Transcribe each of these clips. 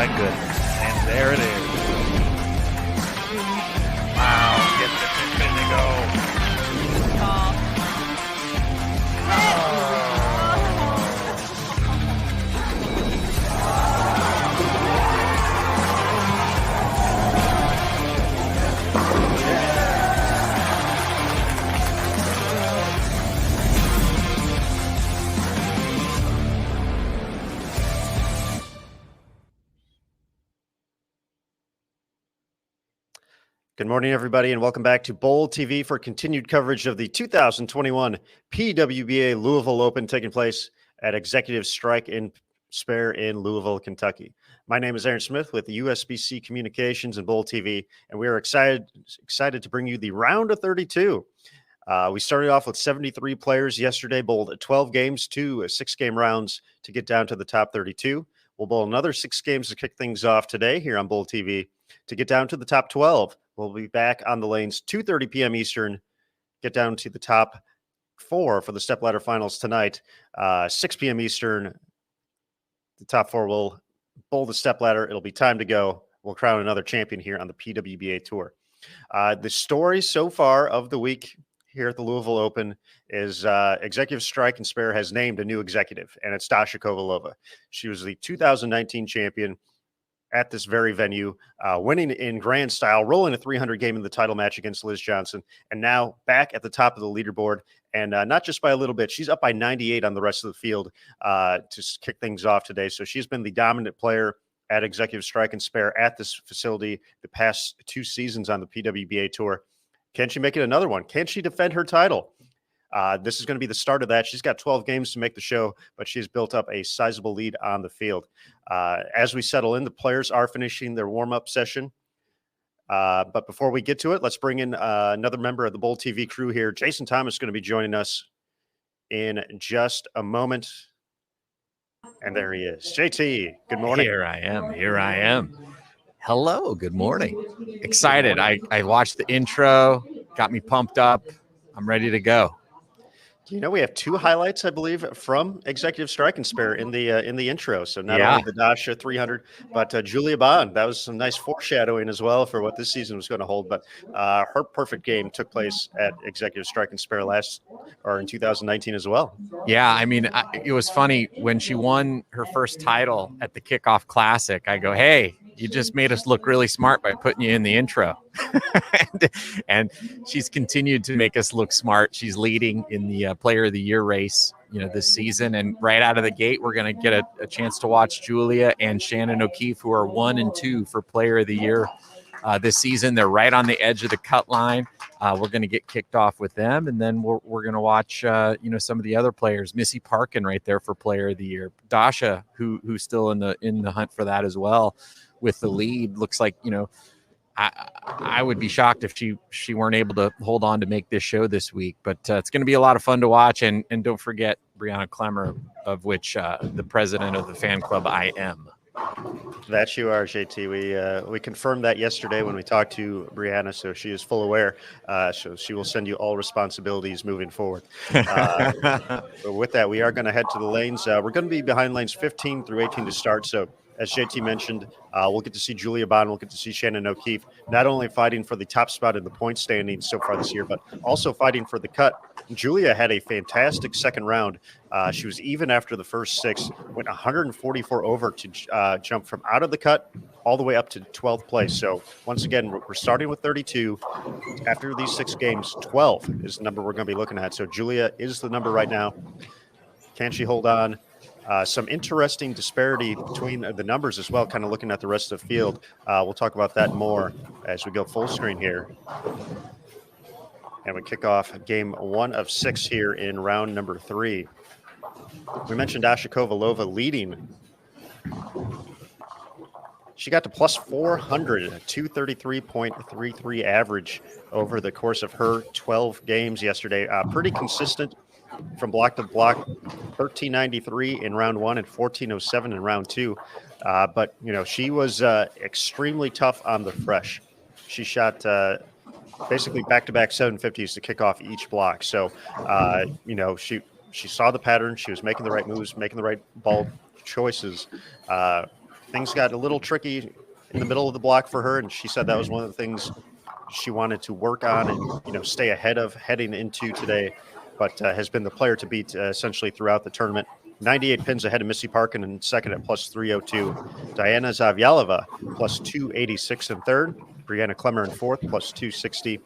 my goodness. And there it is. Wow, get the pin to go. Good morning, everybody, and welcome back to Bowl TV for continued coverage of the 2021 PWBA Louisville Open taking place at Executive Strike and Spare in Louisville, Kentucky. My name is Aaron Smith with USBC Communications and Bowl TV, and we are excited to bring you the round of 32. We started off with 73 players yesterday, bowled 12 games, 2 6-game rounds to get down to the top 32. We'll bowl another 6 games to kick things off today here on Bowl TV to get down to the top 12. We'll be back on the lanes 2:30 p.m. Eastern, get down to the top 4 for the stepladder finals tonight, 6 p.m. Eastern. The top 4 will bowl the stepladder. It'll be time to go. We'll crown another champion here on the PWBA Tour. The story so far of the week here at the Louisville Open is Executive Strike and Spare has named a new executive, and it's Dasha Kovalova. She was the 2019 champion at this very venue, winning in grand style, rolling a 300 game in the title match against Liz Johnson, and now back at the top of the leaderboard, and not just by a little bit. She's up by 98 on the rest of the field to kick things off today. So she's been the dominant player at Executive Strike and Spare at this facility the past 2 seasons on the PWBA Tour. Can she make it another one? Can she defend her title? This is going to be the start of that. She's got 12 games to make the show, but she's built up a sizable lead on the field. As we settle in, the players are finishing their warm-up session. But before we get to it, let's bring in another member of the Bowl TV crew here. Jason Thomas is going to be joining us in just a moment. And there he is. JT, good morning. Here I am. Hello, good morning. Excited. I watched the intro, got me pumped up. I'm ready to go. You know, we have 2 highlights, I believe, from Executive Strike and Spare in the intro. So not only the Dasha 300, but Julia Bond. That was some nice foreshadowing as well for what this season was going to hold. But her perfect game took place at Executive Strike and Spare in 2019 as well. Yeah, I mean, it was funny when she won her first title at the Kickoff Classic. I go, hey, you just made us look really smart by putting you in the intro. and she's continued to make us look smart. She's leading in the Player of the Year race, this season. And right out of the gate, we're going to get a chance to watch Julia and Shannon O'Keefe, who are 1 and 2 for Player of the Year this season. They're right on the edge of the cut line. We're going to get kicked off with them, and then we're going to watch, some of the other players. Missy Parkin right there for Player of the Year. Dasha, who's still in the hunt for that as well, with the lead. Looks like, I would be shocked if she weren't able to hold on to make this show this week. But it's going to be a lot of fun to watch. And don't forget Brianna Clemmer, of which the president of the fan club I am. That you are, JT. We confirmed that yesterday when we talked to Brianna, so she is full aware. So she will send you all responsibilities moving forward. But with that, we are going to head to the lanes. We're going to be behind lanes 15 through 18 to start. So as JT mentioned, we'll get to see Julia Bond. We'll get to see Shannon O'Keefe, not only fighting for the top spot in the point standings so far this year, but also fighting for the cut. Julia had a fantastic second round. She was even after the first 6, went 144 over to jump from out of the cut all the way up to 12th place. So once again, we're starting with 32. After these 6 games, 12 is the number we're going to be looking at. So Julia is the number right now. Can she hold on? Some interesting disparity between the numbers as well, kind of looking at the rest of the field. We'll talk about that more as we go full screen here. And we kick off game 1 of 6 here in round number 3. We mentioned Dasha Kovalova leading. She got to plus 400, 233.33 average over the course of her 12 games yesterday. Pretty consistent from block to block, 1393 in round 1 and 1407 in round 2. But, she was extremely tough on the fresh. She shot basically back-to-back 750s to kick off each block. So, she saw the pattern. She was making the right moves, making the right ball choices. things got a little tricky in the middle of the block for her, and she said that was one of the things she wanted to work on and stay ahead of heading into today, but has been the player to beat essentially throughout the tournament. 98 pins ahead of Missy Parkin in second at plus 302. Diana Zavyalova plus 286 in third. Brianna Clemmer in fourth plus 260.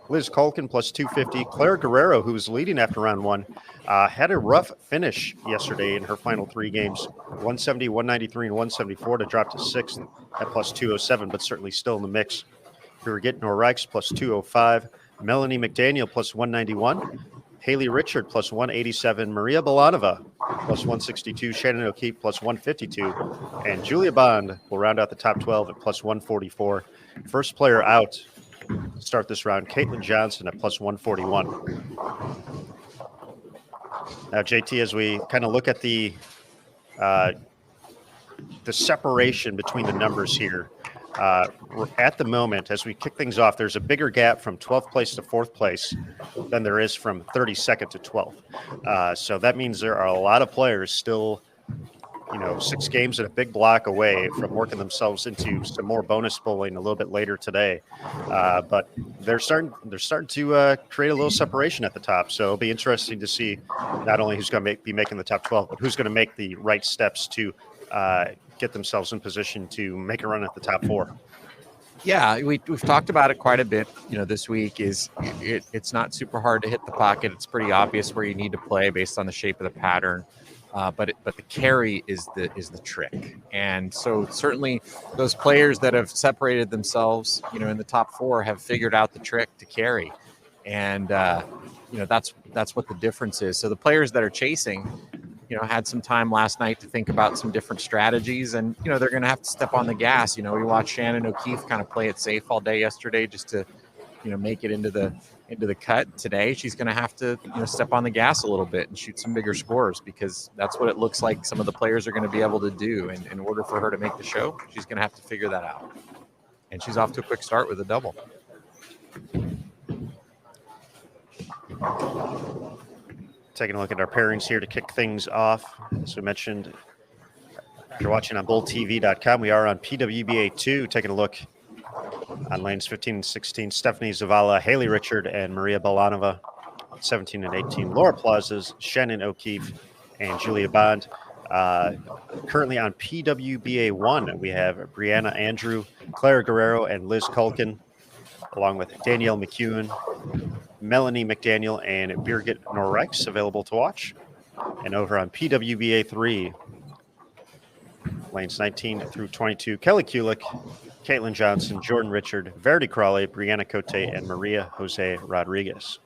Liz Culkin plus 250. Claire Guerrero, who was leading after round one, had a rough finish yesterday in her final three games. 170, 193, and 174 to drop to sixth at plus 207, but certainly still in the mix. Birgit Norreichs plus 205. Melanie McDaniel plus 191. Haley Richard plus 187. Maria Balanova plus 162. Shannon O'Keefe plus 152. And Julia Bond will round out the top 12 at plus 144. First player out to start this round, Caitlin Johnson at plus 141. Now, JT, as we kind of look at the separation between the numbers here, at the moment, as we kick things off, there's a bigger gap from 12th place to 4th place than there is from 32nd to 12th. So that means there are a lot of players still, 6 games and a big block away from working themselves into some more bonus bowling a little bit later today. But they're starting to create a little separation at the top. So it'll be interesting to see not only who's going to be making the top 12, but who's going to make the right steps to get themselves in position to make a run at the top 4. Yeah, we've talked about it quite a bit. This week it's not super hard to hit the pocket. It's pretty obvious where you need to play based on the shape of the pattern. But the carry is the trick. And so certainly those players that have separated themselves, in the top 4 have figured out the trick to carry. And that's what the difference is. So the players that are chasing, had some time last night to think about some different strategies, and they're going to have to step on the gas. We watched Shannon O'Keefe kind of play it safe all day yesterday just to make it into the cut. Today she's going to have to step on the gas a little bit and shoot some bigger scores, because that's what it looks like some of the players are going to be able to do. And in order for her to make the show, she's going to have to figure that out. And she's off to a quick start with a double. Taking a look at our pairings here to kick things off. As we mentioned, if you're watching on BoldTV.com, we are on PWBA 2, taking a look on lanes 15 and 16. Stephanie Zavala, Haley Richard, and Maria Balanova. 17 and 18. Laura Plazas, Shannon O'Keefe, and Julia Bond. Currently on PWBA 1, we have Brianna Andrew, Claire Guerrero, and Liz Culkin, along with Danielle McEwen, Melanie McDaniel, and Birgit Norreichs available to watch. And over on PWBA 3, lanes 19 through 22, Kelly Kulik, Caitlin Johnson, Jordan Richard, Verity Crawley, Brianna Cote, and Maria Jose Rodriguez.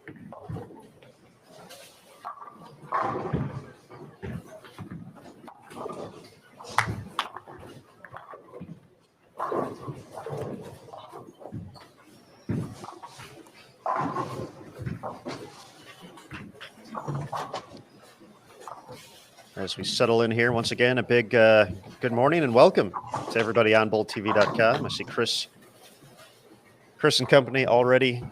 As we settle in here, once again, a big good morning and welcome to everybody on BoldTV.com. I see Chris and company already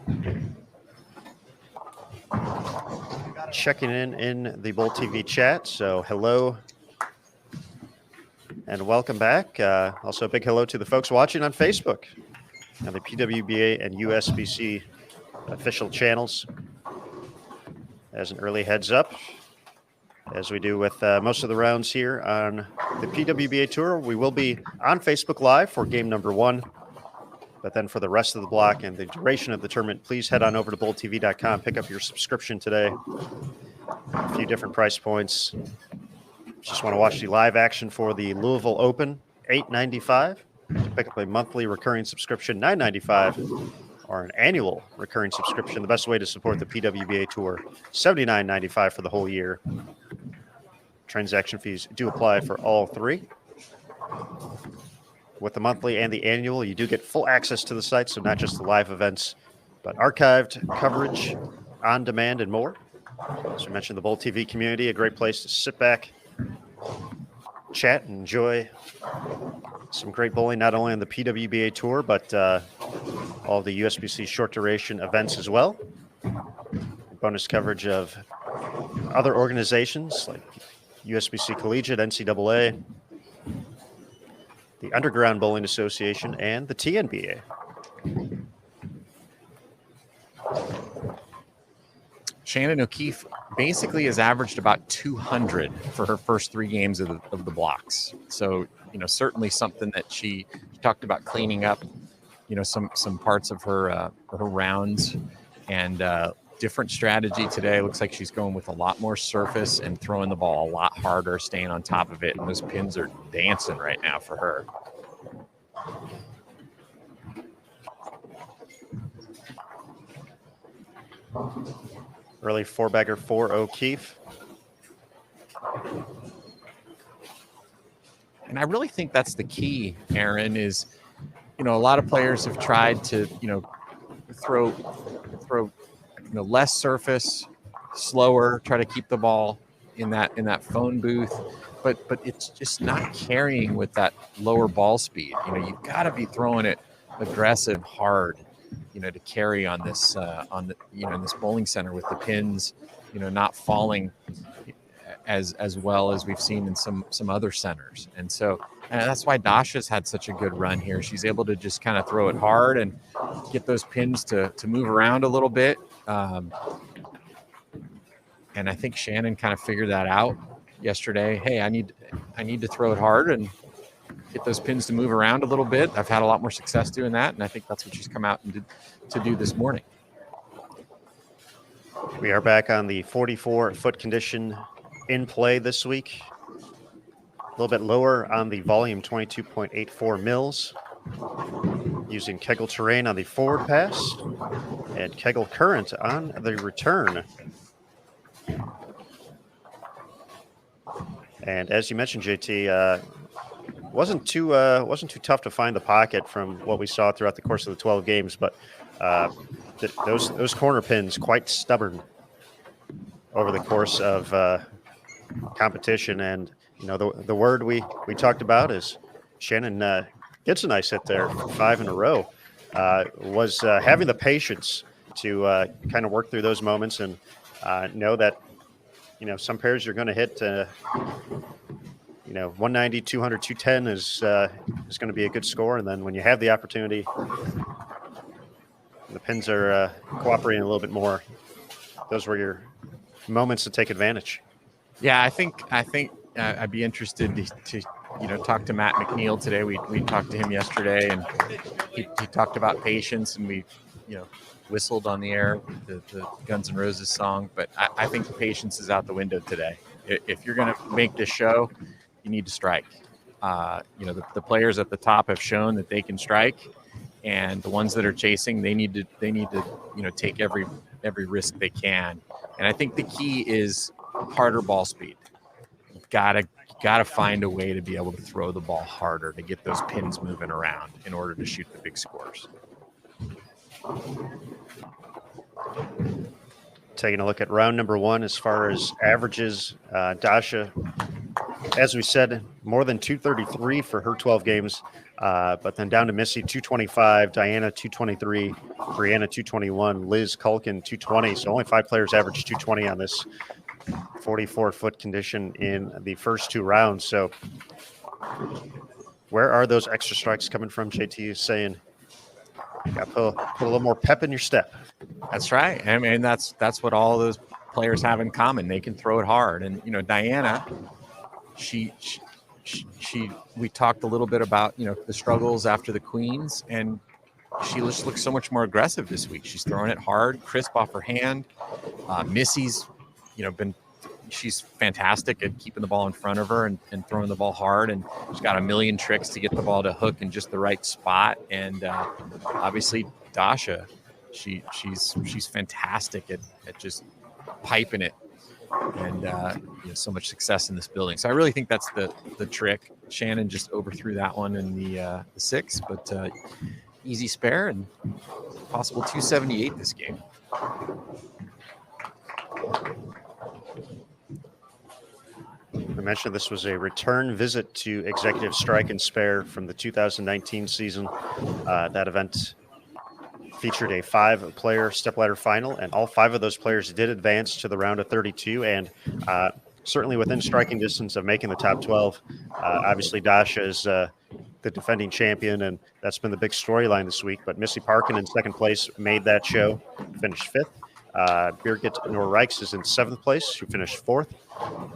checking in the Bold TV chat. So hello and welcome back. Also a big hello to the folks watching on Facebook and the PWBA and USBC official channels. As an early heads up, as we do with most of the rounds here on the PWBA Tour, we will be on Facebook Live for game number 1. But then for the rest of the block and the duration of the tournament, please head on over to BoldTV.com. Pick up your subscription today. A few different price points. Just want to watch the live action for the Louisville Open, $8.95. To pick up a monthly recurring subscription, $9.95. Or an annual recurring subscription, the best way to support the PWBA Tour, $79.95 for the whole year. Transaction fees do apply for all 3. With the monthly and the annual, you do get full access to the site, so not just the live events, but archived coverage, on demand, and more. As we mentioned, the Bold TV community, a great place to sit back, chat, and enjoy some great bowling, not only on the PWBA Tour, but all the USBC short duration events as well. Bonus coverage of other organizations like USBC Collegiate, NCAA, the Underground Bowling Association, and the TNBA. Shannon O'Keefe basically has averaged about 200 for her first 3 games of the blocks. So, certainly something that she talked about cleaning up, some parts of her rounds, and different strategy today. Looks like she's going with a lot more surface and throwing the ball a lot harder, staying on top of it. And those pins are dancing right now for her. Early 4-bagger for O'Keefe. And I really think that's the key, Aaron, is, a lot of players have tried to, throw less surface, slower, try to keep the ball in that phone booth, but it's just not carrying with that lower ball speed. You've got to be throwing it aggressive, hard, to carry on this in this bowling center with the pins, not falling as well as we've seen in some other centers. And so that's why Dasha's had such a good run here. She's able to just kind of throw it hard and get those pins to move around a little bit. And I think Shannon kind of figured that out yesterday. Hey, I need to throw it hard and get those pins to move around a little bit. I've had a lot more success doing that, and I think that's what she's come out and to do this morning. We are back on the 44-foot condition in play this week. A little bit lower on the volume, 22.84 mils. Using Kegel terrain on the forward pass and Kegel current on the return. And as you mentioned, JT, wasn't too tough to find the pocket from what we saw throughout the course of the 12 games, but those corner pins quite stubborn over the course of competition. And the word we talked about is Shannon gets a nice hit there for 5 in a row. Was having the patience to kind of work through those moments and know that some pairs you're going to hit 190, 200, 210 is going to be a good score. And then when you have the opportunity, the pins are cooperating a little bit more. Those were your moments to take advantage. Yeah, I think I'd be interested to talk to Matt McNeil today. We talked to him yesterday, and he talked about patience, and we whistled on the air the Guns N' Roses song. But I think the patience is out the window today. If you're going to make this show, you need to strike. The players at the top have shown that they can strike, and the ones that are chasing, they need to take every risk they can. And I think the key is harder ball speed. You've got to find a way to be able to throw the ball harder to get those pins moving around in order to shoot the big scores. Taking a look at round number 1 as far as averages, Dasha, as we said, more than 233 for her 12 games, but then down to Missy, 225, Diana, 223, Brianna, 221, Liz Culkin, 220. So only 5 players averaged 220 on this 44-foot condition in the first 2 rounds. So where are those extra strikes coming from? JT is saying, got to put a little more pep in your step. That's right. I mean, that's what all those players have in common. They can throw it hard. And, Diana, we talked a little bit about, the struggles after the Queens, and she just looks so much more aggressive this week. She's throwing it hard, crisp off her hand. Missy's, she's fantastic at keeping the ball in front of her and throwing the ball hard. And she's got a million tricks to get the ball to hook in just the right spot. And obviously Dasha, she's fantastic at just piping it, and so much success in this building. So I really think that's the trick. Shannon just overthrew that one in the 6, but easy spare and possible 278 this game. I mentioned this was a return visit to Executive Strike and Spare from the 2019 season. That event featured a 5-player stepladder final, and all 5 of those players did advance to the round of 32, and certainly within striking distance of making the top 12. Obviously, Dasha is the defending champion, and that's been the big storyline this week. But Missy Parkin in second place made that show, finished fifth. Birgit Norrijks is in seventh place, who finished fourth.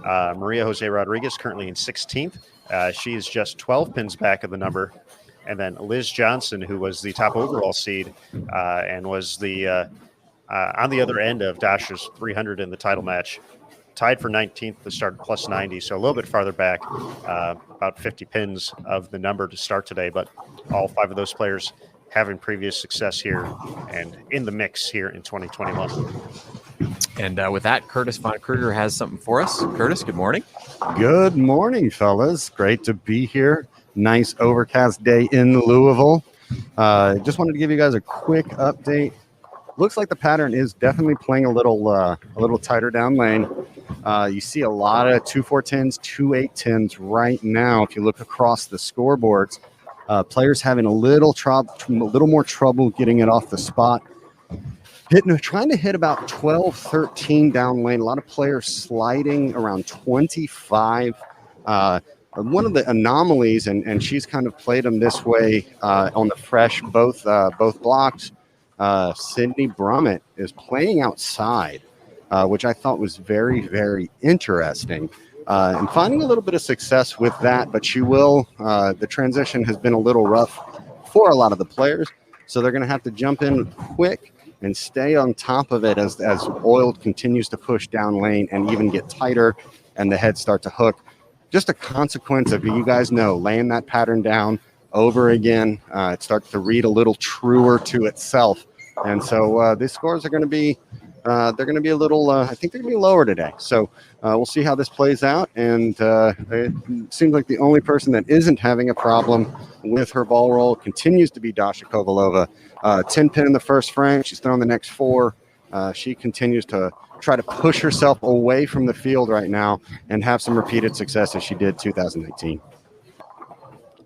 Maria Jose Rodriguez currently in 16th. She is just 12 pins back of the number. And then Liz Johnson, who was the top overall seed and was the on the other end of Dasha's 300 in the title match, tied for 19th to start plus 90, so a little bit farther back, about 50 pins of the number to start today. But all five of those players having previous success here and in the mix here in 2021. And with that, Curtis Von Kruger has something for us. Curtis, good morning. Good morning, fellas. Great to be here. Nice overcast day in Louisville. Just wanted to give you guys a quick update. Looks like the pattern is definitely playing a little tighter down lane. You see a lot of 2-4-10s, 2-8-10s right now. If you look across the scoreboards, players having a little more trouble getting it off the spot. Trying to hit about 12, 13 down lane. A lot of players sliding around 25. One of the anomalies, and she's kind of played them this way on the fresh, both blocks. Sydney Brummett is playing outside, which I thought was very, very interesting. And finding a little bit of success with that, but she will. The transition has been a little rough for a lot of the players, so they're going to have to jump in quick and stay on top of it as Oiled continues to push down lane and even get tighter, and the heads start to hook. Just a consequence of, you guys know, laying that pattern down over again. It starts to read a little truer to itself, and so these scores are going to be they're going to be a little. I think they're going to be lower today. So we'll see how this plays out. And it seems like the only person that isn't having a problem with her ball roll continues to be Dasha Kovalova. 10 pin in the first frame. She's thrown the next 4. She continues to try to push herself away from the field right now and have some repeated success as she did 2019.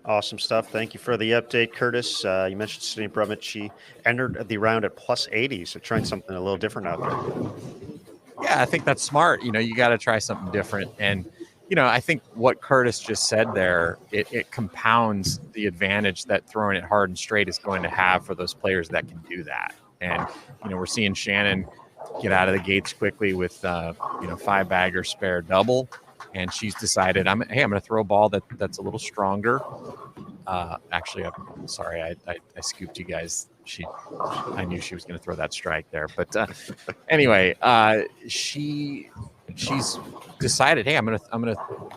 Awesome stuff. Thank you for the update, Curtis. You mentioned Sydney Brummett. She entered the round at plus 80, so trying something a little different out there. Yeah, I think that's smart. You got to try something different. And, I think what Curtis just said there, it compounds the advantage that throwing it hard and straight is going to have for those players that can do that. And, we're seeing Shannon get out of the gates quickly with, 5-bagger spare double. And she's decided, I'm going to throw a ball that's a little stronger. Actually, I'm sorry, I scooped you guys. I knew she was going to throw that strike there. But anyway, she's decided, hey, I'm gonna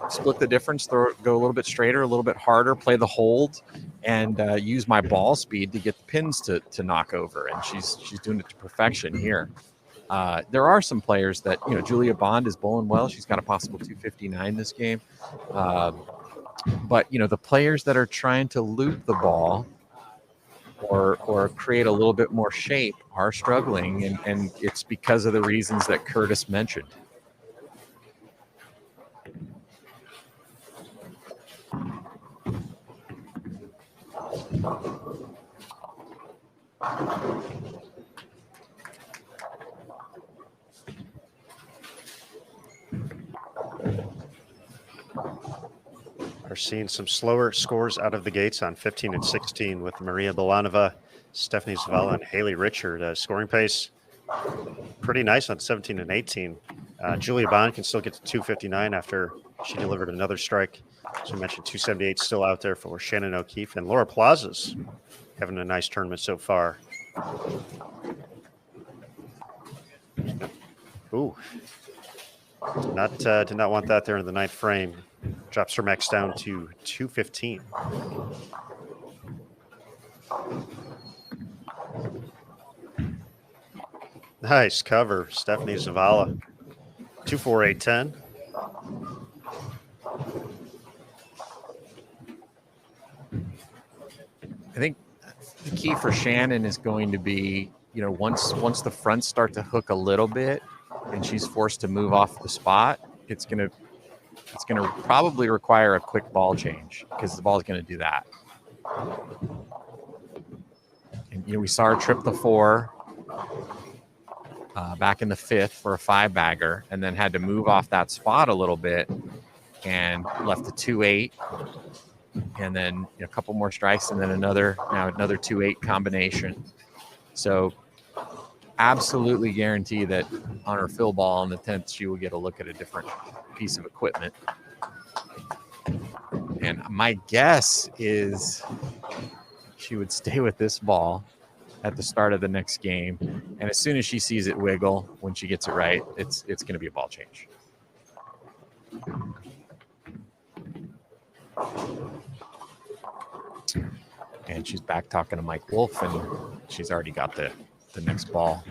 split the difference, go a little bit straighter, a little bit harder, play the hold, and use my ball speed to get the pins to knock over. And she's doing it to perfection here. There are some players that, Julia Bond is bowling well. She's got a possible 259 this game. But, the players that are trying to loop the ball or create a little bit more shape are struggling. And it's because of the reasons that Curtis mentioned. Are seeing some slower scores out of the gates on 15 and 16 with Maria Belanova, Stephanie Zavala, and Haley Richard. Scoring pace pretty nice on 17 and 18. Julia Bond can still get to 259 after she delivered another strike. As we mentioned, 278 still out there for Shannon O'Keefe, and Laura Plaza's having a nice tournament so far. Ooh, did not want that there in the ninth frame. Drops her max down to 215. Nice cover, Stephanie Zavala. 24810. I think the key for Shannon is going to be, once the fronts start to hook a little bit and she's forced to move off the spot, it's going to probably require a quick ball change because the ball is going to do that. And, we saw her trip the 4 back in the 5th for a 5-bagger and then had to move off that spot a little bit and left the 2-8 and then a couple more strikes, and then another 2-8 combination. So absolutely guarantee that on her fill ball on the 10th, she will get a look at a different piece of equipment. And my guess is she would stay with this ball at the start of the next game. And as soon as she sees it wiggle, when she gets it right, it's going to be a ball change. And she's back talking to Mike Wolf, and she's already got the next ball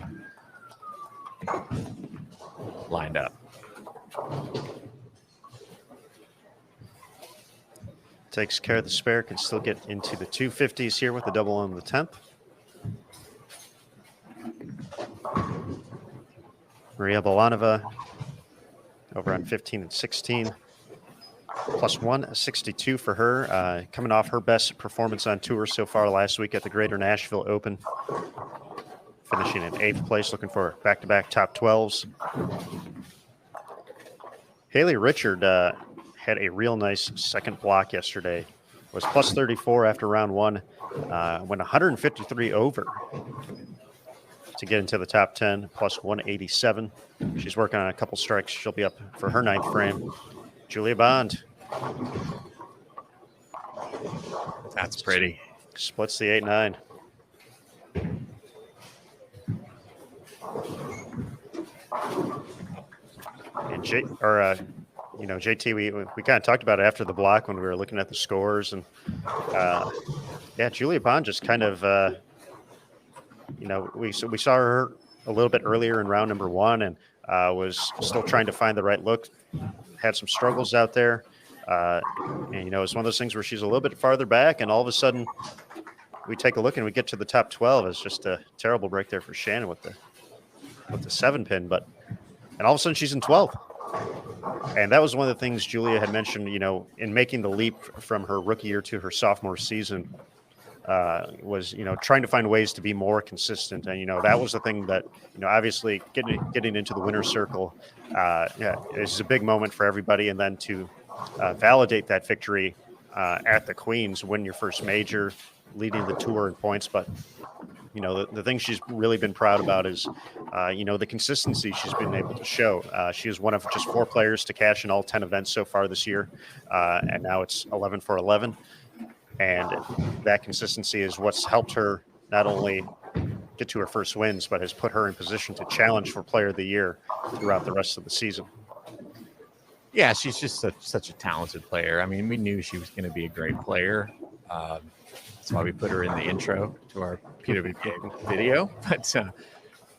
lined up. Takes care of the spare, can still get into the 250s here with the double on the 10th. Maria Bolanova over on 15 and 16. +1, 62 for her. Coming off her best performance on tour so far last week at the Greater Nashville Open. Finishing in 8th place, looking for back-to-back top 12s. Haley Richard had a real nice second block yesterday. Was +34 after round one. Went 153 over to get into the top 10, +187. She's working on a couple strikes. She'll be up for her 9th frame. Julia Bond. That's pretty. Splits the 8-9. And JT, we kind of talked about it after the block when we were looking at the scores, and yeah, Julia Bond just kind of we saw her a little bit earlier in round number 1, and was still trying to find the right look. Had some struggles out there, and it's one of those things where she's a little bit farther back, and all of a sudden we take a look and we get to the top 12. It's just a terrible break there for Shannon with the 7-pin, and all of a sudden she's in 12th. And that was one of the things Julia had mentioned, in making the leap from her rookie year to her sophomore season, was, trying to find ways to be more consistent. And, that was the thing that, obviously getting into the winner's circle, is a big moment for everybody. And then to validate that victory at the Queens, win your first major, leading the tour in points. But, the thing she's really been proud about is, the consistency she's been able to show. She is one of just 4 players to cash in all 10 events so far this year. And now it's 11 for 11. And that consistency is what's helped her not only get to her first wins, but has put her in position to challenge for Player of the Year throughout the rest of the season. Yeah, she's just such a talented player. I mean, we knew she was going to be a great player. That's why we put her in the intro to our PWBA video. But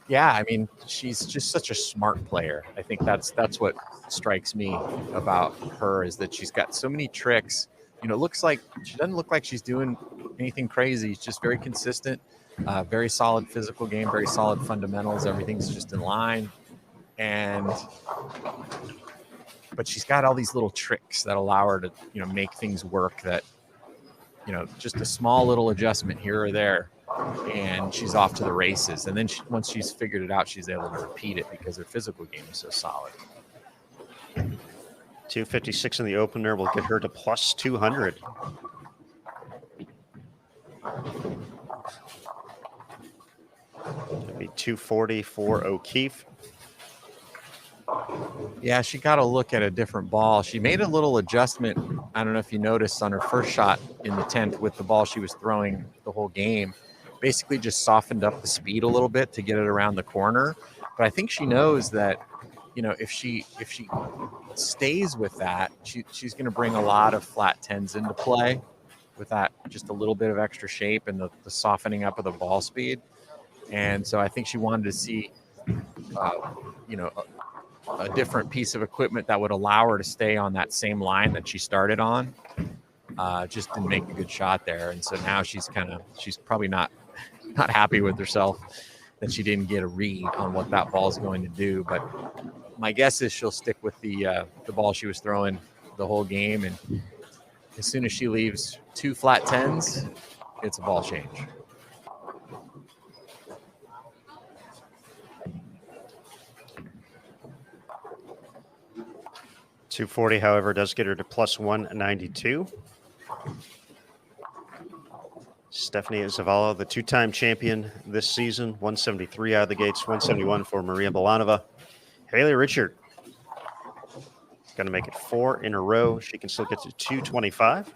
yeah, I mean, she's just such a smart player. I think that's what strikes me about her, is that she's got so many tricks. It looks like she doesn't look like she's doing anything crazy. She's just very consistent, very solid physical game, very solid fundamentals. Everything's just in line. But she's got all these little tricks that allow her to, make things work, that, just a small little adjustment here or there, and she's off to the races. And then once she's figured it out, she's able to repeat it because her physical game is so solid. 256 in the opener will get her to +200. It'll be 240 for O'Keefe. Yeah, she got to look at a different ball. She made a little adjustment. I don't know if you noticed on her first shot in the 10th with the ball she was throwing the whole game. Basically just softened up the speed a little bit to get it around the corner. But I think she knows that, if she stays with that, she's going to bring a lot of flat 10s into play with that, just a little bit of extra shape and the softening up of the ball speed. And so I think she wanted to see, a different piece of equipment that would allow her to stay on that same line that she started on. Just didn't make a good shot there. And so now she's probably not happy with herself that she didn't get a read on what that ball is going to do. But my guess is she'll stick with the ball she was throwing the whole game. And as soon as she leaves 2 flat 10s, it's a ball change. .240, however, does get her to +192. Stephanie Zavala, the two-time champion this season, 173 out of the gates, 171 for Maria Bolanova. Haley Richard going to make it 4 in a row. She can still get to 225,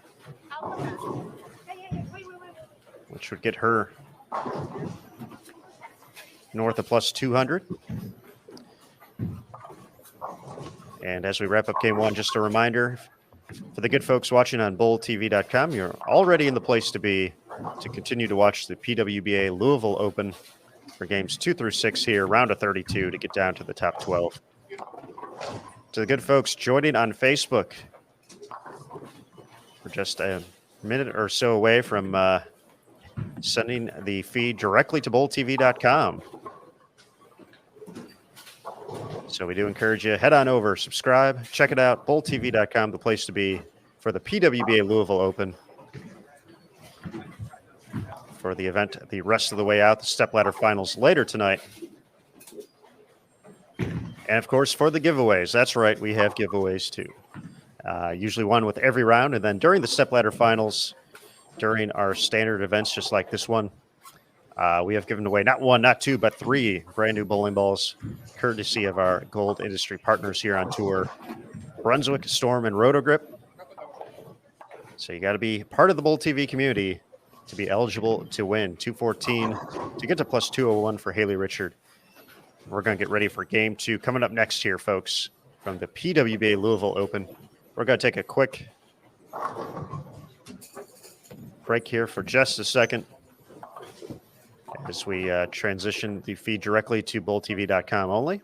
which would get her north of plus 200. And as we wrap up game one, just a reminder for the good folks watching on BowlTV.com, you're already in the place to be to continue to watch the PWBA Louisville Open for games 2 through 6 here, round of 32 to get down to the top 12. To the good folks joining on Facebook, we're just a minute or so away from sending the feed directly to BowlTV.com. So we do encourage you, head on over, subscribe, check it out, BowlTV.com, the place to be for the PWBA Louisville Open. For the event the rest of the way out, the stepladder finals later tonight. And of course, for the giveaways, that's right, we have giveaways too. Usually one with every round, and then during the stepladder finals, during our standard events, just like this one, we have given away not 1, not 2, but 3 brand new bowling balls, courtesy of our gold industry partners here on tour, Brunswick, Storm, and Rotogrip. So you got to be part of the Bowl TV community to be eligible to win 214 to get to plus 201 for Haley Richard. We're going to get ready for game 2 coming up next here, folks, from the PWBA Louisville Open. We're going to take a quick break here for just a second as we transition the feed directly to BowlTV.com only.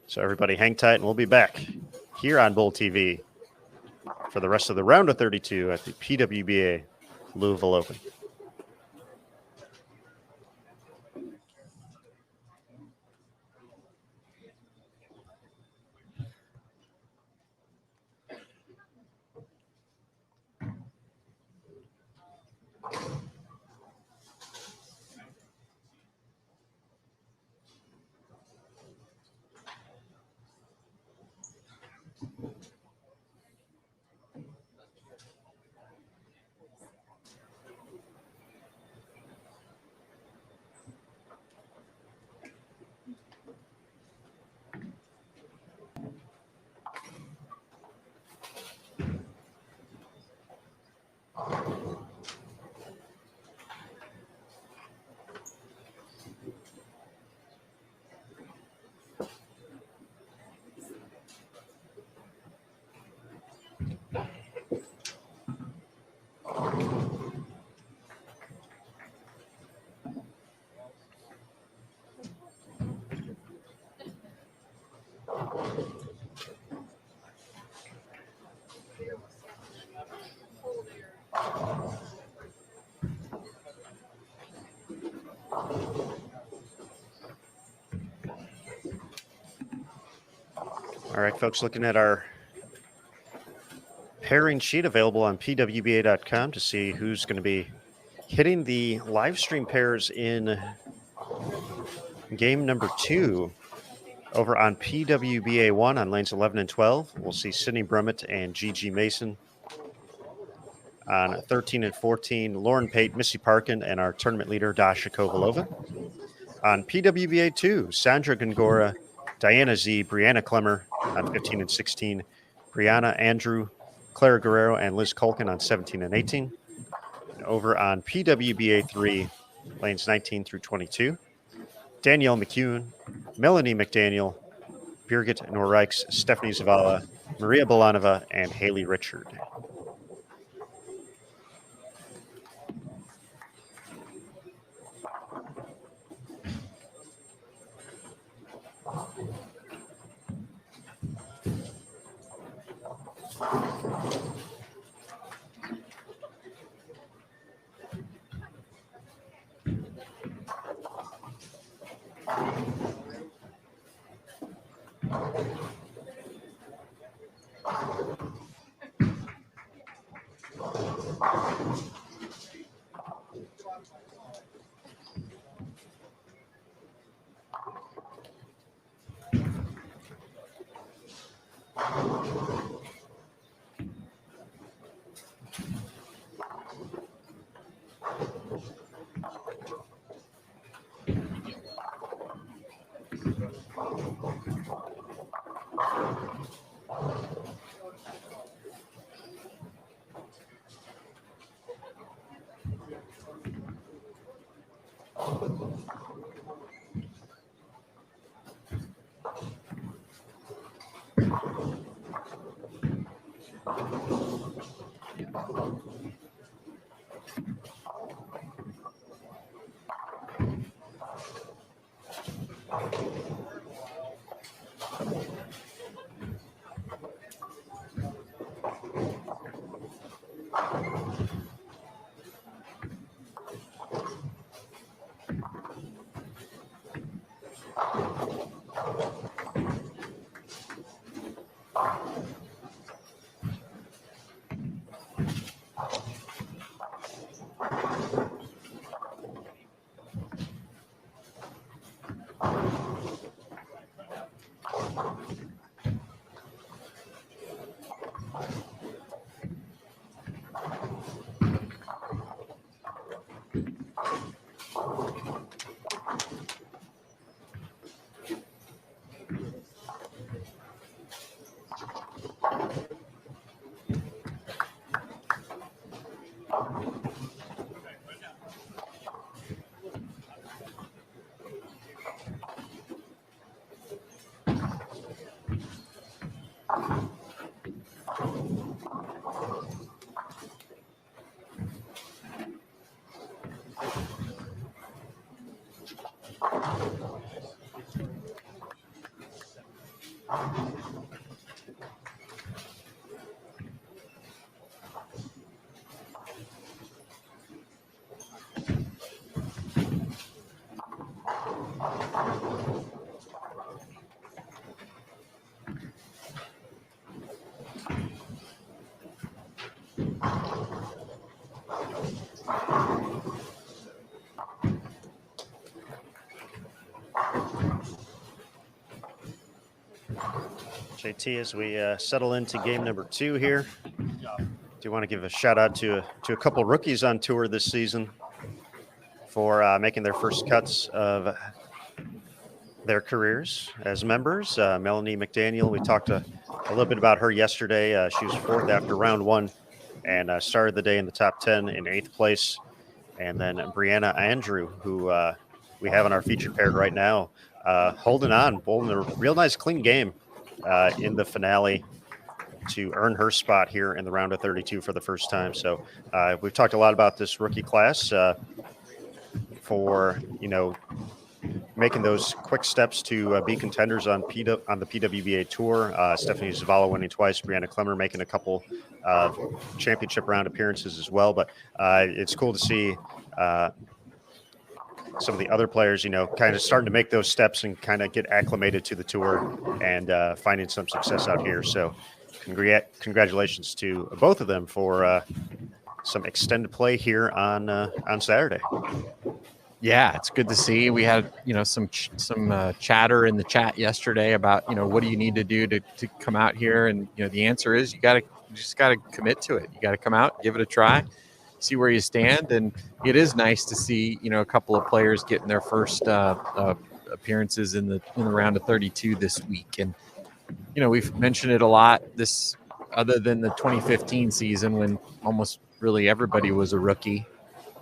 So everybody hang tight, and we'll be back here on Bowl TV for the rest of the round of 32 at the PWBA Louisville Open. All right, folks, looking at our pairing sheet available on PWBA.com to see who's going to be hitting the live stream pairs in game number 2 over on PWBA 1 on lanes 11 and 12. We'll see Sydney Brummett and Gigi Mason. On 13 and 14, Lauren Pate, Missy Parkin, and our tournament leader, Dasha Kovalova. On PWBA 2, Sandra Gongora, Diana Z, Brianna Clemmer on 15 and 16, Brianna Andrew, Clara Guerrero, and Liz Culkin on 17 and 18. And over on PWBA 3, lanes 19 through 22, Danielle McCune, Melanie McDaniel, Birgit Norreichs, Stephanie Zavala, Maria Bolanova, and Haley Richard. JT, as we settle into game number 2 here, do want to give a shout out to a couple rookies on tour this season for making their first cuts of their careers as members. Melanie McDaniel, we talked a little bit about her yesterday. She was 4th after round 1 and started the day in the top 10 in 8th place. And then Brianna Andrew, who we have on our featured paired right now, holding on, bowling a real nice clean game in the finale to earn her spot here in the round of 32 for the first time. So we've talked a lot about this rookie class for, making those quick steps to be contenders on the PWBA tour. Stephanie Zavala winning twice, Brianna Clemmer making a couple championship round appearances as well. But it's cool to see some of the other players, kind of starting to make those steps and kind of get acclimated to the tour and finding some success out here. So congratulations to both of them for some extended play here on Saturday. Yeah, it's good to see. We had, some chatter in the chat yesterday about, what do you need to do to come out here? And, the answer is you just got to commit to it. You got to come out, give it a try, see where you stand. And it is nice to see, a couple of players getting their first appearances in the round of 32 this week. And, we've mentioned it a lot other than the 2015 season when almost really everybody was a rookie.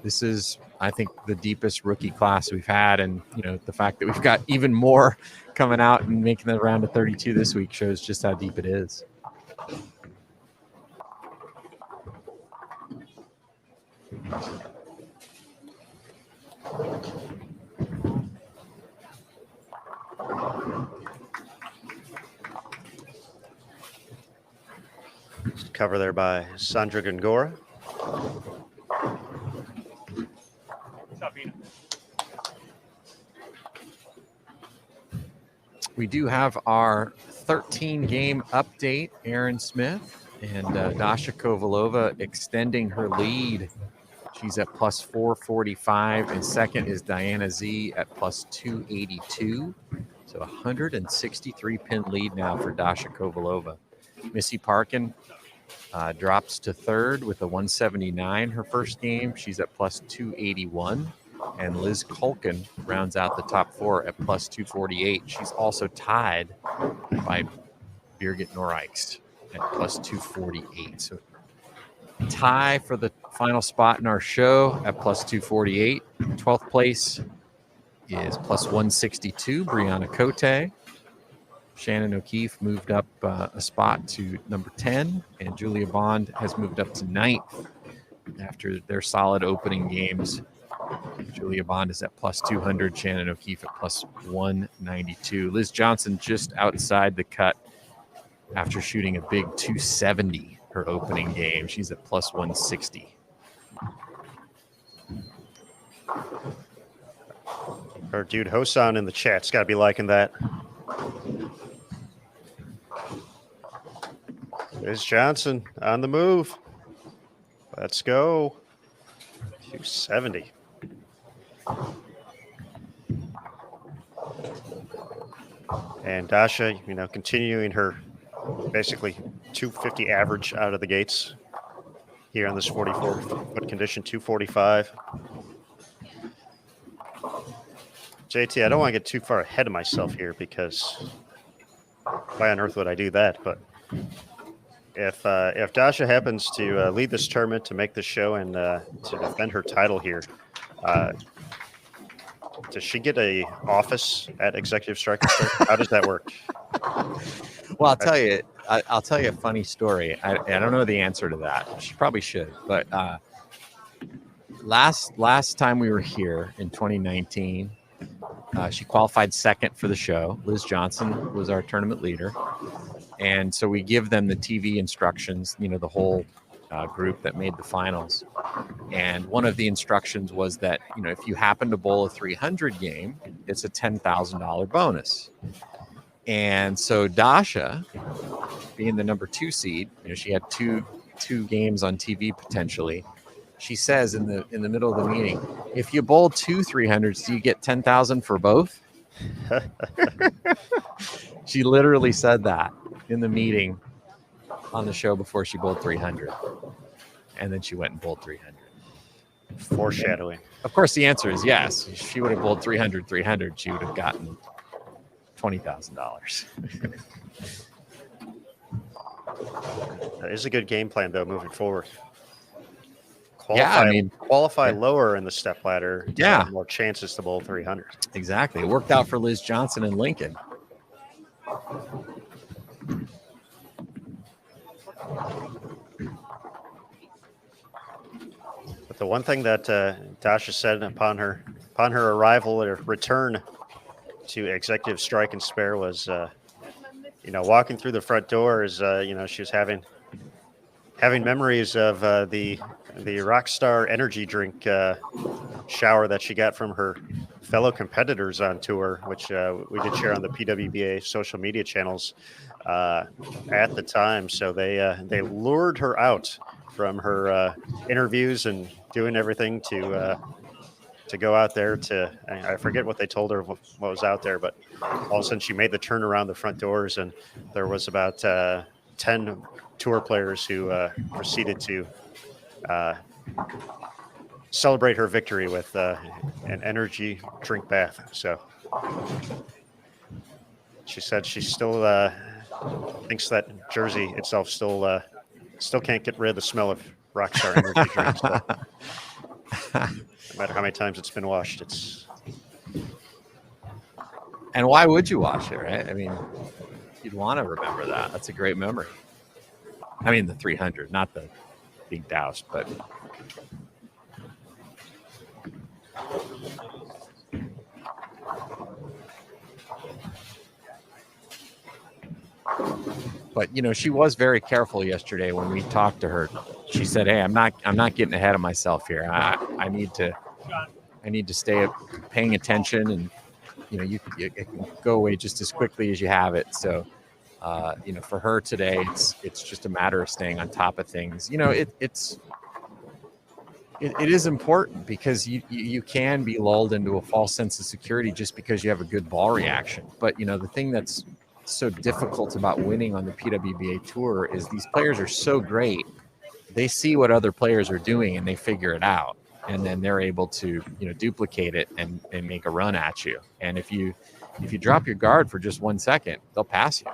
This is, I think, the deepest rookie class we've had. And, the fact that we've got even more coming out and making the round of 32 this week shows just how deep it is. Cover there by Sandra Gongora. We do have our 13-game update. Aaron Smith and Dasha Kovalova extending her lead. She's at plus 445, and second is Diana Z at plus 282. So 163-pin lead now for Dasha Kovalova. Missy Parkin drops to third with a 179 her first game. She's at plus 281. And Liz Kulkin rounds out the top 4 at plus 248. She's also tied by Birgit Norreichs at plus 248. So tie for the final spot in our show at plus 248. 12th place is plus 162, Brianna Cote. Shannon O'Keefe moved up a spot to number 10, and Julia Bond has moved up to 9th after their solid opening games. Julia Bond is at plus 200, Shannon O'Keefe at plus 192. Liz Johnson just outside the cut after shooting a big 270 her opening game. She's at plus 160. Our dude Hosan in the chat's got to be liking that. Liz Johnson on the move. Let's go. 270. And Dasha, continuing her basically 250 average out of the gates here on this 44-foot condition, 245. JT, I don't want to get too far ahead of myself here because why on earth would I do that? But if Dasha happens to lead this tournament, to make the show, and to defend her title here, does she get a office at Executive Strike? How does that work? Well, I'll tell you a funny story. I don't know the answer to that. She probably should. But last time we were here in 2019, she qualified second for the show. Liz Johnson was our tournament leader. And so we give them the TV instructions, the whole group that made the finals. And one of the instructions was that, if you happen to bowl a 300 game, it's a $10,000 bonus. And so Dasha, being the number 2 seed, she had two games on TV potentially. She says in the middle of the meeting, if you bowl 2 300s, do you get 10,000 for both? She literally said that in the meeting on the show before she bowled 300. And then she went and bowled 300. Foreshadowing. Of course, the answer is yes. If she would have bowled 300, she would have gotten $20,000. That is a good game plan, though, moving forward. Qualify lower in the step ladder. Yeah. More chances to bowl 300. Exactly. It worked out for Liz Johnson and Lincoln. But the one thing that Dasha said upon her arrival or return to Executive Strike and Spare was, walking through the front doors, she was having memories of the Rockstar energy drink shower that she got from her fellow competitors on tour, which we did share on the PWBA social media channels at the time. So they lured her out from her interviews and doing everything to go out there I forget what they told her what was out there, but all of a sudden she made the turn around the front doors and there was about 10 tour players who proceeded to celebrate her victory with an energy drink bath. So she said she still thinks that jersey itself still can't get rid of the smell of Rockstar energy drinks. No matter how many times it's been washed, And why would you wash it, right? I mean, you'd want to remember that. That's a great memory. I mean, the 300, not the being doused, but. But she was very careful yesterday when we talked to her. She said, "Hey, I'm not getting ahead of myself here. I need to stay paying attention, and it can go away just as quickly as you have it." So, for her today, it's just a matter of staying on top of things. It is important because you can be lulled into a false sense of security just because you have a good ball reaction. But the thing that's so difficult about winning on the PWBA tour is these players are so great. They see what other players are doing and they figure it out. and then they're able to, duplicate it and make a run at you. And if you drop your guard for just 1 second, they'll pass you.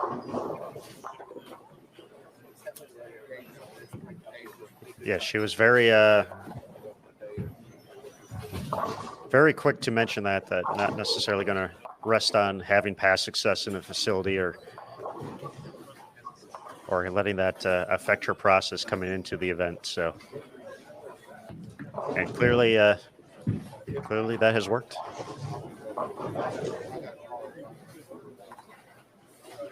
Yeah, she was very very quick to mention that not necessarily going to rest on having past success in the facility or letting that affect her process coming into the event. So, and clearly that has worked.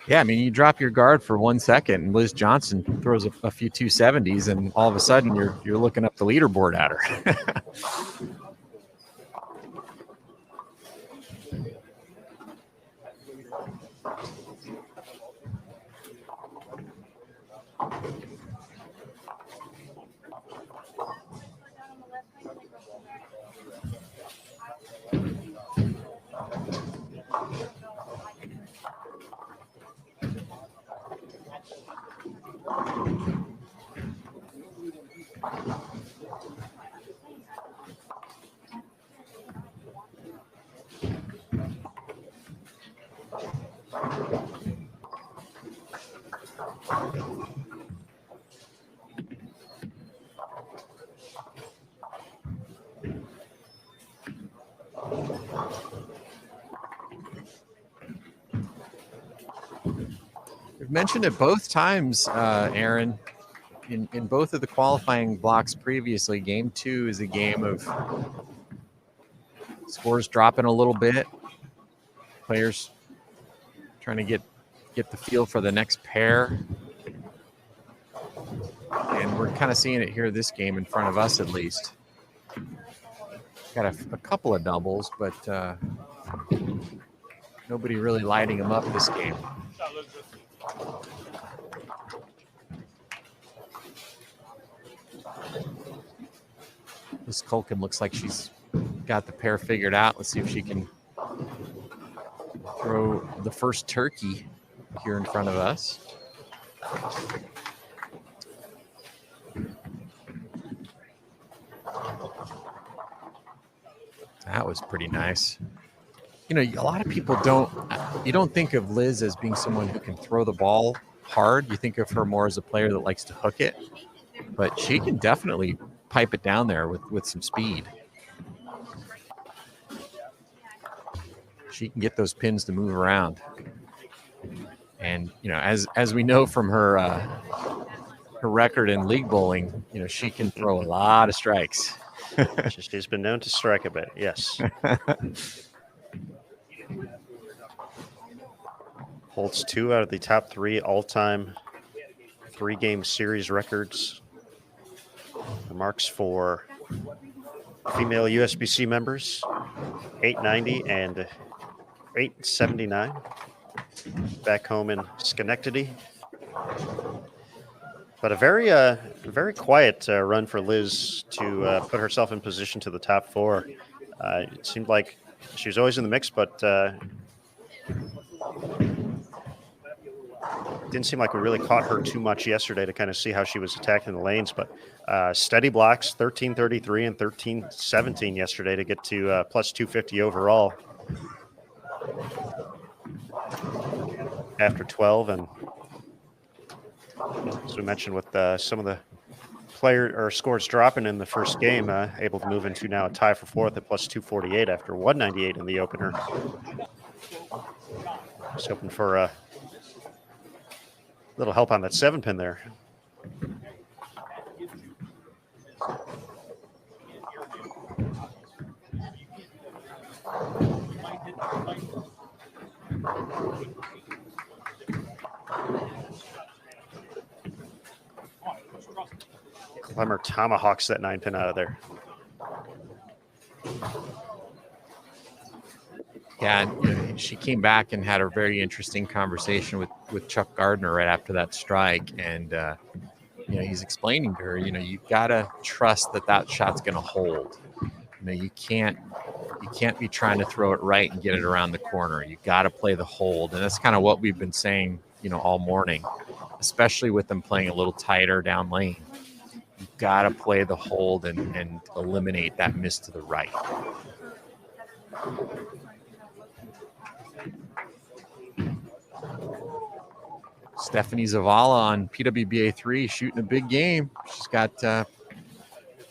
Yeah, I mean, you drop your guard for 1 second, and Liz Johnson throws a few 270s, and all of a sudden you're looking up the leaderboard at her. We've mentioned it both times, Aaron, in both of the qualifying blocks previously. Game 2 is a game of scores dropping a little bit, players trying to get the feel for the next pair, and we're kind of seeing it here this game in front of us, at least. Got a couple of doubles, but nobody really lighting them up this game. Miss Culkin looks like she's got the pair figured out. Let's see if she can throw the first turkey here in front of us. That was pretty nice. A lot of people don't think of Liz as being someone who can throw the ball hard. You think of her more as a player that likes to hook it, but she can definitely pipe it down there with some speed. She can get those pins to move around. And, as we know from her record in league bowling, she can throw a lot of strikes. She's been known to strike a bit, yes. Holds 2 out of the top 3 all-time 3-game series records. The marks for female USBC members, 890 and 879. Back home in Schenectady. But a very quiet run for Liz to put herself in position to the top 4. It seemed like she was always in the mix, but didn't seem like we really caught her too much yesterday to kind of see how she was attacking the lanes. But steady blocks, 1333 and 1317 yesterday to get to plus 250 overall after 12. And as we mentioned, with some of the scores dropping in the first game, able to move into now a tie for 4th at plus 248 after 198 in the opener. Just hoping for a little help on that 7-pin there. Clemmer tomahawks that 9-pin out of there. Yeah, she came back and had a very interesting conversation with Chuck Gardner right after that strike, and he's explaining to her, you gotta trust that shot's gonna hold. You can't be trying to throw it right and get it around the corner. You gotta play the hold, and that's kind of what we've been saying, all morning, especially with them playing a little tighter down lane. you've got to play the hold and eliminate that miss to the right. Stephanie Zavala on PWBA 3 shooting a big game. She's got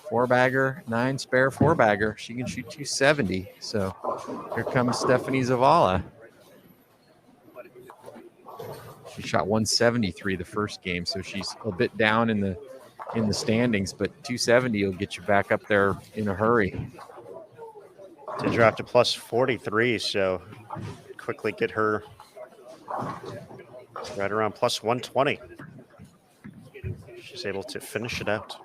four-bagger, 9 spare four-bagger. She can shoot 270. So here comes Stephanie Zavala. She shot 173 the first game, so she's a bit down in the standings, but 270 will get you back up there in a hurry. To drop to plus 43, so quickly get her right around plus 120. She's able to finish it out.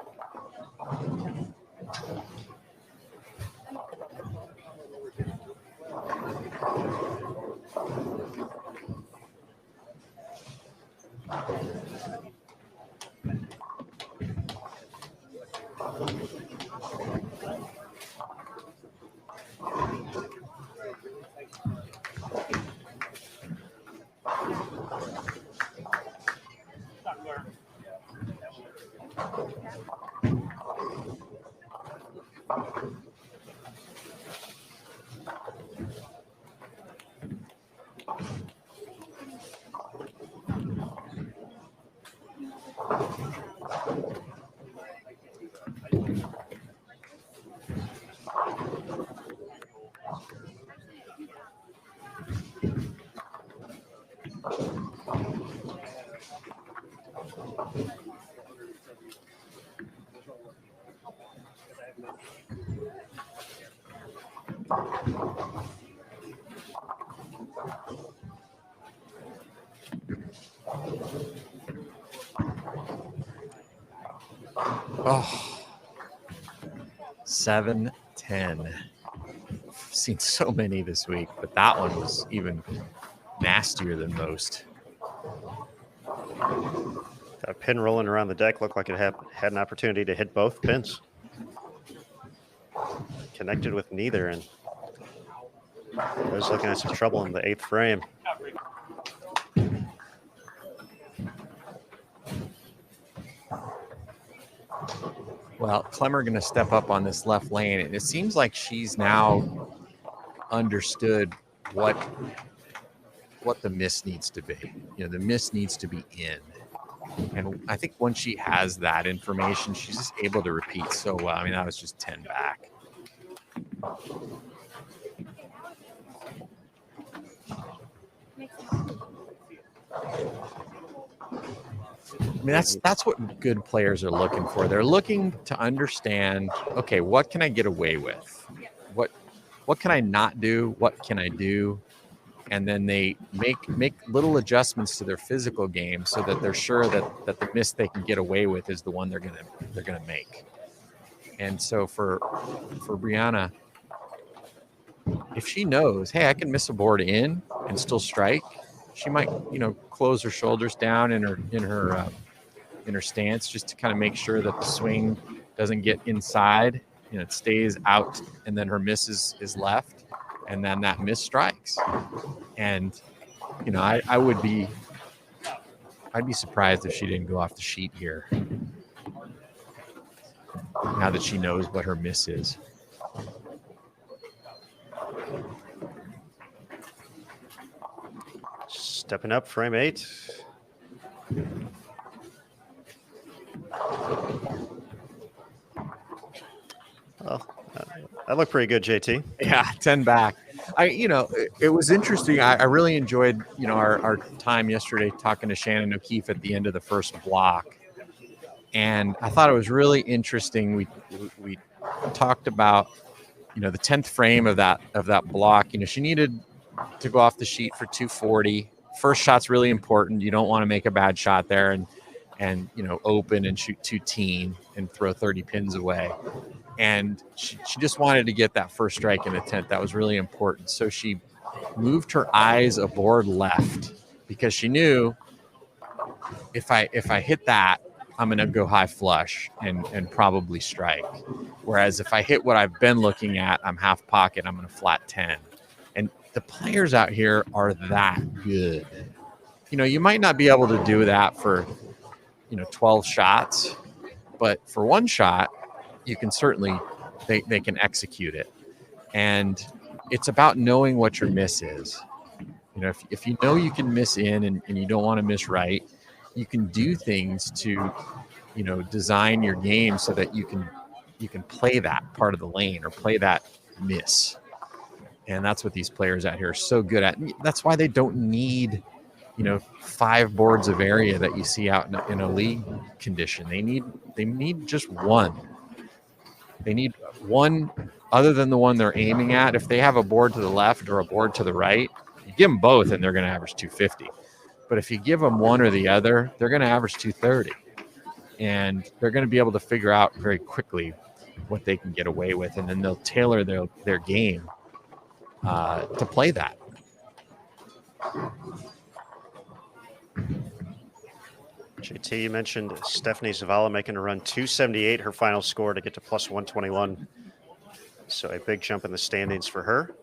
Oh, 7-10. I've seen so many this week, but that one was even nastier than most. That pin rolling around the deck looked like it had an opportunity to hit both pins. Connected with neither, and I was looking at some trouble in the 8th frame. Well, Clemmer going to step up on this left lane, and it seems like she's now understood what the miss needs to be. You know, the miss needs to be in. And I think once she has that information, she's just able to repeat so well. I mean, that was just 10 back. I mean, that's what good players are looking for. They're looking to understand, okay, what can I get away with? What can I not do? What can I do? And then they make little adjustments to their physical game so that they're sure that the miss they can get away with is the one they're gonna make. And so for Brianna, if she knows, hey, I can miss a board in and still strike, she might, close her shoulders down in her stance just to kind of make sure that the swing doesn't get inside, it stays out, and then her miss is left, and then that miss strikes. And I'd be surprised if she didn't go off the sheet here now that she knows what her miss is. Stepping up, frame 8. Well, that looked pretty good, JT. Yeah, 10 back. It was interesting. I really enjoyed, our time yesterday talking to Shannon O'Keefe at the end of the first block. And I thought it was really interesting. We talked about, the 10th frame of that block. She needed to go off the sheet for 240. First shot's really important. You don't want to make a bad shot there and open and shoot 2-teen and throw 30 pins away. And she just wanted to get that first strike in the 10th. That was really important. So she moved her eyes a board left because she knew if I hit that, I'm going to go high flush and probably strike. Whereas if I hit what I've been looking at, I'm half pocket, I'm going to flat 10. And the players out here are that good. You might not be able to do that for, 12 shots, But for one shot, you can certainly, they can execute it. And it's about knowing what your miss is. You know, if you know you can miss in and you don't want to miss right, you can do things to, you know, design your game so that you can play that part of the lane or play that miss. And that's what these players out here are so good at. That's why they don't need, you know, 5 boards of area that you see out in a league condition. They need just one. They need one other than the one they're aiming at. If they have a board to the left or a board to the right, you give them both and they're going to average 250. But if you give them one or the other, they're going to average 230. And they're going to be able to figure out very quickly what they can get away with. And then they'll tailor their game to play that. JT, you mentioned Stephanie Zavala making a run 278, her final score to get to plus 121. So a big jump in the standings for her.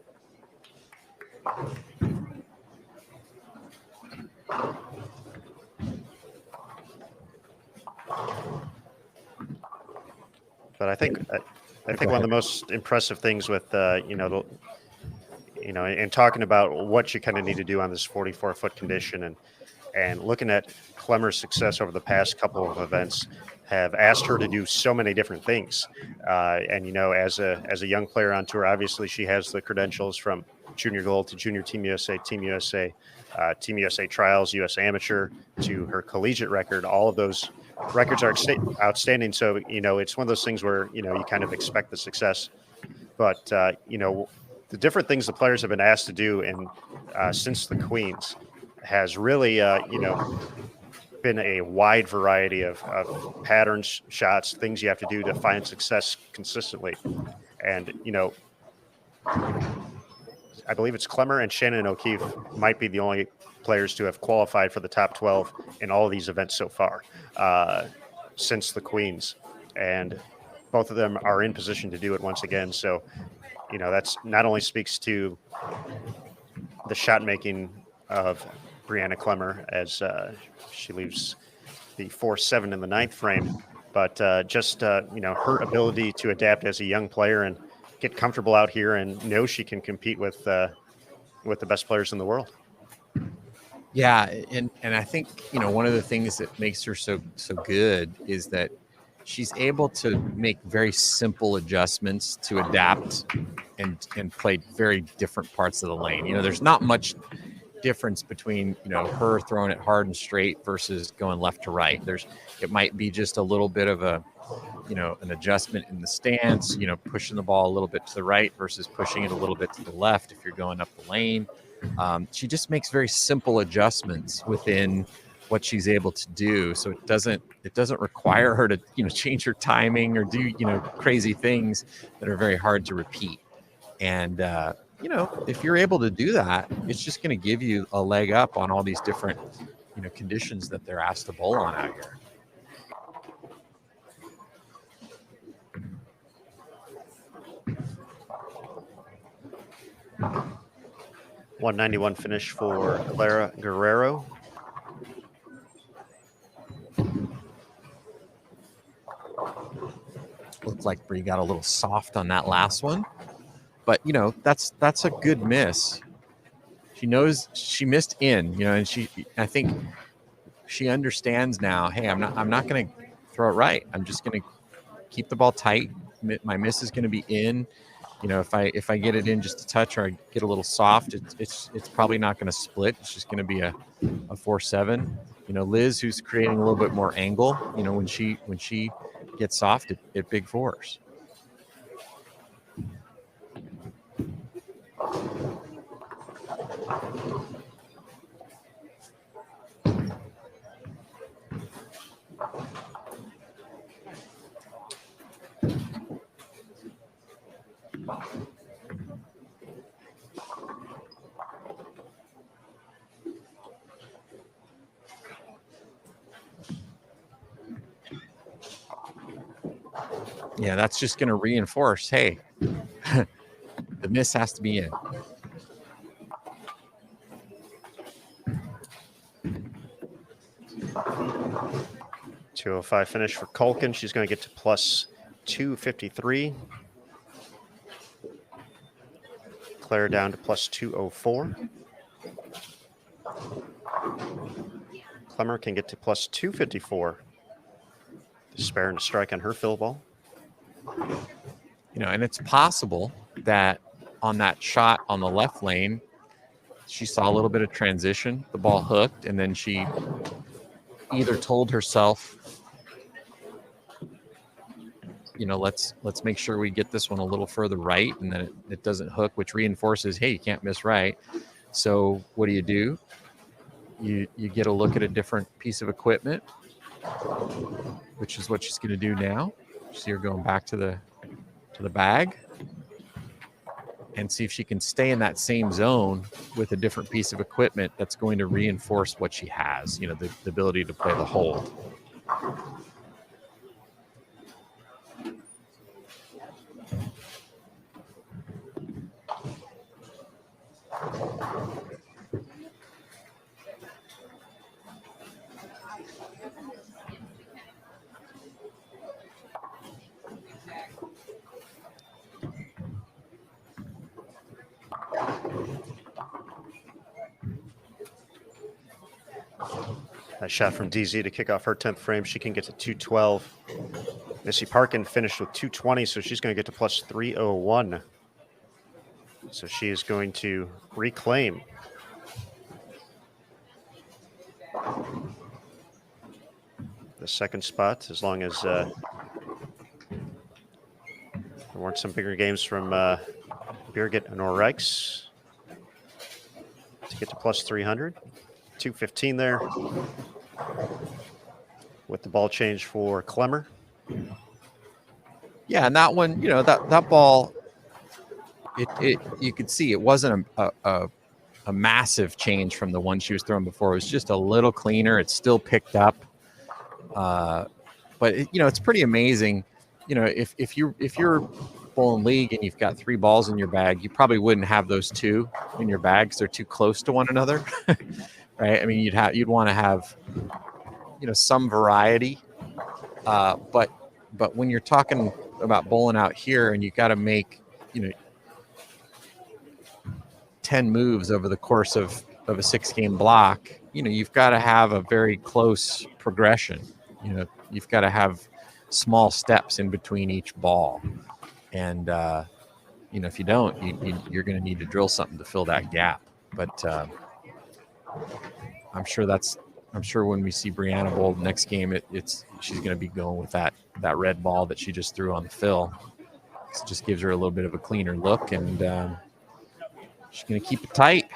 But I think one of the most impressive things with and talking about what you kind of need to do on this 44-foot condition and looking at Klemmer's success over the past couple of events have asked her to do so many different things. And, you know, as a young player on tour, obviously she has the credentials from junior gold to junior Team USA, Team USA trials, US amateur to her collegiate record. All of those records are outstanding. So, you know, it's one of those things where, you know, you kind of expect the success. But, you know, the different things the players have been asked to do since the Queens has really, been a wide variety of patterns, shots, things you have to do to find success consistently. And, you know, I believe it's Klemmer and Shannon O'Keefe might be the only players to have qualified for the top 12 in all of these events so far since the Queens. And both of them are in position to do it once again. So, you know, that's not only speaks to the shot making of Brianna Klemmer as she leaves the 4-7 in the 9th frame, but just her ability to adapt as a young player and get comfortable out here and know she can compete with the best players in the world. Yeah, and I think, you know, one of the things that makes her so good is that she's able to make very simple adjustments to adapt and play very different parts of the lane. You know, there's not much difference between, you know, her throwing it hard and straight versus going left to right. It might be just a little bit of a, you know, an adjustment in the stance, you know, pushing the ball a little bit to the right versus pushing it a little bit to the left if you're going up the lane. She just makes very simple adjustments within what she's able to do. So it doesn't require her to, you know, change her timing or do, you know, crazy things that are very hard to repeat. And, you know, if you're able to do that, it's just going to give you a leg up on all these different, you know, conditions that they're asked to bowl on out here. .191 finish for Clara Guerrero. Looked like Bree got a little soft on that last one, but you know, that's a good miss. She knows she missed in, you know, and I think she understands now, hey, I'm not going to throw it right. I'm just going to keep the ball tight. My miss is going to be in. You know, if I get it in just a touch or I get a little soft, it's probably not going to split. It's just going to be a 4-7. You know, Liz, who's creating a little bit more angle, you know, when she gets soft at big fours. Yeah, that's just going to reinforce, hey, the miss has to be in. 205 finish for Culkin. She's going to get to plus 253. Claire down to plus 204. Clemmer can get to plus 254. To spare and to strike on her fill ball. You know, and it's possible that on that shot on the left lane, she saw a little bit of transition, the ball hooked, and then she either told herself, you know, let's make sure we get this one a little further right, and then it doesn't hook, which reinforces, hey, you can't miss right. So what do? You get a look at a different piece of equipment, which is what she's going to do now. See her going back to the bag and see if she can stay in that same zone with a different piece of equipment that's going to reinforce what she has, you know, the ability to play the hold. Nice shot from DZ to kick off her 10th frame. She can get to 212. Missy Parkin finished with 220, so she's going to get to plus 301. So she is going to reclaim the second spot, as long as there weren't some bigger games from Birgit and Reichs to get to plus 300. 215 there with the ball change for Clemmer. Yeah, and that one, you know, that ball, it you could see it wasn't a massive change from the one she was throwing before. It was just a little cleaner. It's still picked up, but you know, it's pretty amazing. You know, if you're bowling league and you've got 3 balls in your bag, you probably wouldn't have those 2 in your bag because they're too close to one another. Right? I mean, you'd want to have, you know, some variety, but when you're talking about bowling out here and you got to make, you know, 10 moves over the course of a 6-game block, you know, you've got to have a very close progression. You know, you've got to have small steps in between each ball, and you know, if you don't, you're going to need to drill something to fill that gap. But I'm sure when we see Brianna bowl next game, she's going to be going with that red ball that she just threw on the fill. It just gives her a little bit of a cleaner look, and she's going to keep it tight.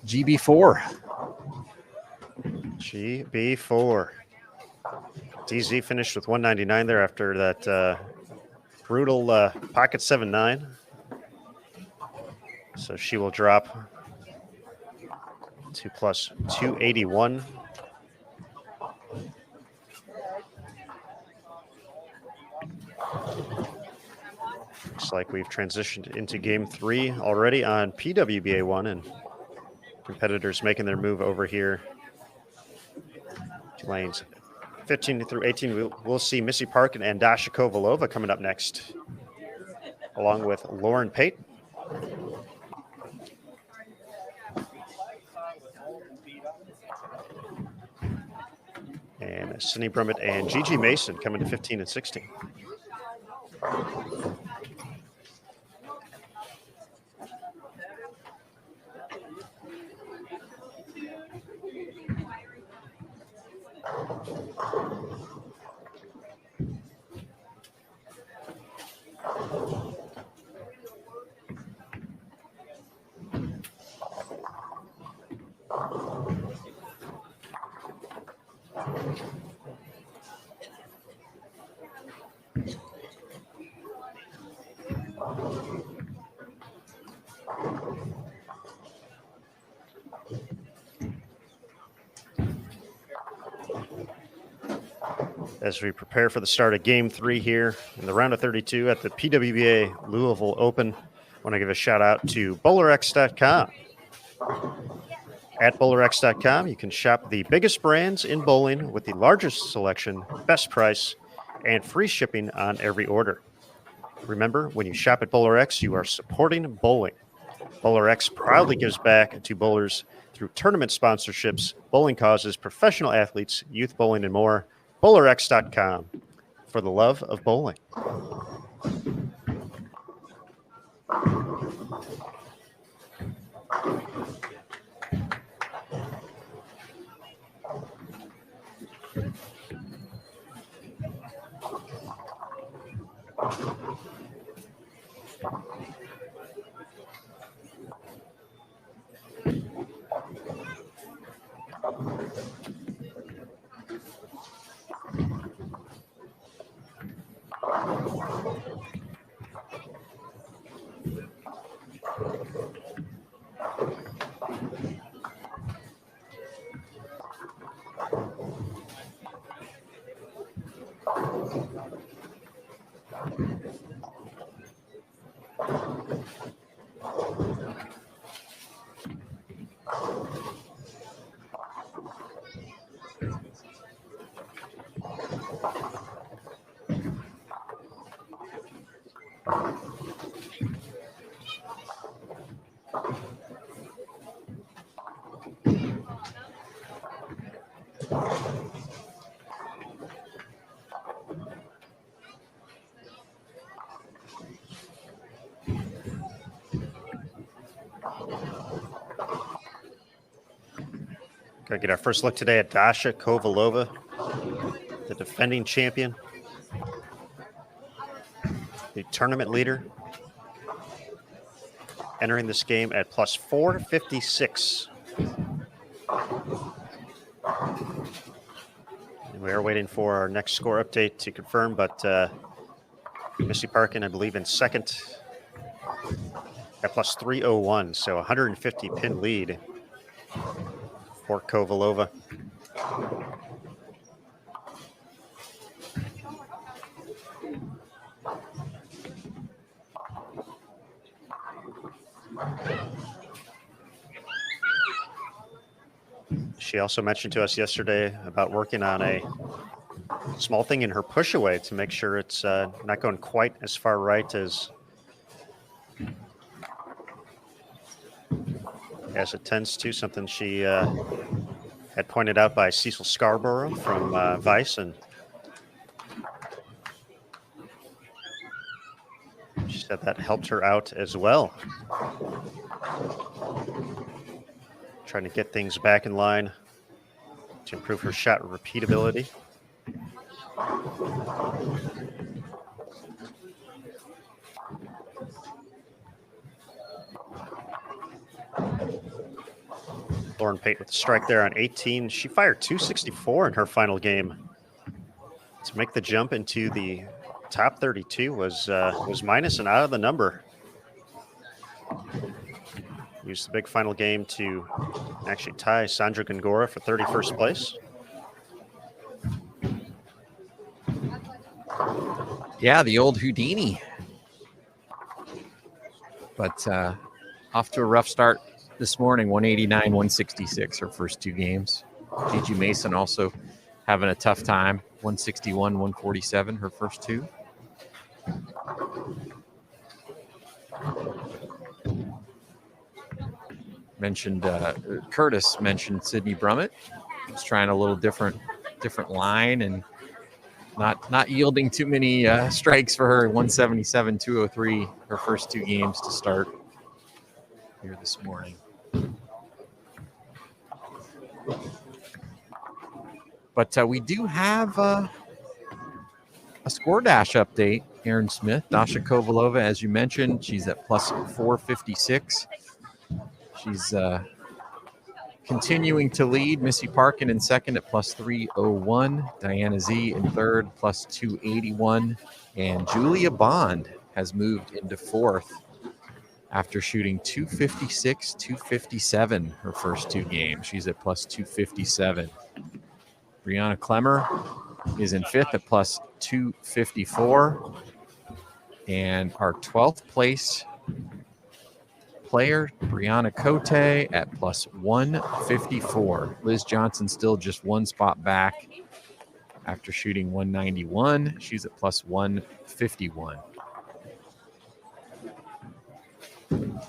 GB4. GB4. DZ finished with 199 there after that brutal pocket 7-9. So she will drop to plus 281. Looks like we've transitioned into game 3 already on PWBA 1, and competitors making their move over here to lanes 15 through 18. We'll see Missy Parkin and Dasha Kovalova coming up next, along with Lauren Payton. And Sydney Brummett and Gigi Mason coming to 15 and 16. As we prepare for the start of game 3 here in the round of 32 at the PWBA Louisville Open, I want to give a shout out to BowlerX.com. At bowlerx.com, you can shop the biggest brands in bowling with the largest selection, best price, and free shipping on every order. Remember, when you shop at BowlerX, you are supporting bowling. BowlerX proudly gives back to bowlers through tournament sponsorships, bowling causes, professional athletes, youth bowling, and more. BowlerX.com for the love of bowling. Going to get our first look today at Dasha Kovalova, the defending champion, the tournament leader, entering this game at plus 456. And we are waiting for our next score update to confirm, but Missy Parkin, I believe, in second at plus 301, so 150 pin lead for Kovalova. She also mentioned to us yesterday about working on a small thing in her push away to make sure it's not going quite as far right as it tends to, something she had pointed out by Cecil Scarborough from Vice, and she said that helped her out as well. Trying to get things back in line to improve her shot repeatability. Lauren Pate with the strike there on 18. She fired 264 in her final game. To make the jump into the top 32 was minus and out of the number. Used the big final game to actually tie Sandra Gongora for 31st place. Yeah, the old Houdini. But off to a rough start this morning, 189, 166, her first two games. Gigi Mason also having a tough time, 161, 147, her first two. Curtis mentioned Sydney Brummett. He's trying a little different line and not yielding too many strikes for her. 177, 203, her first two games to start here this morning. But we do have a score dash update. Aaron Smith, Dasha Kovalova, as you mentioned, she's at plus 456. She's continuing to lead. Missy Parkin in second at plus 301. Diana Z in third, plus 281. And Julia Bond has moved into fourth after shooting 256, 257 her first two games. She's at plus 257. Brianna Clemmer is in fifth at plus 254. And our 12th place player, Brianna Cote at plus 154. Liz Johnson still just one spot back after shooting 191. She's at plus 151. And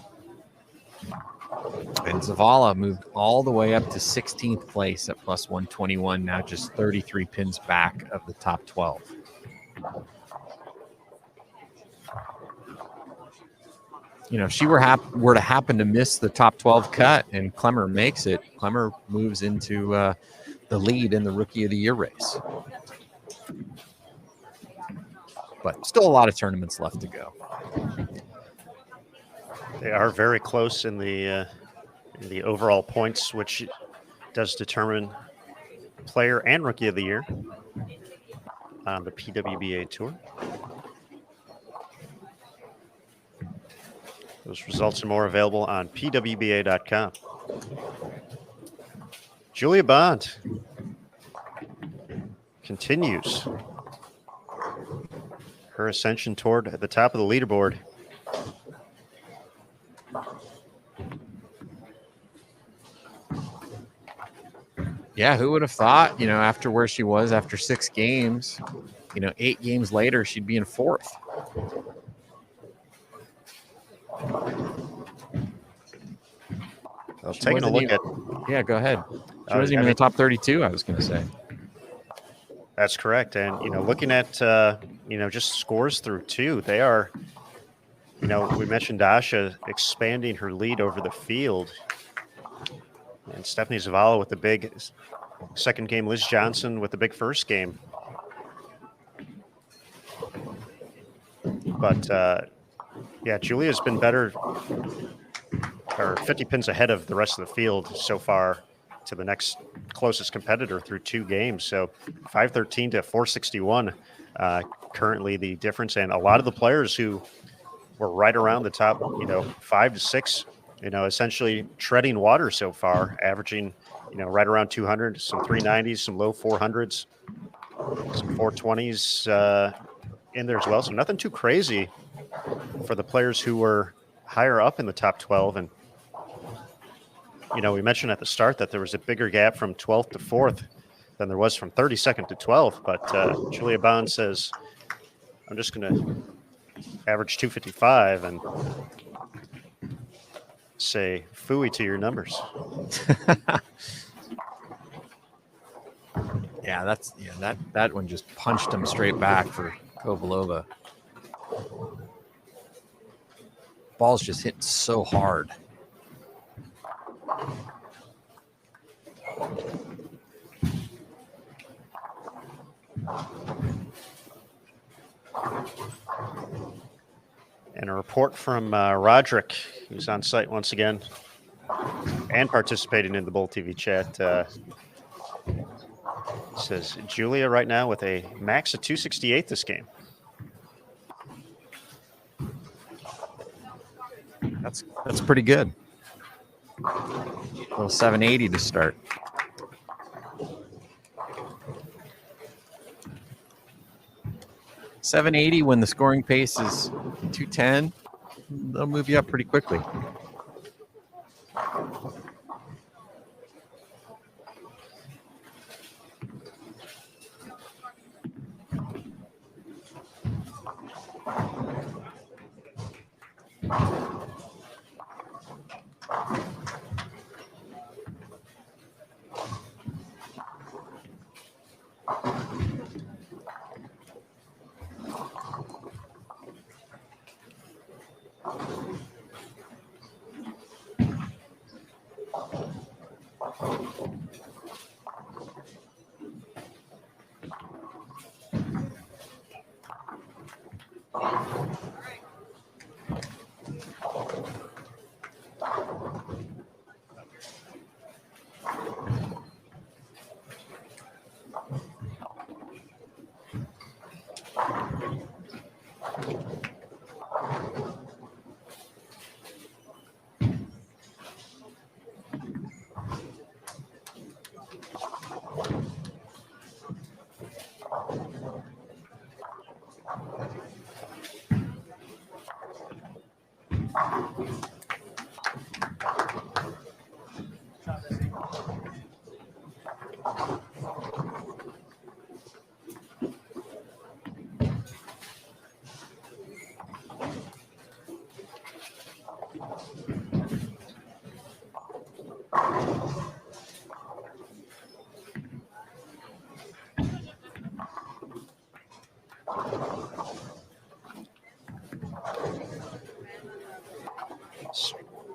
Zavala moved all the way up to 16th place at plus 121, now just 33 pins back of the top 12. You know, if she were to happen to miss the top 12 cut and Clemmer makes it, Clemmer moves into the lead in the Rookie of the Year race. But still a lot of tournaments left to go. They are very close in the overall points, which does determine player and Rookie of the Year on the PWBA Tour. Those results are more available on pwba.com. Julia Bond continues her ascension toward the top of the leaderboard. Yeah, who would have thought, you know, after where she was after 6 games, you know, 8 games later, she'd be in 4th. Well, taking a look at... Yeah, go ahead. She wasn't even in the top 32, I was going to say. That's correct. And, you know, looking at, you know, just scores through 2, they are, you know, we mentioned Dasha expanding her lead over the field. And Stephanie Zavala with the big second game. Liz Johnson with the big first game. But, yeah, Julia's been better, or 50 pins ahead of the rest of the field so far to the next closest competitor through 2 games. So 513 to 461 currently the difference. And a lot of the players who were right around the top, you know, 5 to 6, you know, essentially treading water so far, averaging, you know, right around 200, some 390s, some low 400s, some 420s in there as well. So nothing too crazy for the players who were higher up in the top 12. And, you know, we mentioned at the start that there was a bigger gap from 12th to 4th than there was from 32nd to 12th. But Julia Bond says, I'm just going to average 255 and say phooey to your numbers. Yeah, that one just punched him straight back for Kovalova. Ball's just hitting so hard. And a report from Roderick, who's on site once again and participating in the Bowl TV chat. Says Julia right now with a max of 268 this game. That's pretty good. A little 780 to start. .780 when the scoring pace is 210, they'll move you up pretty quickly.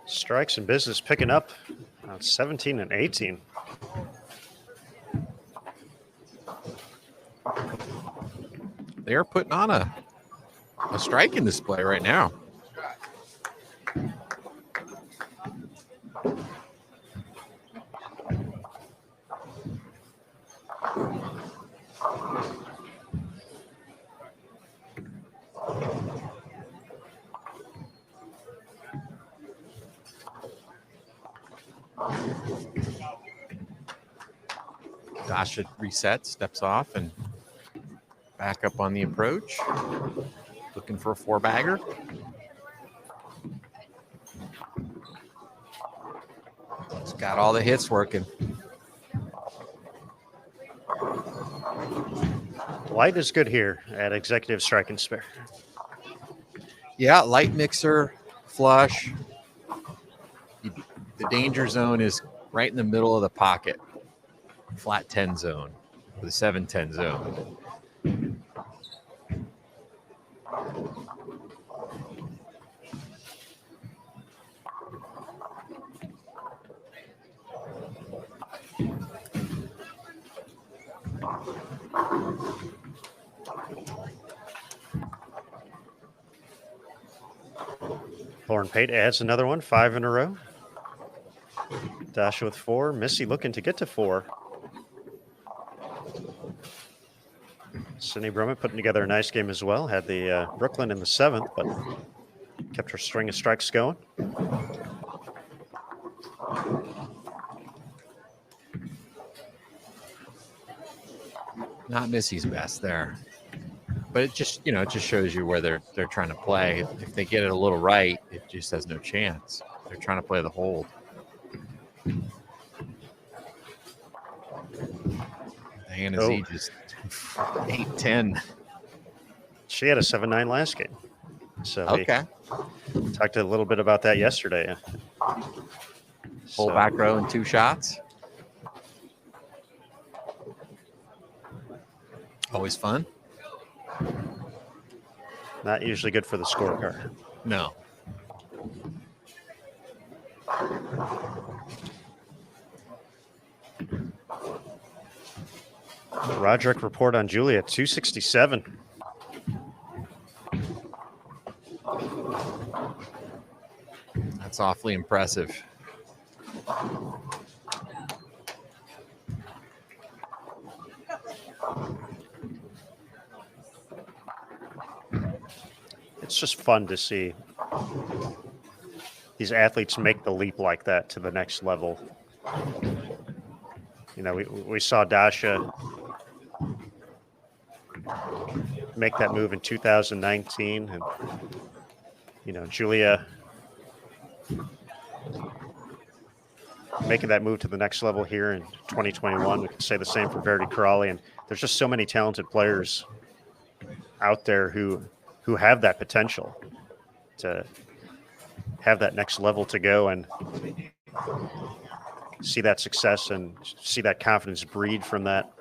Strikes in business picking up 17 and 18. They're putting on a striking display right now. Dasha resets, steps off, and back up on the approach. Looking for a 4-bagger. It's got all the hits working. Light is good here at Executive Strike and Spare. Yeah, light mixer, flush. The danger zone is right in the middle of the pocket. Flat 10 zone with a 7-10 zone. Lauren Pate adds another one, 5 in a row. Dasha with 4. Missy looking to get to 4. Sydney Brummett putting together a nice game as well. Had the Brooklyn in the 7th, but kept her string of strikes going. Not Missy's best there. But it just, it just shows you where they're trying to play. If they get it a little right, it just has no chance. They're trying to play the hold. Diana Z just 8-10. She had a 7-9 last game. So okay. We talked a little bit about that yesterday. Full back row and 2 shots. Always fun. Not usually good for the scorecard. No. Roderick report on Julia, 267. That's awfully impressive. It's just fun to see these athletes make the leap like that to the next level. We saw Dasha make that move in 2019, and Julia making that move to the next level here in 2021. We can say the same for Verity Corrali, and there's just so many talented players out there who have that potential to have that next level to go and see that success and see that confidence breed from that.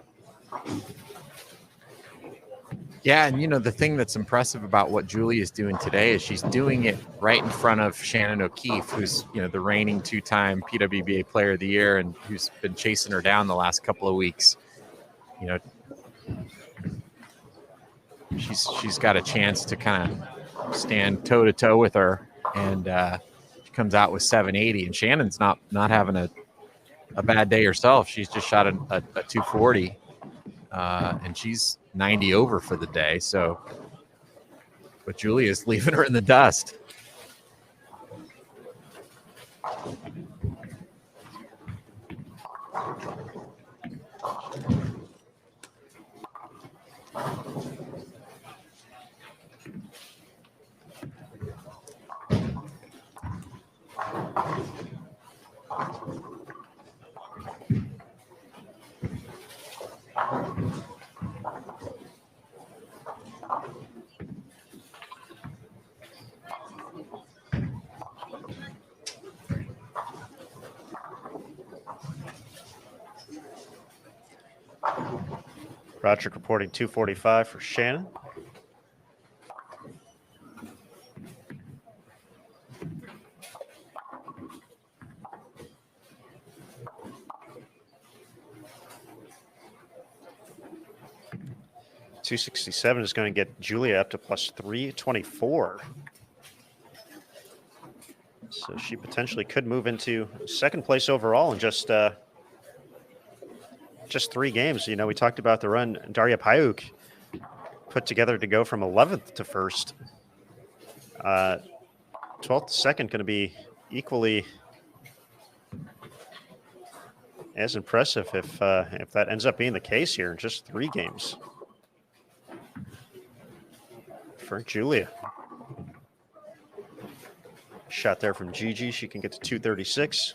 Yeah, and the thing that's impressive about what Julie is doing today is she's doing it right in front of Shannon O'Keefe, who's the reigning 2-time PWBA Player of the Year and who's been chasing her down the last couple of weeks. She's got a chance to kind of stand toe to toe with her, and she comes out with 780. And Shannon's not having a bad day herself. She's just shot a 240, and she's 90 over for the day. So, but Julia's leaving her in the dust. Roderick reporting 245 for Shannon. .267 is going to get Julia up to plus 324. So she potentially could move into second place overall in just 3 games. You know, we talked about the run Daria Payuk put together to go from 11th to 1st. 12th to 2nd going to be equally as impressive if that ends up being the case here in just 3 games for Julia. Shot there from Gigi. She can get to 236.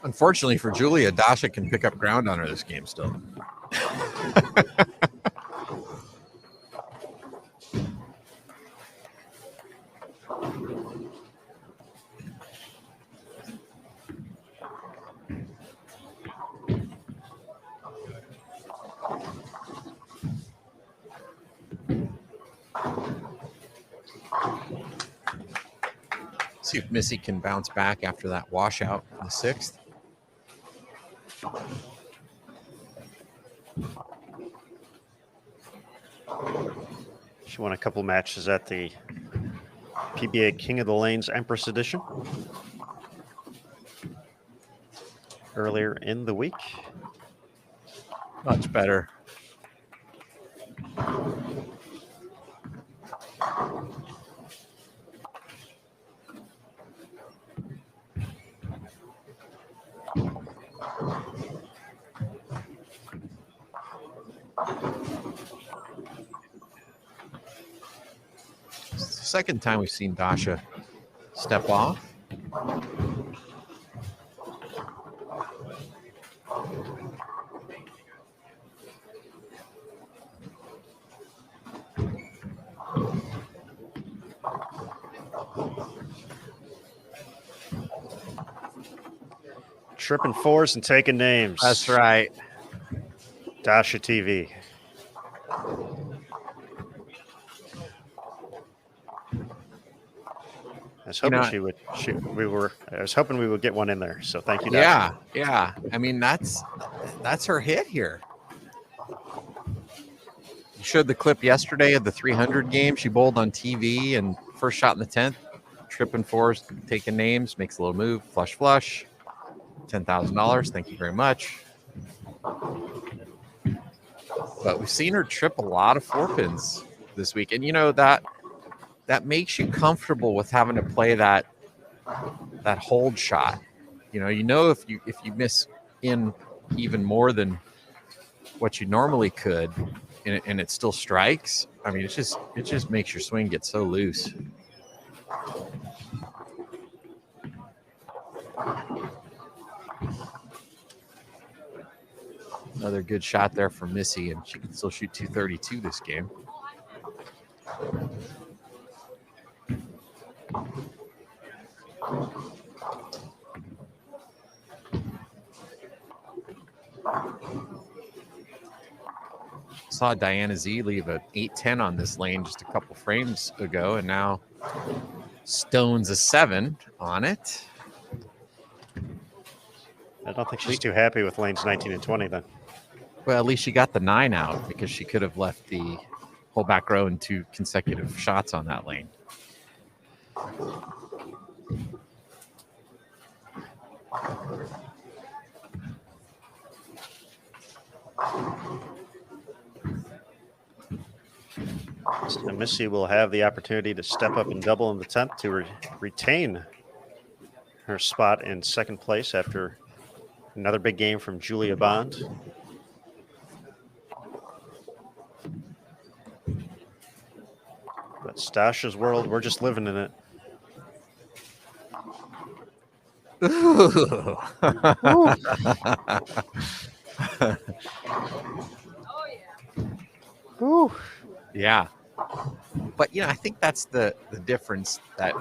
Unfortunately for Julia, Dasha can pick up ground on her this game still. See if Missy can bounce back after that washout in the 6th. She won a couple matches at the PBA King of the Lanes Empress Edition earlier in the week. Much better. It's the second time we've seen Dasha step off. Tripping fours and taking names. That's right. Dasha TV. I was hoping I was hoping we would get one in there. So thank you, Dasha. Yeah. I mean, that's her hit here. You showed the clip yesterday of the 300 game. She bowled on TV and first shot in the 10th. Tripping fours, taking names, makes a little move, flush. $10,000. Thank you very much. But we've seen her trip a lot of 4-pins this week, and you know that makes you comfortable with having to play that hold shot. You know if you miss in even more than what you normally could, and it still strikes. I mean, it just makes your swing get so loose. Another good shot there from Missy, and she can still shoot 232 this game. Saw Diana Z leave an 8-10 on this lane just a couple frames ago, and now stones a 7 on it. I don't think she's too happy with lanes 19 and 20 then. Well, at least she got the 9 out, because she could have left the whole back row in 2 consecutive shots on that lane. And Missy will have the opportunity to step up and double in the 10th to retain her spot in second place after another big game from Julia Bond. But Stasha's world, we're just living in it. Ooh. Ooh. Yeah. But, I think that's the difference that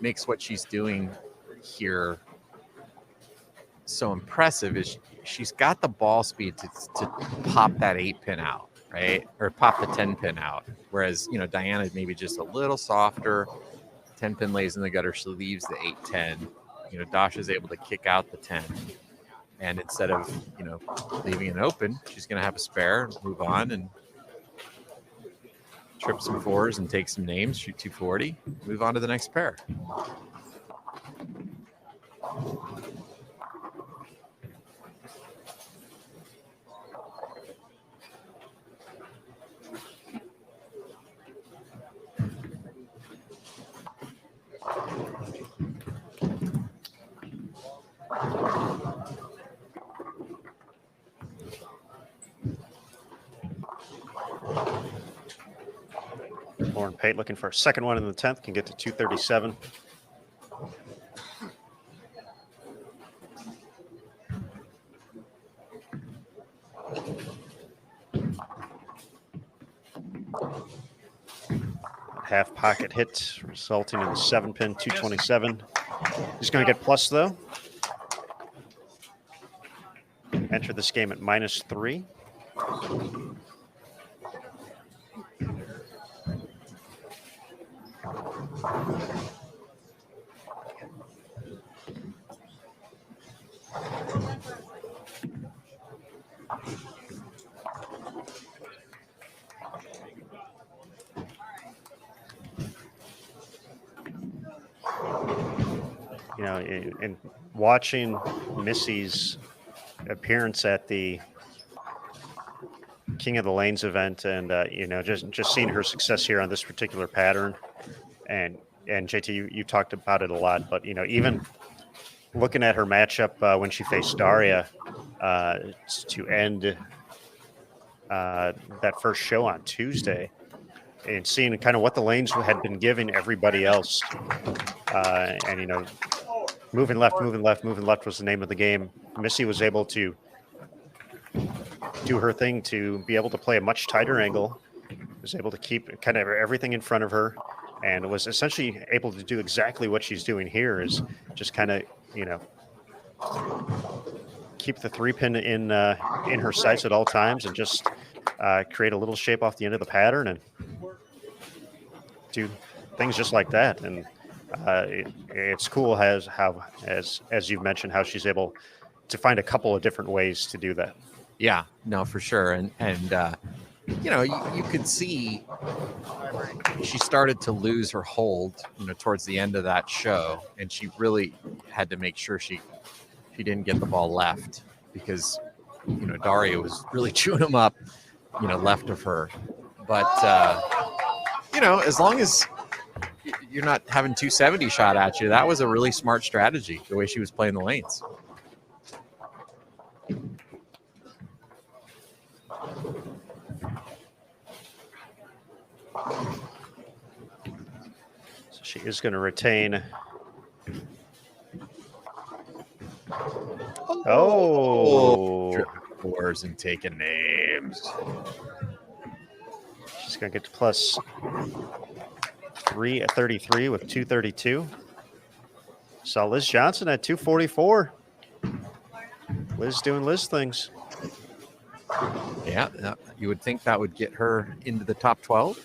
makes what she's doing here so impressive is she's got the ball speed to pop that 8-pin out, right? Or pop the 10-pin out. Whereas, Diana maybe just a little softer. 10-pin lays in the gutter. She leaves the 8-10. Dasha's able to kick out the 10. And instead of, leaving it open, she's going to have a spare and move on and trip some fours and take some names, shoot 240, move on to the next pair. Lauren Pate looking for a second one in the 10th, can get to 237. Half pocket hit, resulting in the 7-pin, 227. He's going to get plus, though. Enter this game at -3. In watching Missy's appearance at the King of the Lanes event, and just seeing her success here on this particular pattern, and JT, you talked about it a lot, but even looking at her matchup when she faced Daria to end that first show on Tuesday, and seeing kind of what the lanes had been giving everybody else, and moving left was the name of the game. Missy was able to do her thing to be able to play a much tighter angle, was able to keep kind of everything in front of her, and was essentially able to do exactly what she's doing here, is just kind of, keep the 3-pin in her sights at all times, and just create a little shape off the end of the pattern and do things just like that. And it's cool as you've mentioned, how she's able to find a couple of different ways to do that. Yeah, no, for sure. And you could see she started to lose her hold, towards the end of that show, and she really had to make sure she didn't get the ball left, because Daria was really chewing them up, left of her. But as long as you're not having 270 shot at you, that was a really smart strategy, the way she was playing the lanes. So she is going to retain. Oh, fours and taking names. She's going to get to plus 3 at 33 with 232. Saw Liz Johnson at 244. Liz doing Liz things. Yeah, you would think that would get her into the top 12.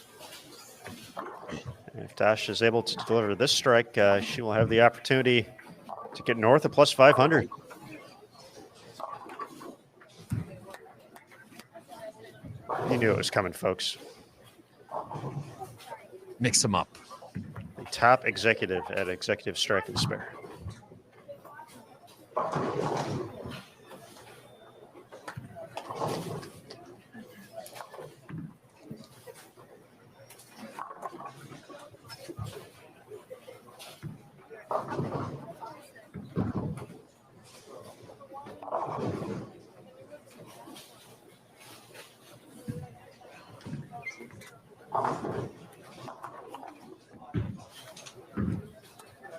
If Dash is able to deliver this strike, she will have the opportunity to get north of plus 500. You knew it was coming, folks. Mix them up. The top executive at Executive Strike and Spare.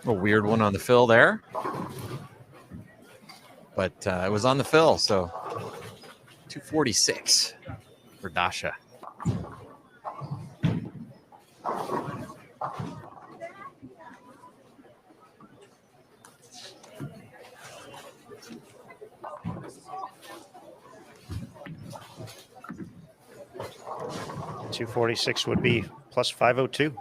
A weird one on the fill there. But it was on the fill, so 246 for Dasha. .246 would be plus 502.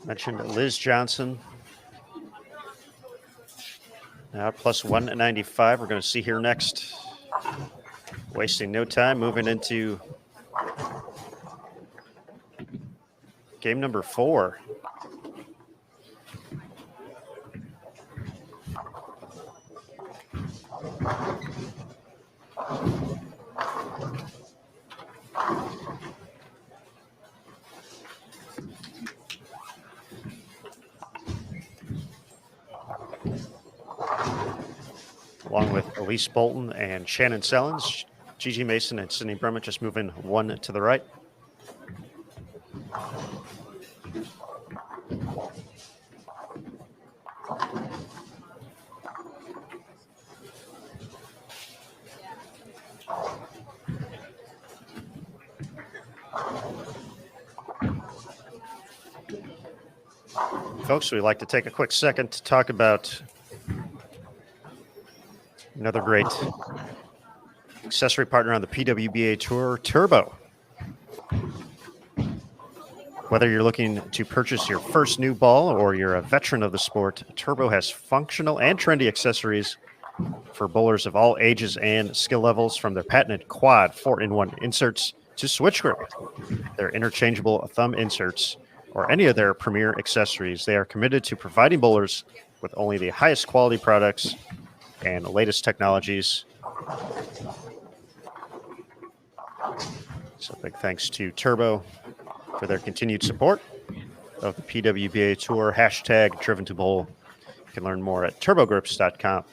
Mentioned Liz Johnson. Now plus 195. We're going to see here next. Wasting no time, moving into game number 4. Along with Elise Bolton and Shannon Sellens, Gigi Mason and Sydney Brummett just moving one to the right. Folks, we'd like to take a quick second to talk about another great accessory partner on the PWBA Tour, Turbo. Whether you're looking to purchase your first new ball or you're a veteran of the sport, Turbo has functional and trendy accessories for bowlers of all ages and skill levels, from their patented quad 4-in-1 inserts to switch grip, their interchangeable thumb inserts, or any of their premier accessories. They are committed to providing bowlers with only the highest quality products and the latest technologies. So big thanks to Turbo for their continued support of the PWBA Tour, hashtag Driven to Bowl. You can learn more at turbogrips.com.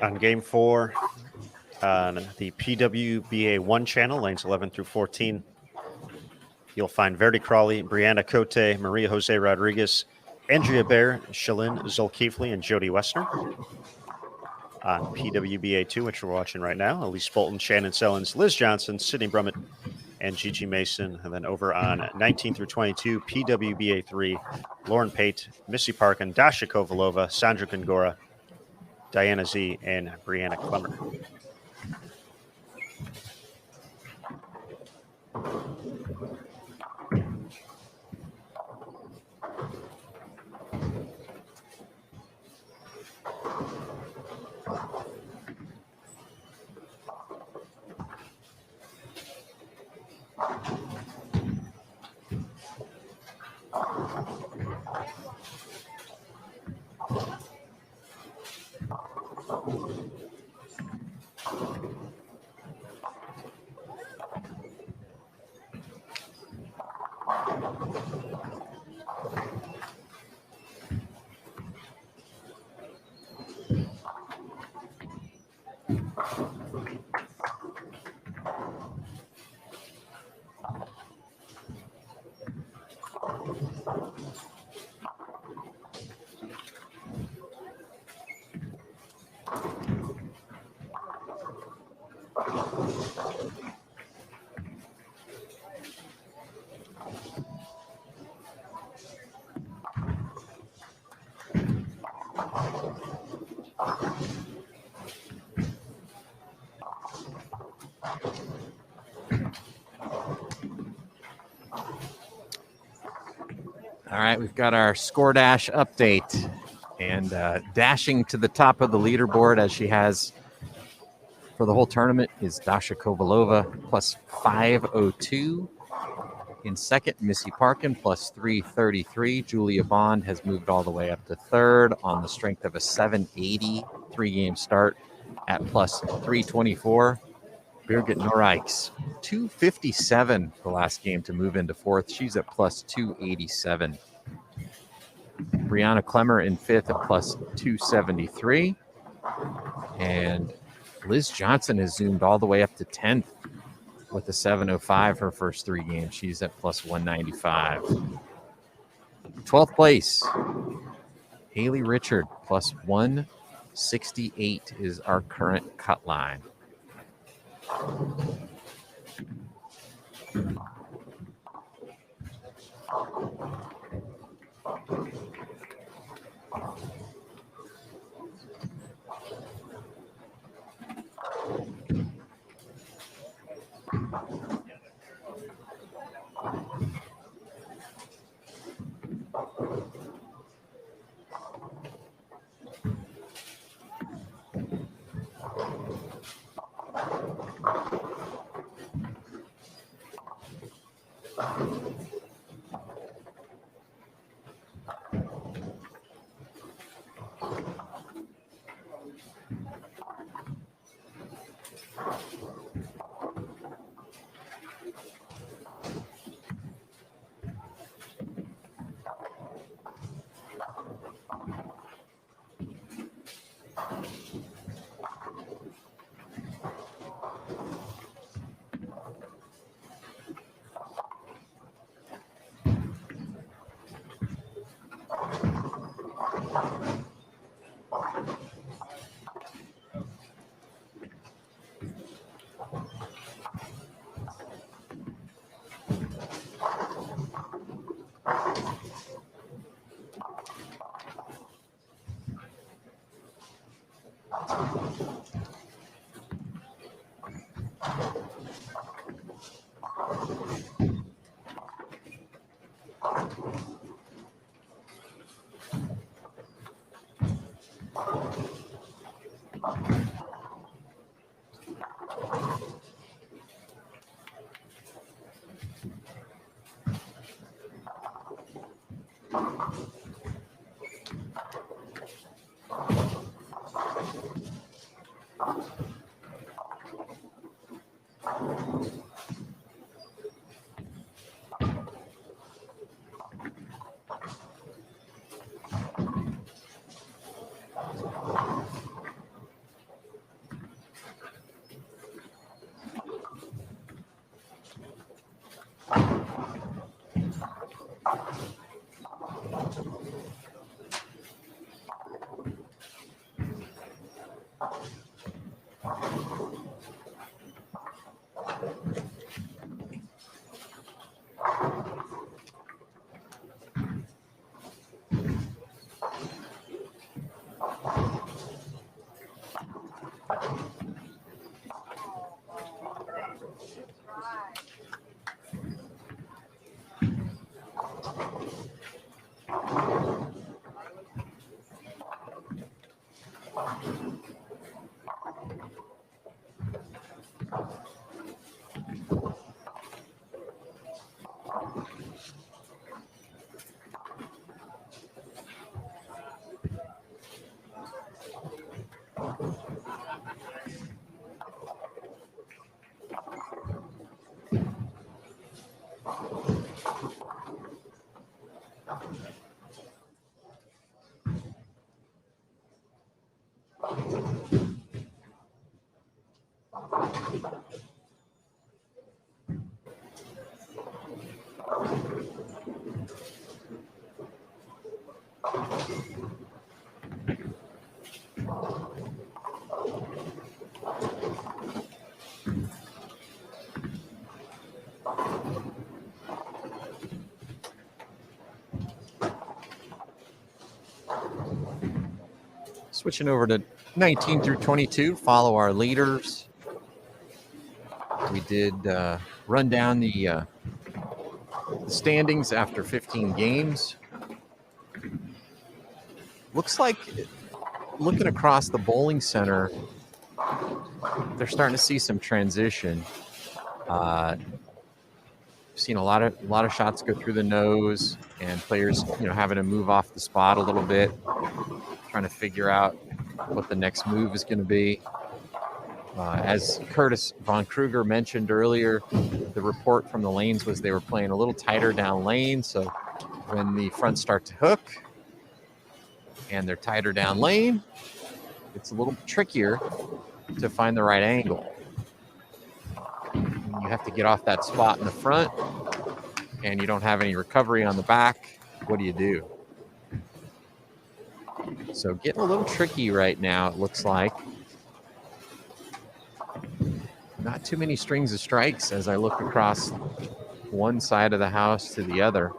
On game 4 on the PWBA 1 channel, lanes 11 through 14, you'll find Verdi Crawley, Brianna Cote, Maria Jose Rodriguez, Andrea Bear, Shalyn Zulkifli, and Jody Westner. On PWBA 2, which we're watching right now, Elise Bolton, Shannon Sellens, Liz Johnson, Sydney Brummett, and Gigi Mason. And then over on 19 through 22, PWBA 3, Lauren Pate, Missy Parkin, Dasha Kovalova, Sandra Gongora, Diana Z, and Brianna Clemmer. All right, we've got our score dash update, and dashing to the top of the leaderboard as she has for the whole tournament is Dasha Kovalova plus 502. In second, Missy Parkin plus 333. Julia Bond has moved all the way up to third on the strength of a 780 three-game start at plus 324. Birgit Norreichs, 257 the last game to move into fourth. She's at plus 287. Brianna Klemmer in fifth at plus 273. And Liz Johnson has zoomed all the way up to 10th with a 705 her first three games. She's at plus 195. 12th place, Haley Richard plus 168 is our current cut line. Switching over to 19 through 22, follow our leaders. We did run down the standings after 15 games. Looks like, looking across the bowling center, they're starting to see some transition. Seen a lot of shots go through the nose, and players, having to move off the spot a little bit, trying to figure out what the next move is going to be. As Curtis Von Kruger mentioned earlier, the report from the lanes was they were playing a little tighter down lane. So when the fronts start to hook and they're tighter down lane, it's a little trickier to find the right angle. You have to get off that spot in the front, and you don't have any recovery on the back. What do you do? So getting a little tricky right now, it looks like. Not too many strings of strikes as I look across one side of the house to the other.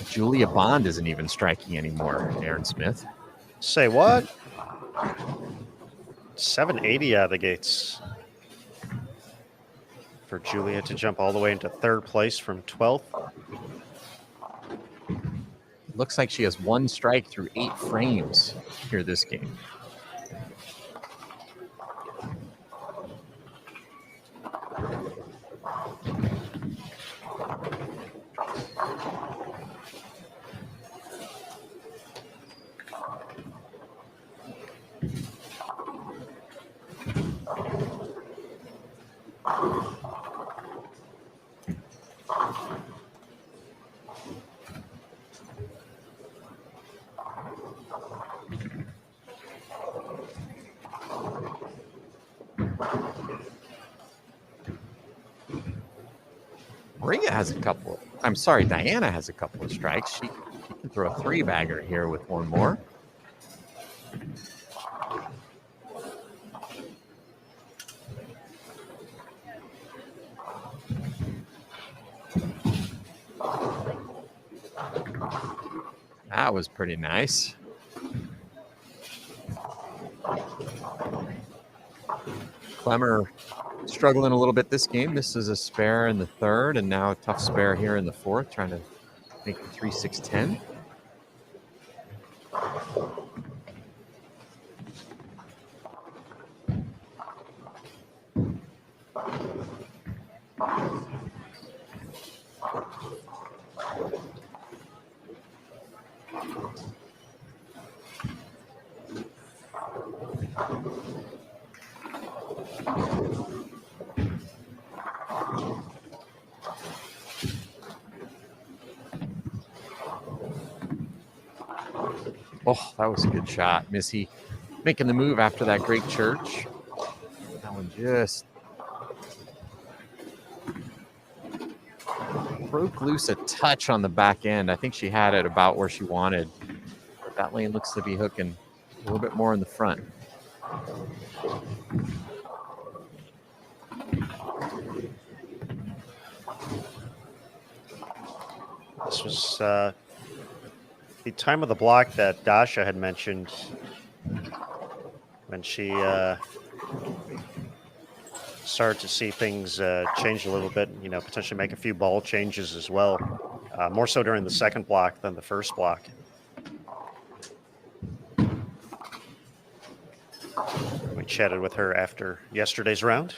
Julia Bond isn't even striking anymore, Aaron Smith. Say what? 780 out of the gates for Julia to jump all the way into third place from 12th. Looks like she has one strike through 8 frames here this game. Diana has a couple of strikes. She can throw a 3-bagger here with one more. That was pretty nice. Clemmer struggling a little bit this game. This is a spare in the third, and now a tough spare here in the fourth, trying to make it 3-6-10. Oh, that was a good shot. Missy making the move after that great church. That one just broke loose a touch on the back end. I think she had it about where she wanted. But that lane looks to be hooking a little bit more in the front. This was the time of the block that Dasha had mentioned when she started to see things change a little bit, potentially make a few ball changes as well. More so during the second block than the first block. We chatted with her after yesterday's round.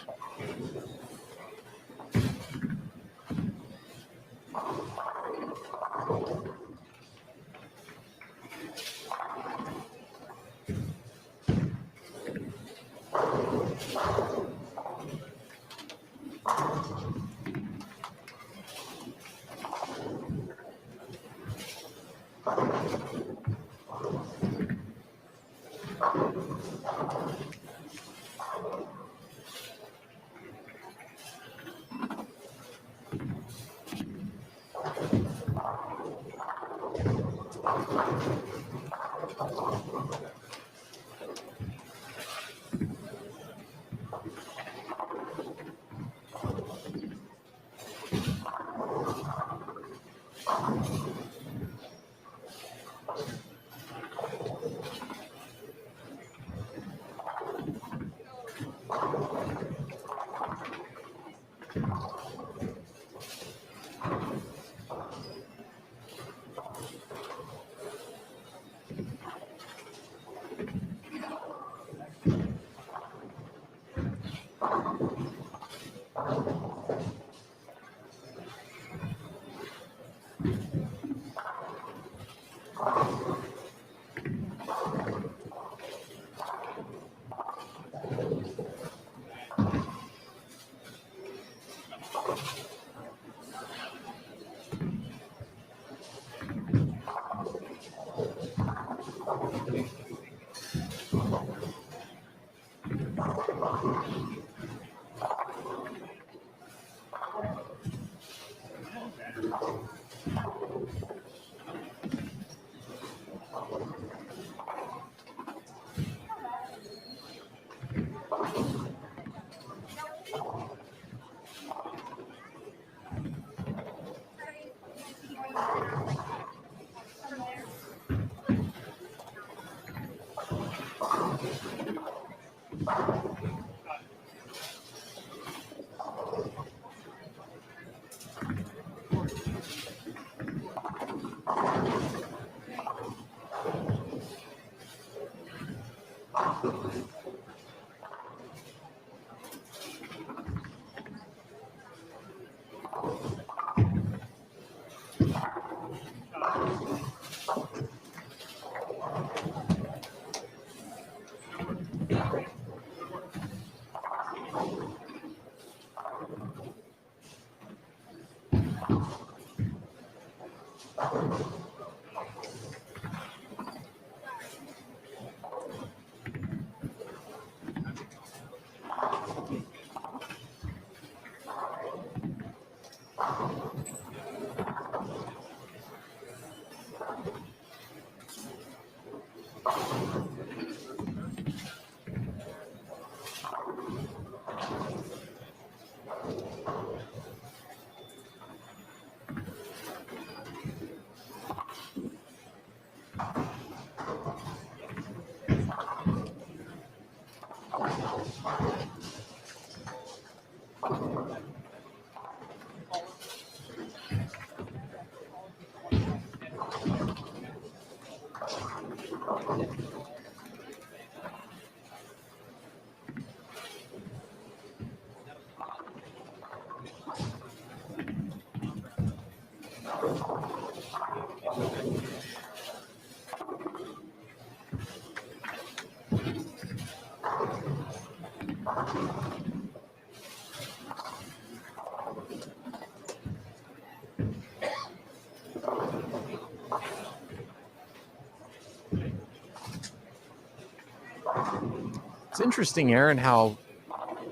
It's interesting, Aaron, how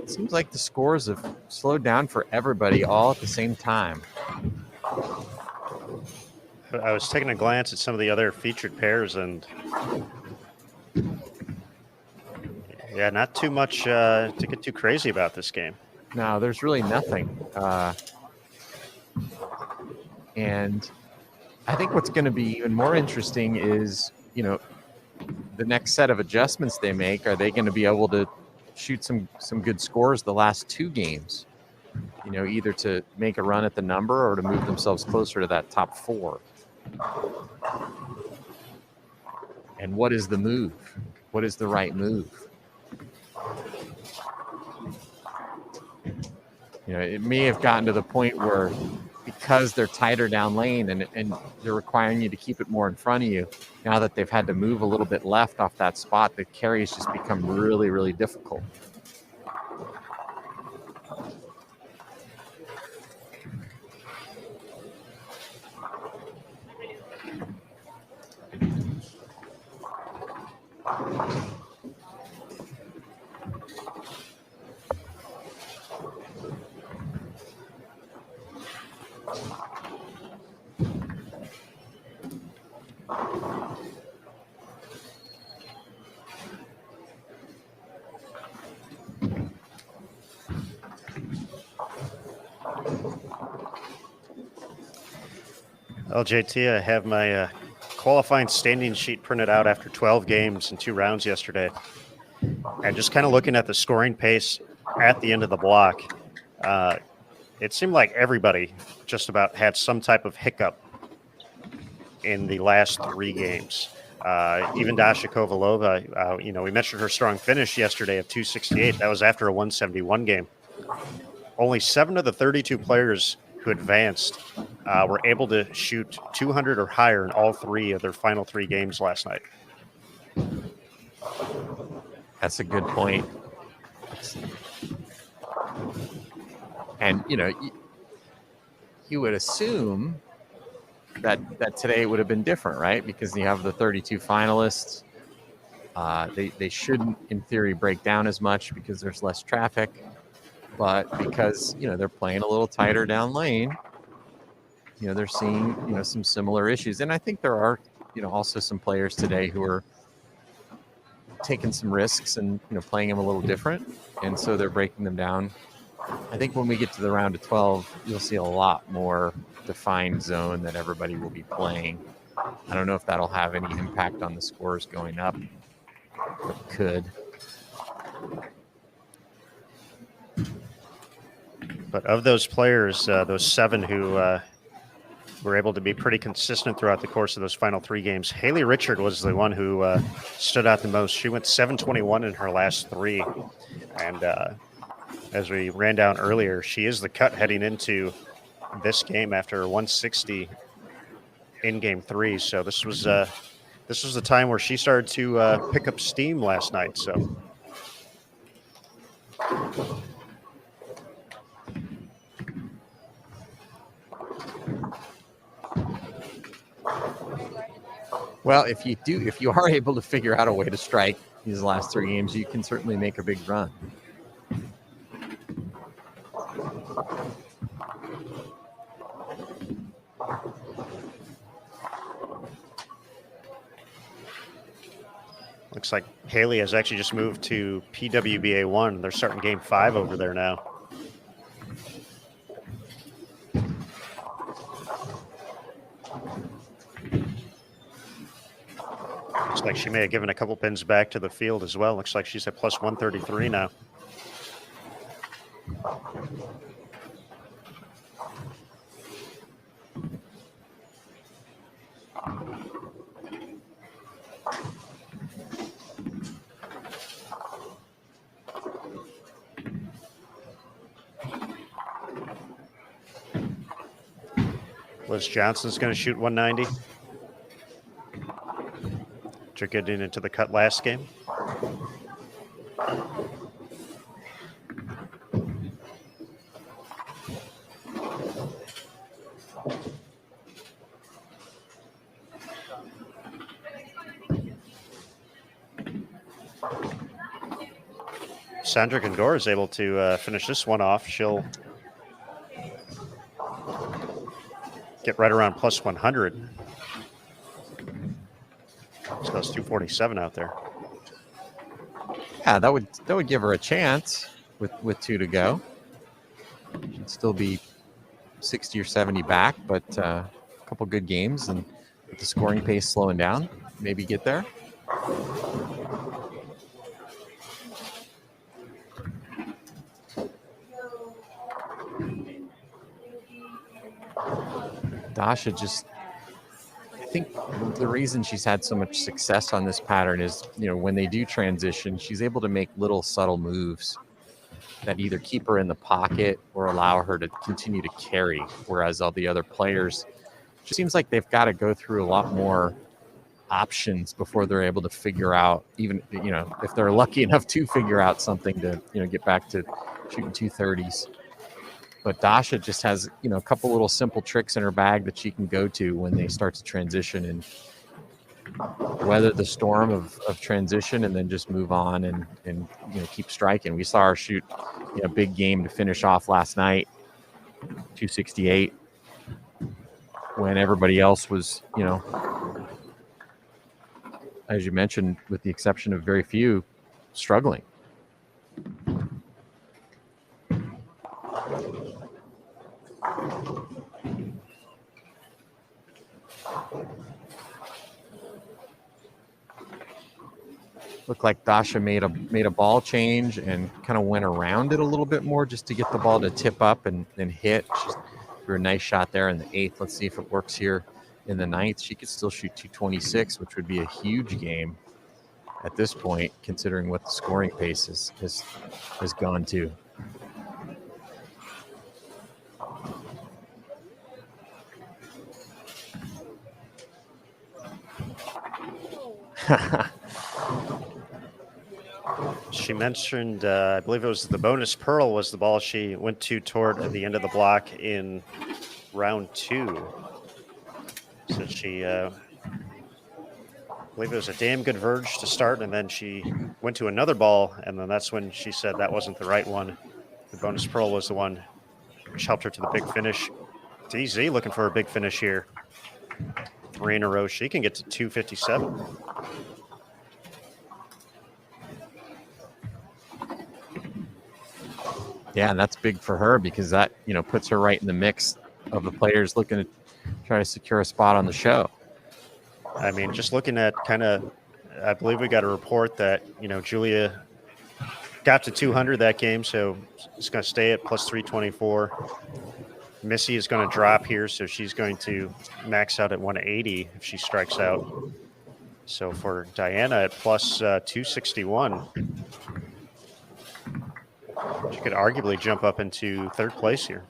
it seems like the scores have slowed down for everybody all at the same time. I was taking a glance at some of the other featured pairs, and yeah, not too much to get too crazy about this game. No, there's really nothing. And I think what's going to be even more interesting is, you know, the next set of adjustments they make. Are they going to be able to shoot some good scores the last two games? You know, either to make a run at the number or to move themselves closer to that top four. And what is the move? What is the right move? You know, it may have gotten to the point where, because they're tighter down lane and they're requiring you to keep it more in front of you, now that they've had to move a little bit left off that spot, the carries just become really, really difficult. Well, JT, I have my qualifying standing sheet printed out after 12 games and 2 rounds yesterday. And just kind of looking at the scoring pace at the end of the block, it seemed like everybody just about had some type of hiccup in the last 3 games. Even Dasha Kovalova, we mentioned her strong finish yesterday of 268. That was after a 171 game. Only 7 of the 32 players who advanced were able to shoot 200 or higher in all 3 of their final 3 games last night. That's a good point. And, you would assume that today would have been different, right? Because you have the 32 finalists. They shouldn't, in theory, break down as much because there's less traffic. But because, they're playing a little tighter down lane, they're seeing, some similar issues. And I think there are, also some players today who are taking some risks and, playing them a little different. And so they're breaking them down. I think when we get to the round of 12, you'll see a lot more defined zone that everybody will be playing. I don't know if that'll have any impact on the scores going up. It could. But of those players, those 7 who were able to be pretty consistent throughout the course of those final 3 games, Haley Richard was the one who stood out the most. She went 721 in her last 3. And as we ran down earlier, she is the cut heading into this game after 160 in game 3. So this was the time where she started to pick up steam last night. So. Well, if you are able to figure out a way to strike these last 3 games, you can certainly make a big run. Looks like Haley has actually just moved to PWBA 1. They're starting game 5 over there now. Looks like she may have given a couple pins back to the field as well. Looks like she's at plus 133 now. Liz Johnson's going to shoot 190. After getting into the cut last game. Sandra Gondor is able to finish this one off. She'll get right around plus 100. So that's 247 out there. Yeah, that would give her a chance with 2 to go. She'd still be 60 or 70 back, but a couple good games, and with the scoring pace slowing down, maybe get there. Dasha I think the reason she's had so much success on this pattern is, when they do transition, she's able to make little subtle moves that either keep her in the pocket or allow her to continue to carry. Whereas all the other players, it seems like they've got to go through a lot more options before they're able to figure out, even, if they're lucky enough to figure out something to, get back to shooting 230s. But Dasha just has, a couple little simple tricks in her bag that she can go to when they start to transition and weather the storm of transition and then just move on and keep striking. We saw her shoot a big game to finish off last night, 268, when everybody else was, as you mentioned, with the exception of very few, struggling. Looked like Dasha made a ball change and kind of went around it a little bit more just to get the ball to tip up and hit. She threw a nice shot there in the 8th. Let's see if it works here in the 9th. She could still shoot 226, which would be a huge game at this point, considering what the scoring pace has gone to. She mentioned, I believe it was the bonus pearl was the ball she went to toward the end of the block in round 2. So she, I believe it was a damn good verge to start, and then she went to another ball, and then that's when she said that wasn't the right one. The bonus pearl was the one which helped her to the big finish. DZ looking for a big finish here. 3 in a row. She can get to 257. Yeah, and that's big for her because that, puts her right in the mix of the players looking to try to secure a spot on the show. I mean, just looking at I believe we got a report that, Julia got to 200 that game, so it's going to stay at plus 324. Missy is going to drop here, so she's going to max out at 180 if she strikes out. So for Diana at plus 261, she could arguably jump up into 3rd place here.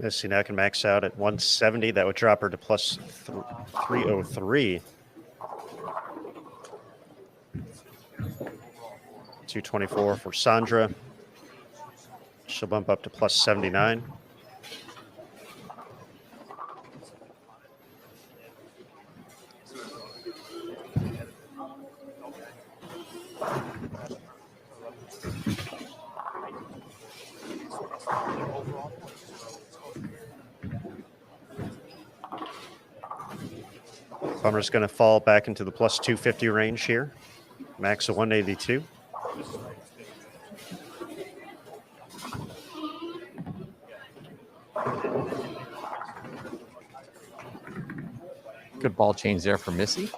Missy now can max out at 170. That would drop her to plus 303. 224 for Sandra. She'll bump up to plus 79. Bummer's going to fall back into the plus 250 range here. Max of 182. Good ball change there for Missy.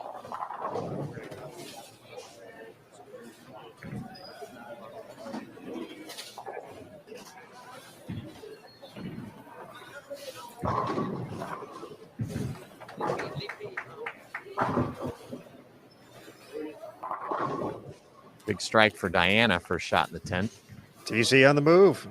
Big strike for Diana, first shot in the 10th. DZ on the move.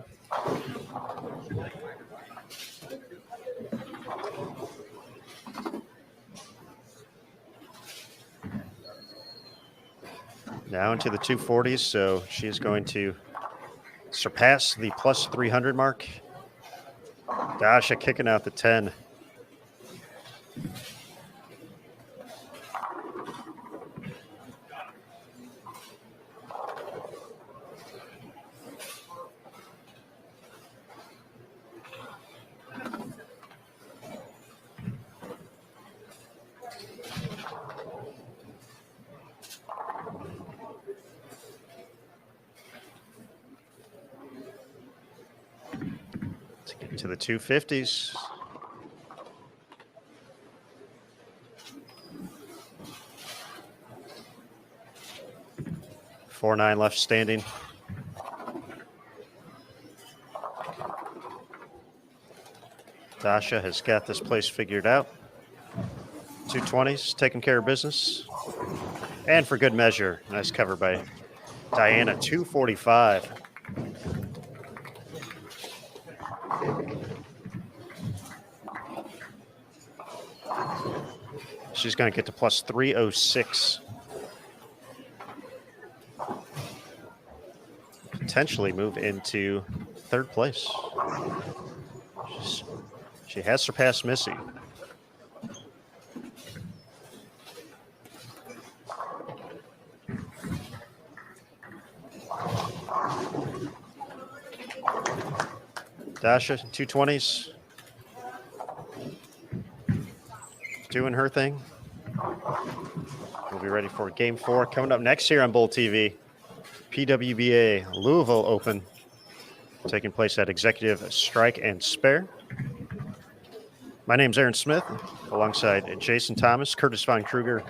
Now into the 240s, so she is going to surpass the plus 300 mark. Dasha kicking out the 10. To the 250s. 4-9 left standing. Dasha has got this place figured out. 220s, taking care of business. And for good measure, nice cover by Diana, 245. She's going to get to plus 306. Potentially move into third place. She has surpassed Missy. Dasha, 220s. Doing her thing. We'll be ready for game 4 coming up next here on Bowl TV. PWBA Louisville Open taking place at Executive Strike and Spare. My name's Aaron Smith, alongside Jason Thomas, Curtis Von Kruger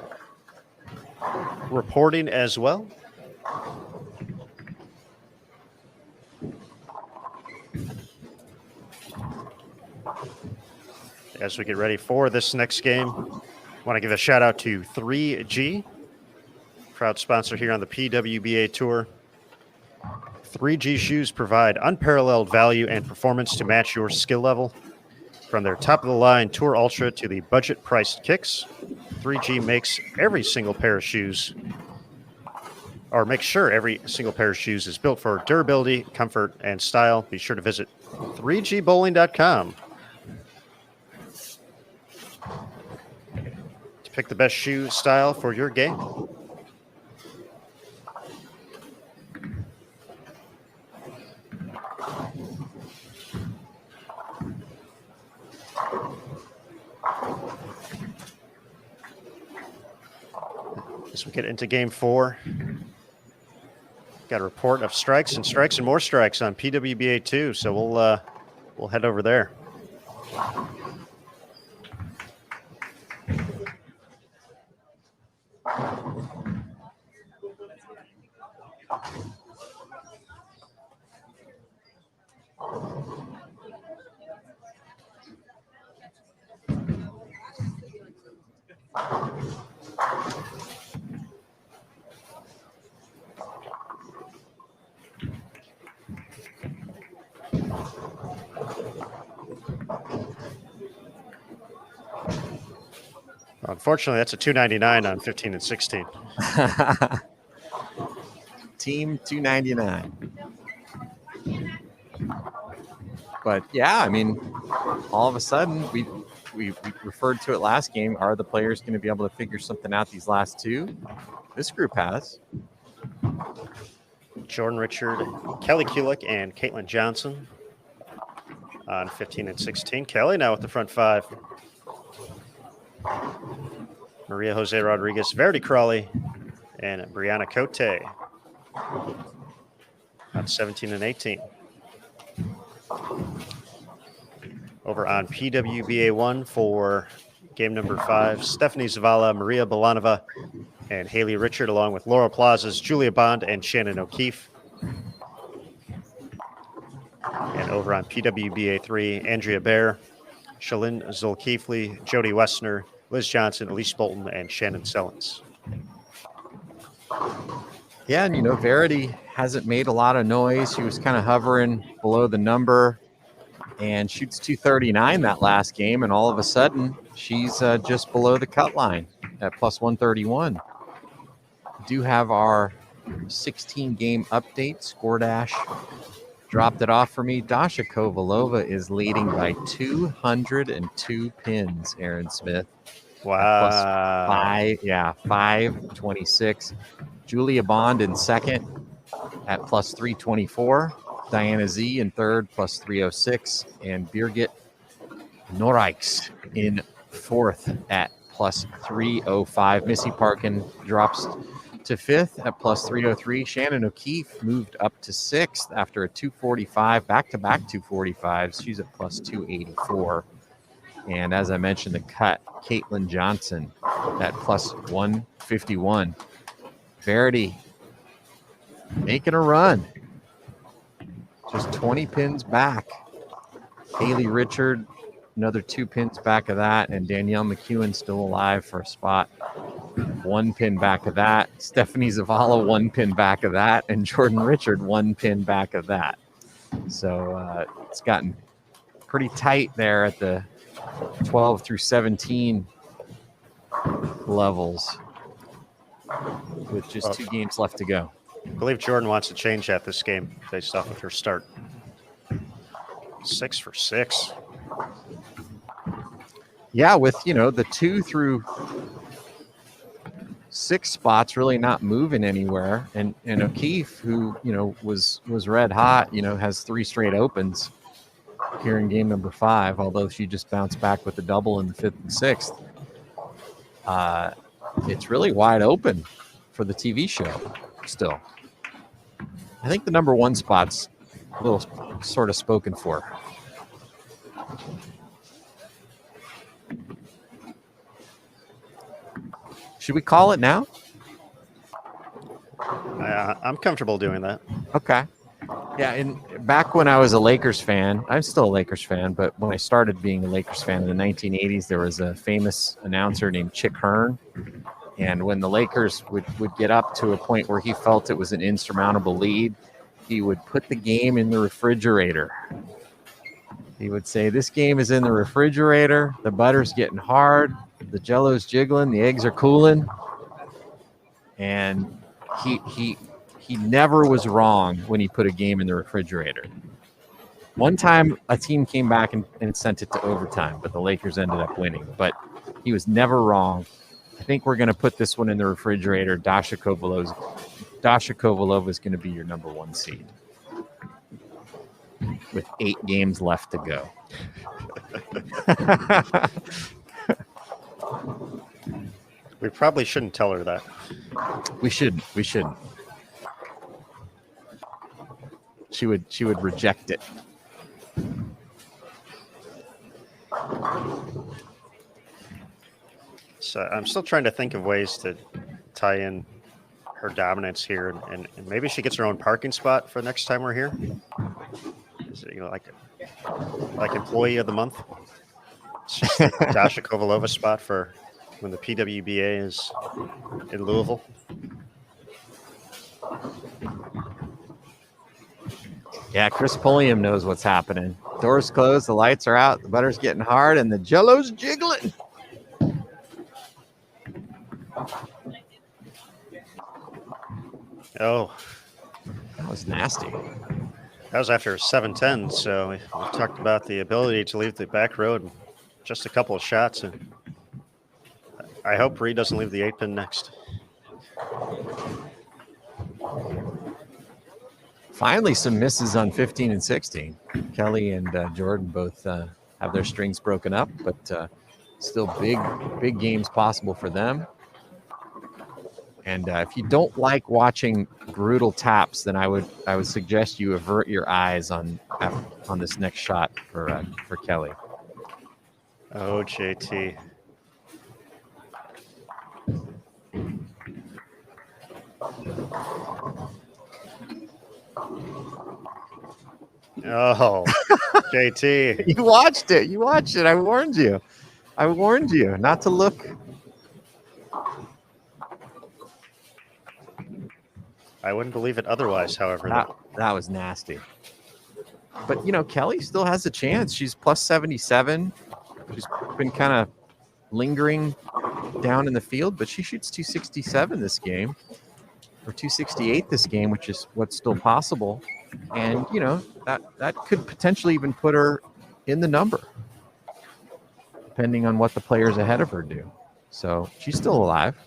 reporting as well. As we get ready for this next game, I want to give a shout out to 3G, proud sponsor here on the PWBA Tour. 3G shoes provide unparalleled value and performance to match your skill level. From their top-of-the-line Tour Ultra to the budget-priced kicks, 3G makes every single pair of shoes, or make sure every single pair of shoes is built for durability, comfort, and style. Be sure to visit 3gbowling.com to pick the best shoe style for your game. As we get into game 4, got a report of strikes and more strikes on PWBA 2, so we'll head over there. Unfortunately, that's a 299 on 15 and 16. Team 299. But yeah, I mean, all of a sudden we referred to it last game. Are the players going to be able to figure something out these last two? This group has. Jordan Richard, Kelly Kulik, and Caitlin Johnson on 15 and 16. Kelly now with the front 5. Maria Jose Rodriguez, Verity Crawley, and Brianna Cote on 17 and 18. Over on PWBA 1 for game number 5, Stephanie Zavala, Maria Balanova, and Haley Richard, along with Laura Plazas, Julia Bond, and Shannon O'Keefe. And over on PWBA 3, Andrea Baer, Shalyn Zulkifli, Jody Westner, Liz Johnson, Elise Bolton, and Shannon Sellens. Yeah, and Verity hasn't made a lot of noise. She was kind of hovering below the number and shoots 239 that last game, and all of a sudden she's just below the cut line at plus 131. We do have our 16-game update. Score Dash dropped it off for me. Dasha Kovalova is leading by 202 pins, Aaron Smith. Wow. Plus 526. Julia Bond in second at plus 324. Diana Z in third, plus 306. And Birgit Norijks in fourth at plus 305. Missy Parkin drops to fifth at plus 303. Shannon O'Keefe moved up to sixth after a 245, back-to-back 245s. She's at plus 284. And as I mentioned, the cut, Caitlin Johnson at plus 151. Verity making a run. Just 20 pins back. Kaylee Richard, another 2 pins back of that, and Danielle McEwen still alive for a spot. 1 pin back of that. Stephanie Zavala, 1 pin back of that, and Jordan Richard, 1 pin back of that. So it's gotten pretty tight there at the 12 through 17 levels with just 2 games left to go. I believe Jordan wants to change that this game based off of her start. 6 for 6. Yeah, with, the 2 through 6 spots really not moving anywhere. And O'Keefe, who, was red hot, has 3 straight opens here in game number 5, although she just bounced back with a double in the 5th and 6th. It's really wide open for the TV show still. I think the number 1 spot's a little sort of spoken for. Should we call it now? I'm comfortable doing that. Okay. Yeah, and back when I was a Lakers fan, I'm still a Lakers fan, but when I started being a Lakers fan in the 1980s, there was a famous announcer named Chick Hearn. And when the Lakers would get up to a point where he felt it was an insurmountable lead, he would put the game in the refrigerator. He would say, this game is in the refrigerator. The butter's getting hard. The Jell-O's jiggling. The eggs are cooling. And he never was wrong when he put a game in the refrigerator. One time, a team came back and sent it to overtime, but the Lakers ended up winning. But he was never wrong. I think we're going to put this one in the refrigerator. Dasha Kovalova is going to be your number 1 seed with 8 games left to go. We probably shouldn't tell her that. We shouldn't. She would reject it. So I'm still trying to think of ways to tie in her dominance here, and maybe she gets her own parking spot for next time we're here. Is it, like employee of the month? It's just the Dasha Kovalova spot for when the PWBA is in Louisville. Yeah, Chris Pulliam knows what's happening. Doors closed, the lights are out, the butter's getting hard, and the Jell-O's jiggling. Oh, that was nasty. That was after 7-10, so we talked about the ability to leave the back road. Just a couple of shots, and I hope Reed doesn't leave the 8-pin next. Finally, some misses on 15 and 16. Kelly and Jordan both have their strings broken up, but still big games possible for them. And if you don't like watching brutal taps, then I would suggest you avert your eyes on this next shot for Kelly. Oh, JT. Oh, JT. You watched it. I warned you not to look. I wouldn't believe it otherwise, however. That was nasty. But, Kelly still has a chance. She's plus 77. She's been kind of lingering down in the field, but she shoots 267 this game, or 268 this game, which is what's still possible. And, that could potentially even put her in the number, depending on what the players ahead of her do. So she's still alive.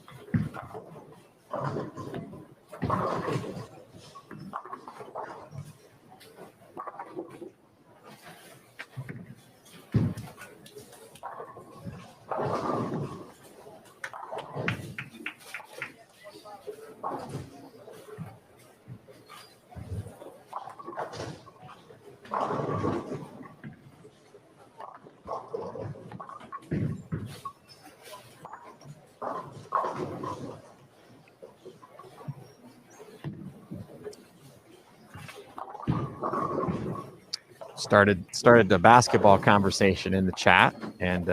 started the basketball conversation in the chat, and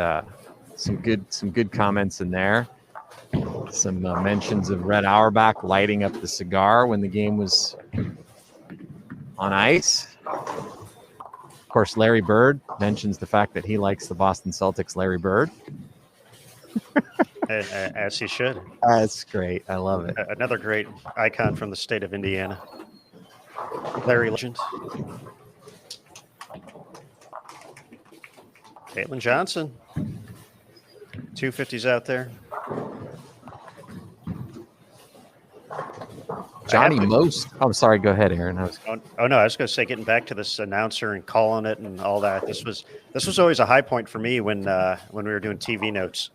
some good comments in there. Some mentions of Red Auerbach lighting up the cigar when the game was on ice. Of course, Larry Bird mentions the fact that he likes the Boston Celtics. Larry Bird, as he should. That's great. I love it. Another great icon from the state of Indiana, Larry Legend. Caitlin Johnson, 250s out there. Johnny Most. I'm sorry. Go ahead, Aaron. Oh no, I was going to say, getting back to this announcer and calling it and all that. This was always a high point for me when we were doing TV notes,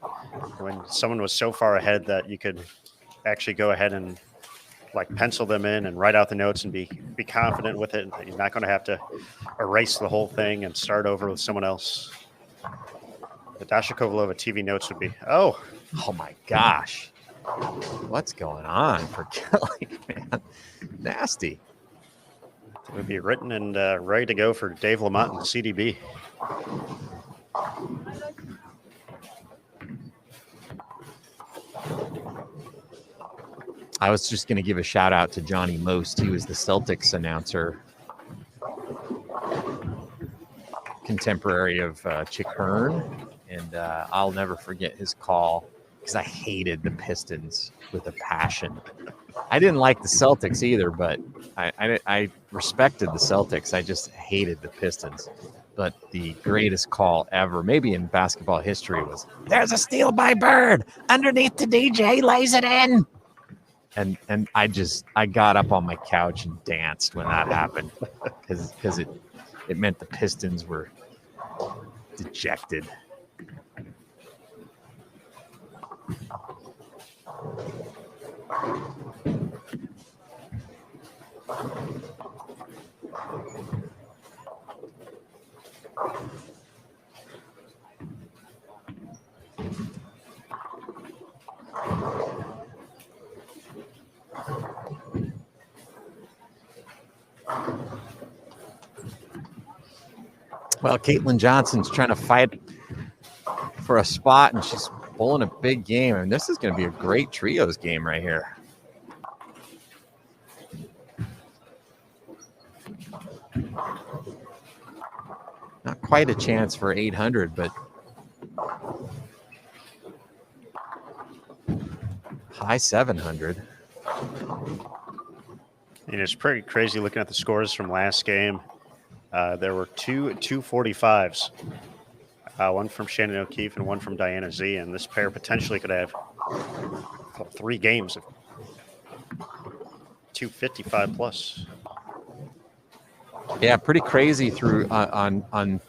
when someone was so far ahead that you could actually go ahead and like pencil them in and write out the notes and be confident with it. You're not going to have to erase the whole thing and start over with someone else. The Dasha Kovalova TV notes would be, oh my gosh. What's going on for Kelly, man? Nasty. It would be written and ready to go for Dave Lamont and CDB. I was just going to give a shout out to Johnny Most. He was the Celtics announcer, contemporary of Chick Hearn, and I'll never forget his call because I hated the Pistons with a passion. I didn't like the Celtics either, but I respected the Celtics. I just hated the Pistons. But the greatest call ever, maybe in basketball history, was, "There's a steal by Bird underneath the DJ, lays it in." And I got up on my couch and danced when that happened because it meant the Pistons were dejected. Well, Caitlin Johnson's trying to fight for a spot, and she's pulling a big game. And this is going to be a great trios game right here. Not quite a chance for 800, but high 700. And it's pretty crazy looking at the scores from last game. There were two 245s, one from Shannon O'Keefe and one from Diana Z, and this pair potentially could have 3 games of 255 plus. Yeah, pretty crazy through on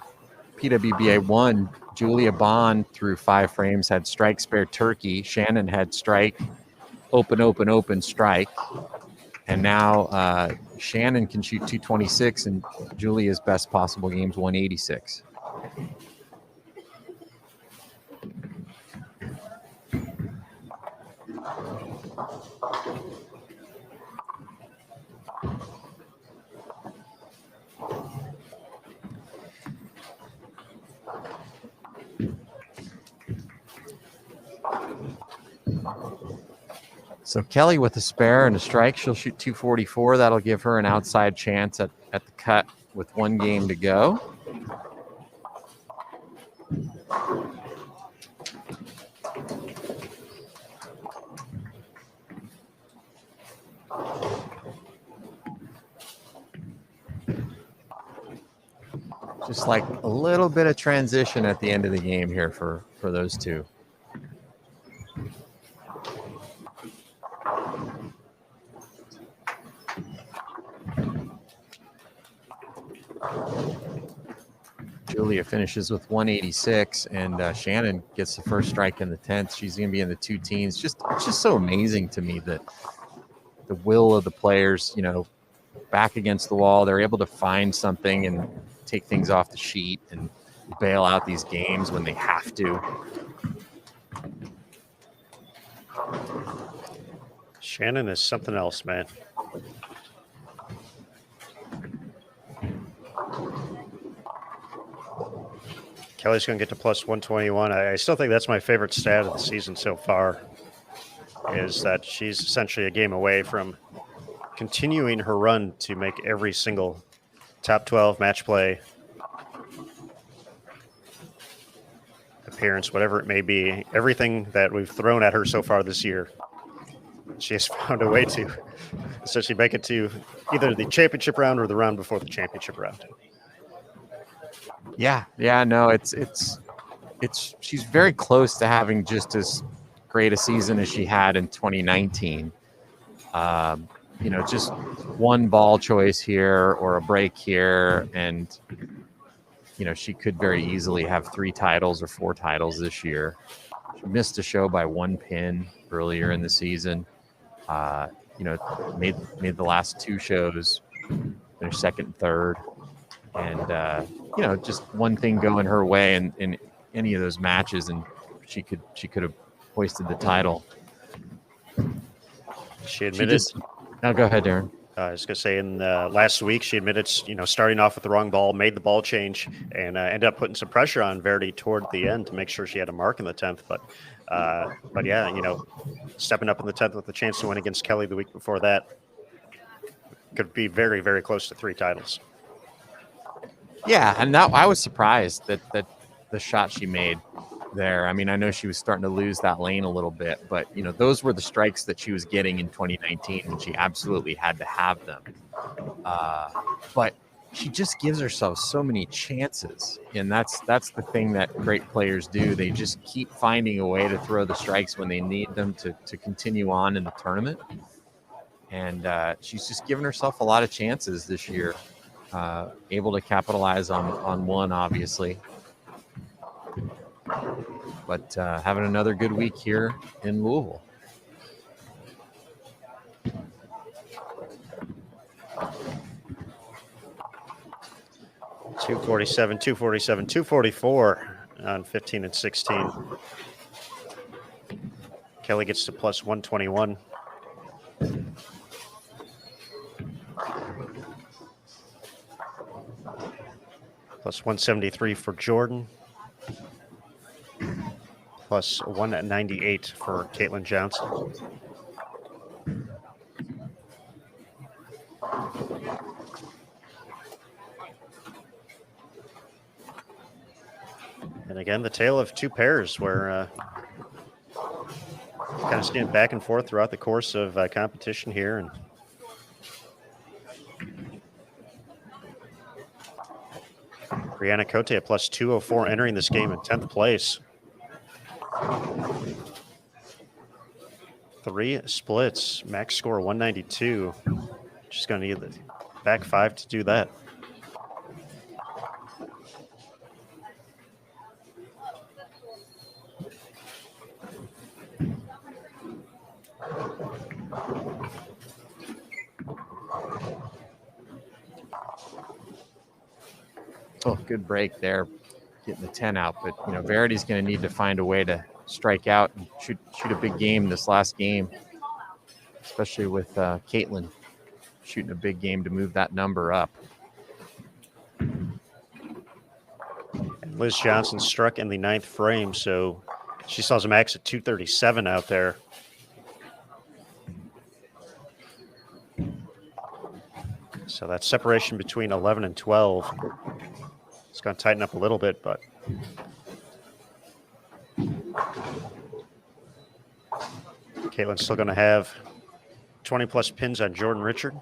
PWBA 1. Julia Bond through 5 frames had strike, spare, turkey. Shannon had strike, open, strike. And now Shannon can shoot 226, and Julia's best possible game's 186. So Kelly with a spare and a strike, she'll shoot 244. That'll give her an outside chance at the cut with 1 game to go. Just like a little bit of transition at the end of the game here for those two. Julia finishes with 186, and Shannon gets the first strike in the 10th. She's going to be in the 2 teens. It's just so amazing to me that the will of the players, back against the wall, they're able to find something and take things off the sheet and bail out these games when they have to. Shannon is something else, man. Kelly's going to get to plus 121. I still think that's my favorite stat of the season so far, is that she's essentially a game away from continuing her run to make every single top 12 match play appearance, whatever it may be. Everything that we've thrown at her so far this year, she has found a way to essentially make it to either the championship round or the round before the championship round. Yeah, no, it's she's very close to having just as great a season as she had in 2019. Just one ball choice here or a break here, and she could very easily have 3 titles or 4 titles this year. She missed a show by 1 pin earlier in the season. Made the last 2 shows, finished second and third, and just one thing going her way in any of those matches, and she could have hoisted the title. She admitted. Now go ahead, Darren. I was going to say, in last week, she admitted, starting off with the wrong ball, made the ball change, and ended up putting some pressure on Verity toward the end to make sure she had a mark in the 10th. But yeah, stepping up in the 10th with a chance to win against Kelly the week before that could be very, very close to 3 titles. Yeah, and I was surprised that the shot she made there. I mean, I know she was starting to lose that lane a little bit, but those were the strikes that she was getting in 2019, and she absolutely had to have them. But she just gives herself so many chances, and that's the thing that great players do. They just keep finding a way to throw the strikes when they need them to continue on in the tournament. And she's just given herself a lot of chances this year, able to capitalize on one, obviously. But having another good week here in Louisville. .247, 247, 244 on 15 and 16. Kelly gets to plus 121. Plus 173 for Jordan. Plus 198 for Caitlin Johnson. And again, the tale of 2 pairs where kind of stand back and forth throughout the course of competition here. And Brianna Cote at plus 204 entering this game in 10th place. 3 splits, max score 192. She's going to need the back 5 to do that. Oh, good break there, getting the 10 out. But Verity's going to need to find a way to strike out and shoot a big game this last game, especially with Caitlin shooting a big game to move that number up. And Liz Johnson struck in the 9th frame, so she saw a max at 237 out there. So that separation between 11 and 12. It's going to tighten up a little bit, but Caitlin's still going to have 20-plus pins on Jordan Richard.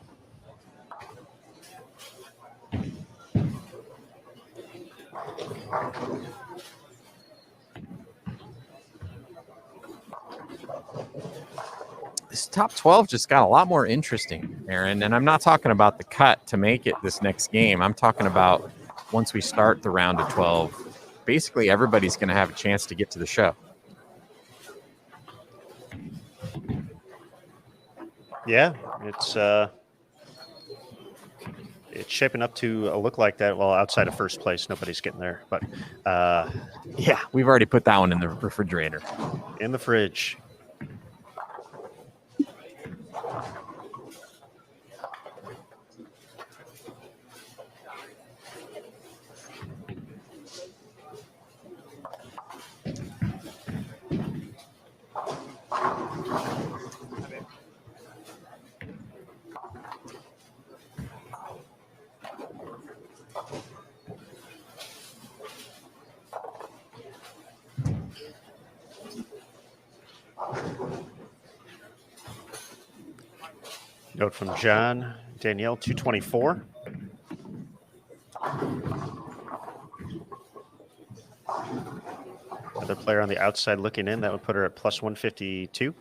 This top 12 just got a lot more interesting, Aaron, and I'm not talking about the cut to make it this next game. I'm talking about once we start the round of 12, basically everybody's going to have a chance to get to the show. Yeah, it's shaping up to look like that. Well, outside of first place, nobody's getting there. But yeah, we've already put that one in the refrigerator. In the fridge. Note from John, Danielle, 224. Another player on the outside looking in, that would put her at plus 152.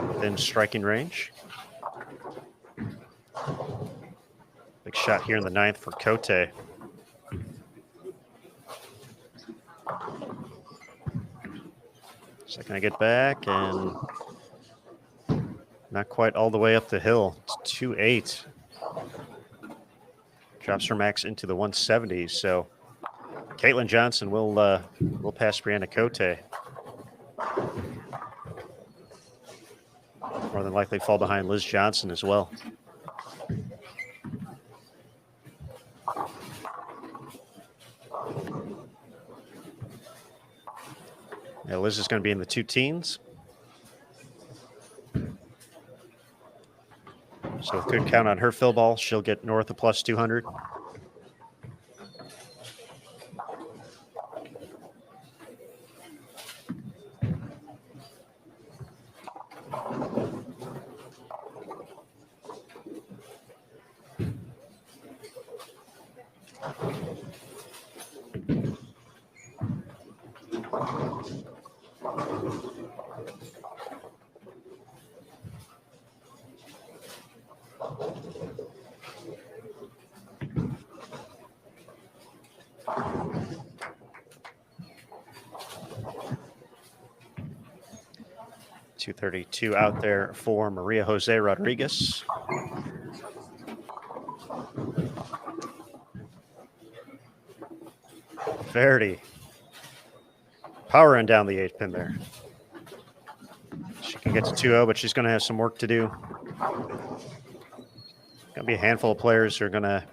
Within striking range. Big shot here in the 9th for Cote. Second I get back, and not quite all the way up the hill. It's 2-8. Drops her max into the 170s. So Caitlin Johnson will pass Brianna Cote. More than likely fall behind Liz Johnson as well. Yeah, Liz is going to be in the 2 teens. So with good count on her fill ball, she'll get north of plus 200. .232 out there for Maria Jose Rodriguez. Verdi powering down the 8th pin there. She can get to 2-0, but she's going to have some work to do. Going to be a handful of players who are going to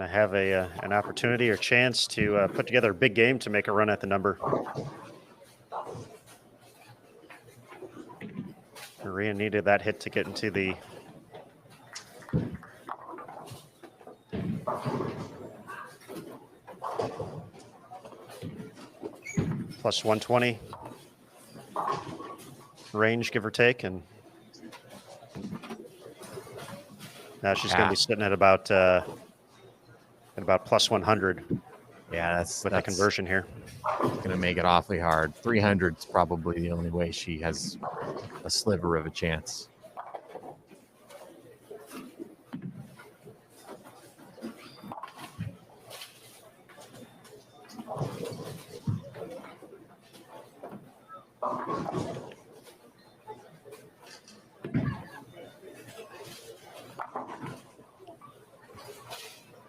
have an opportunity or chance to put together a big game to make a run at the number. Maria needed that hit to get into the plus 120 range, give or take, and now she's going to be sitting at about plus 100. Yeah, that's the conversion here. Going to make it awfully hard. 300 is probably the only way she has a sliver of a chance.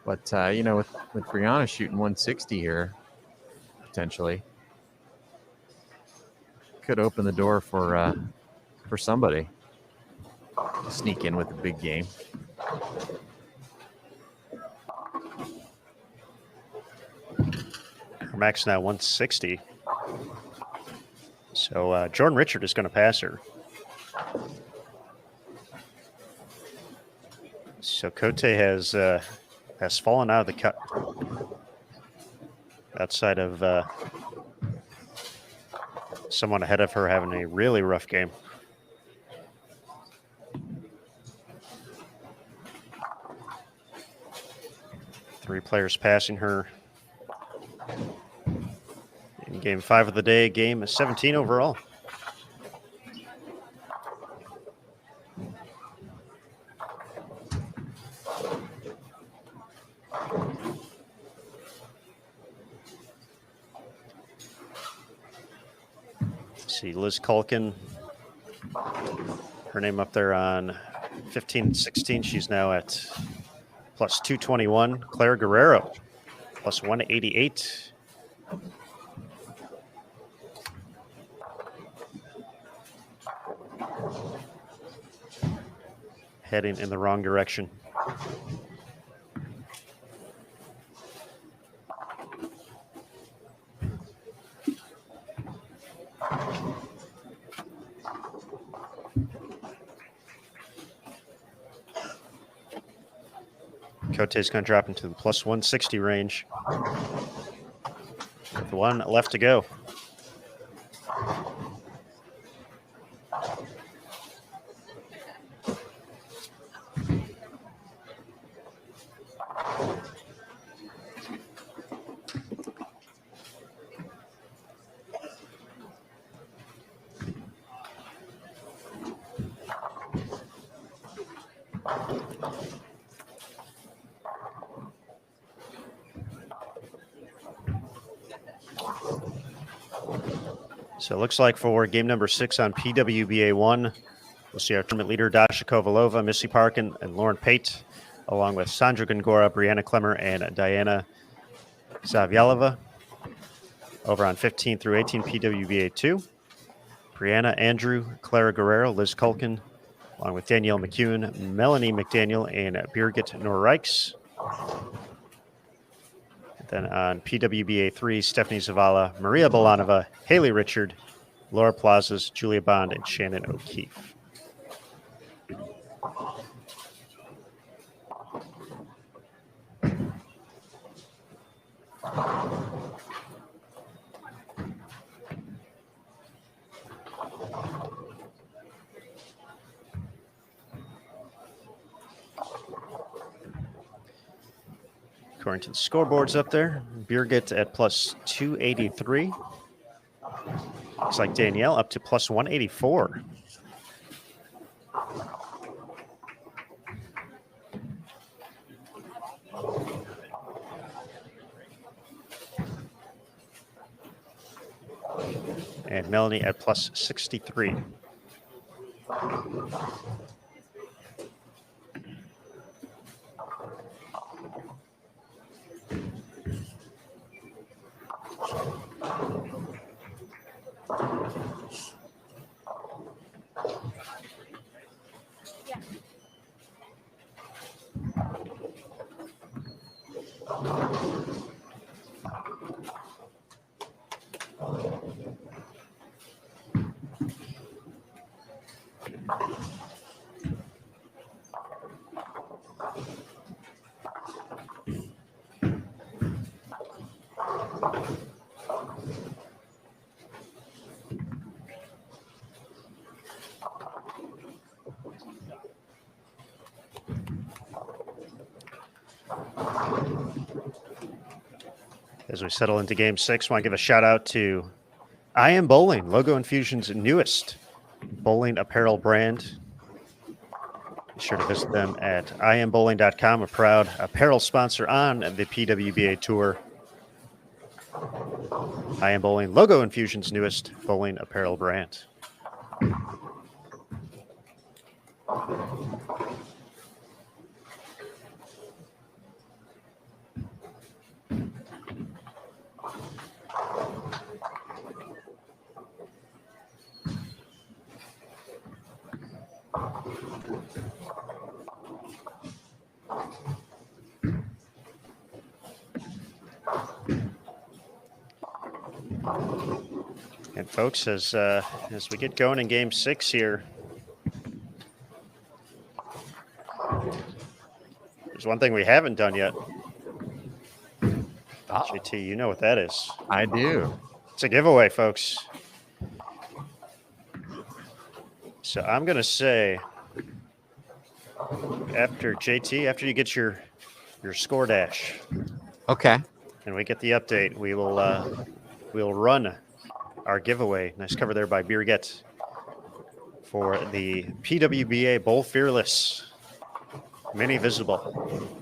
But, you know, with Brianna shooting 160 here, potentially, could open the door for somebody to sneak in with a big game. Her max now 160. So Jordan Richard is going to pass her. So Cote has fallen out of the cut outside of someone ahead of her having a really rough game. Three players passing her in game 5 of the day. Game is 17 overall. See Liz Culkin, her name up there on 15 and 16. She's now at plus 221. Claire Guerrero, plus 188. Heading in the wrong direction. Cote's going to drop into the plus 160 range. With one left to go. So it looks like for game number 6 on PWBA 1, we'll see our tournament leader, Dasha Kovalova, Missy Parkin, and Lauren Pate, along with Sandra Gongora, Brianna Klemmer, and Diana Zavyalova. Over on 15 through 18 PWBA 2, Brianna Andrew, Clara Guerrero, Liz Culkin, along with Danielle McEwen, Melanie McDaniel, and Birgit Norreichs. Then on PWBA 3, Stephanie Zavala, Maria Bolanova, Haley Richard, Laura Plazas, Julia Bond, and Shannon O'Keefe. According to the scoreboards up there, Birgit at plus 283. Looks like Danielle up to plus 184. And Melanie at plus 63. As we settle into game 6, I want to give a shout out to I Am Bowling, Logo Infusion's newest bowling apparel brand. Be sure to visit them at iambowling.com, a proud apparel sponsor on the PWBA Tour. I Am Bowling, Logo Infusion's newest bowling apparel brand. And folks, as we get going in game 6 here, there's one thing we haven't done yet. JT, you know what that is. I do. It's a giveaway, folks. So I'm going to say, after you get your score dash, Okay. and we get the update, we'll run our giveaway. Nice cover there by Birgit for the PWBA Bowl Fearless Mini Visible.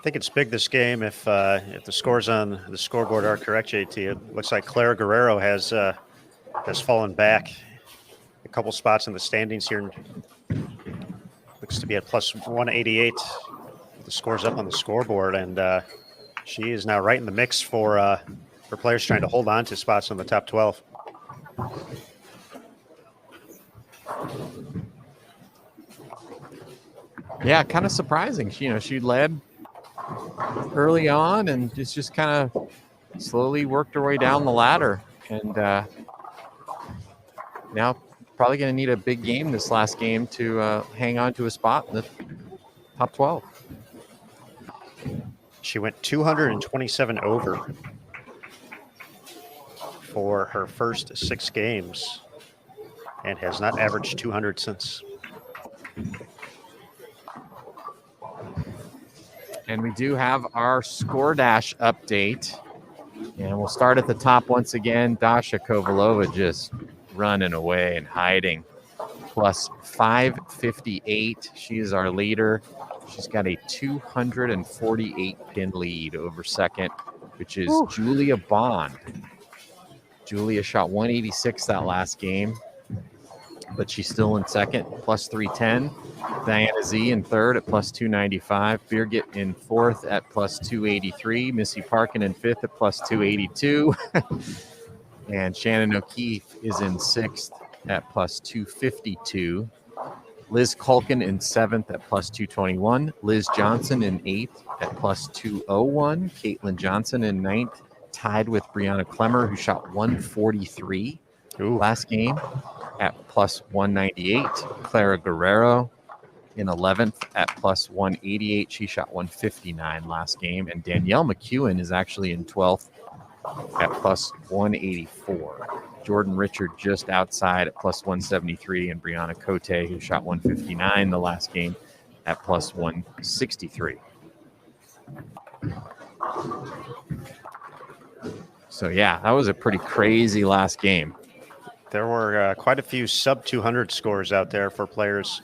I think it's big this game if the scores on the scoreboard are correct, JT. It looks like Clara Guerrero has fallen back a couple spots in the standings here. Looks to be at plus 188. The scores up on the scoreboard, and she is now right in the mix for players trying to hold on to spots in the top 12. Yeah, kind of surprising. She led early on and just kind of slowly worked her way down the ladder, and now probably going to need a big game this last game to hang on to a spot in the top 12. She went 227 over for her first 6 games and has not averaged 200 since. And we do have our score dash update, and we'll start at the top once again. Dasha Kovalova just running away and hiding, plus 558. She is our leader. She's got a 248 pin lead over second, which is Julia Bond. Julia shot 186 that last game, but she's still in second, plus 310. Diana Z in third at plus 295. Birgit in fourth at plus 283. Missy Parkin in fifth at plus 282. And Shannon O'Keefe is in sixth at plus 252. Liz Culkin in seventh at plus 221. Liz Johnson in eighth at plus 201. Caitlin Johnson in ninth, tied with Brianna Clemmer, who shot 143 last game at plus 198. Clara Guerrero in 11th at plus 188. She shot 159 last game. And Danielle McEwen is actually in 12th at plus 184. Jordan Richard just outside at plus 173, and Brianna Cote, who shot 159 the last game, at plus 163. So, yeah, that was a pretty crazy last game. There were quite a few sub 200 scores out there for players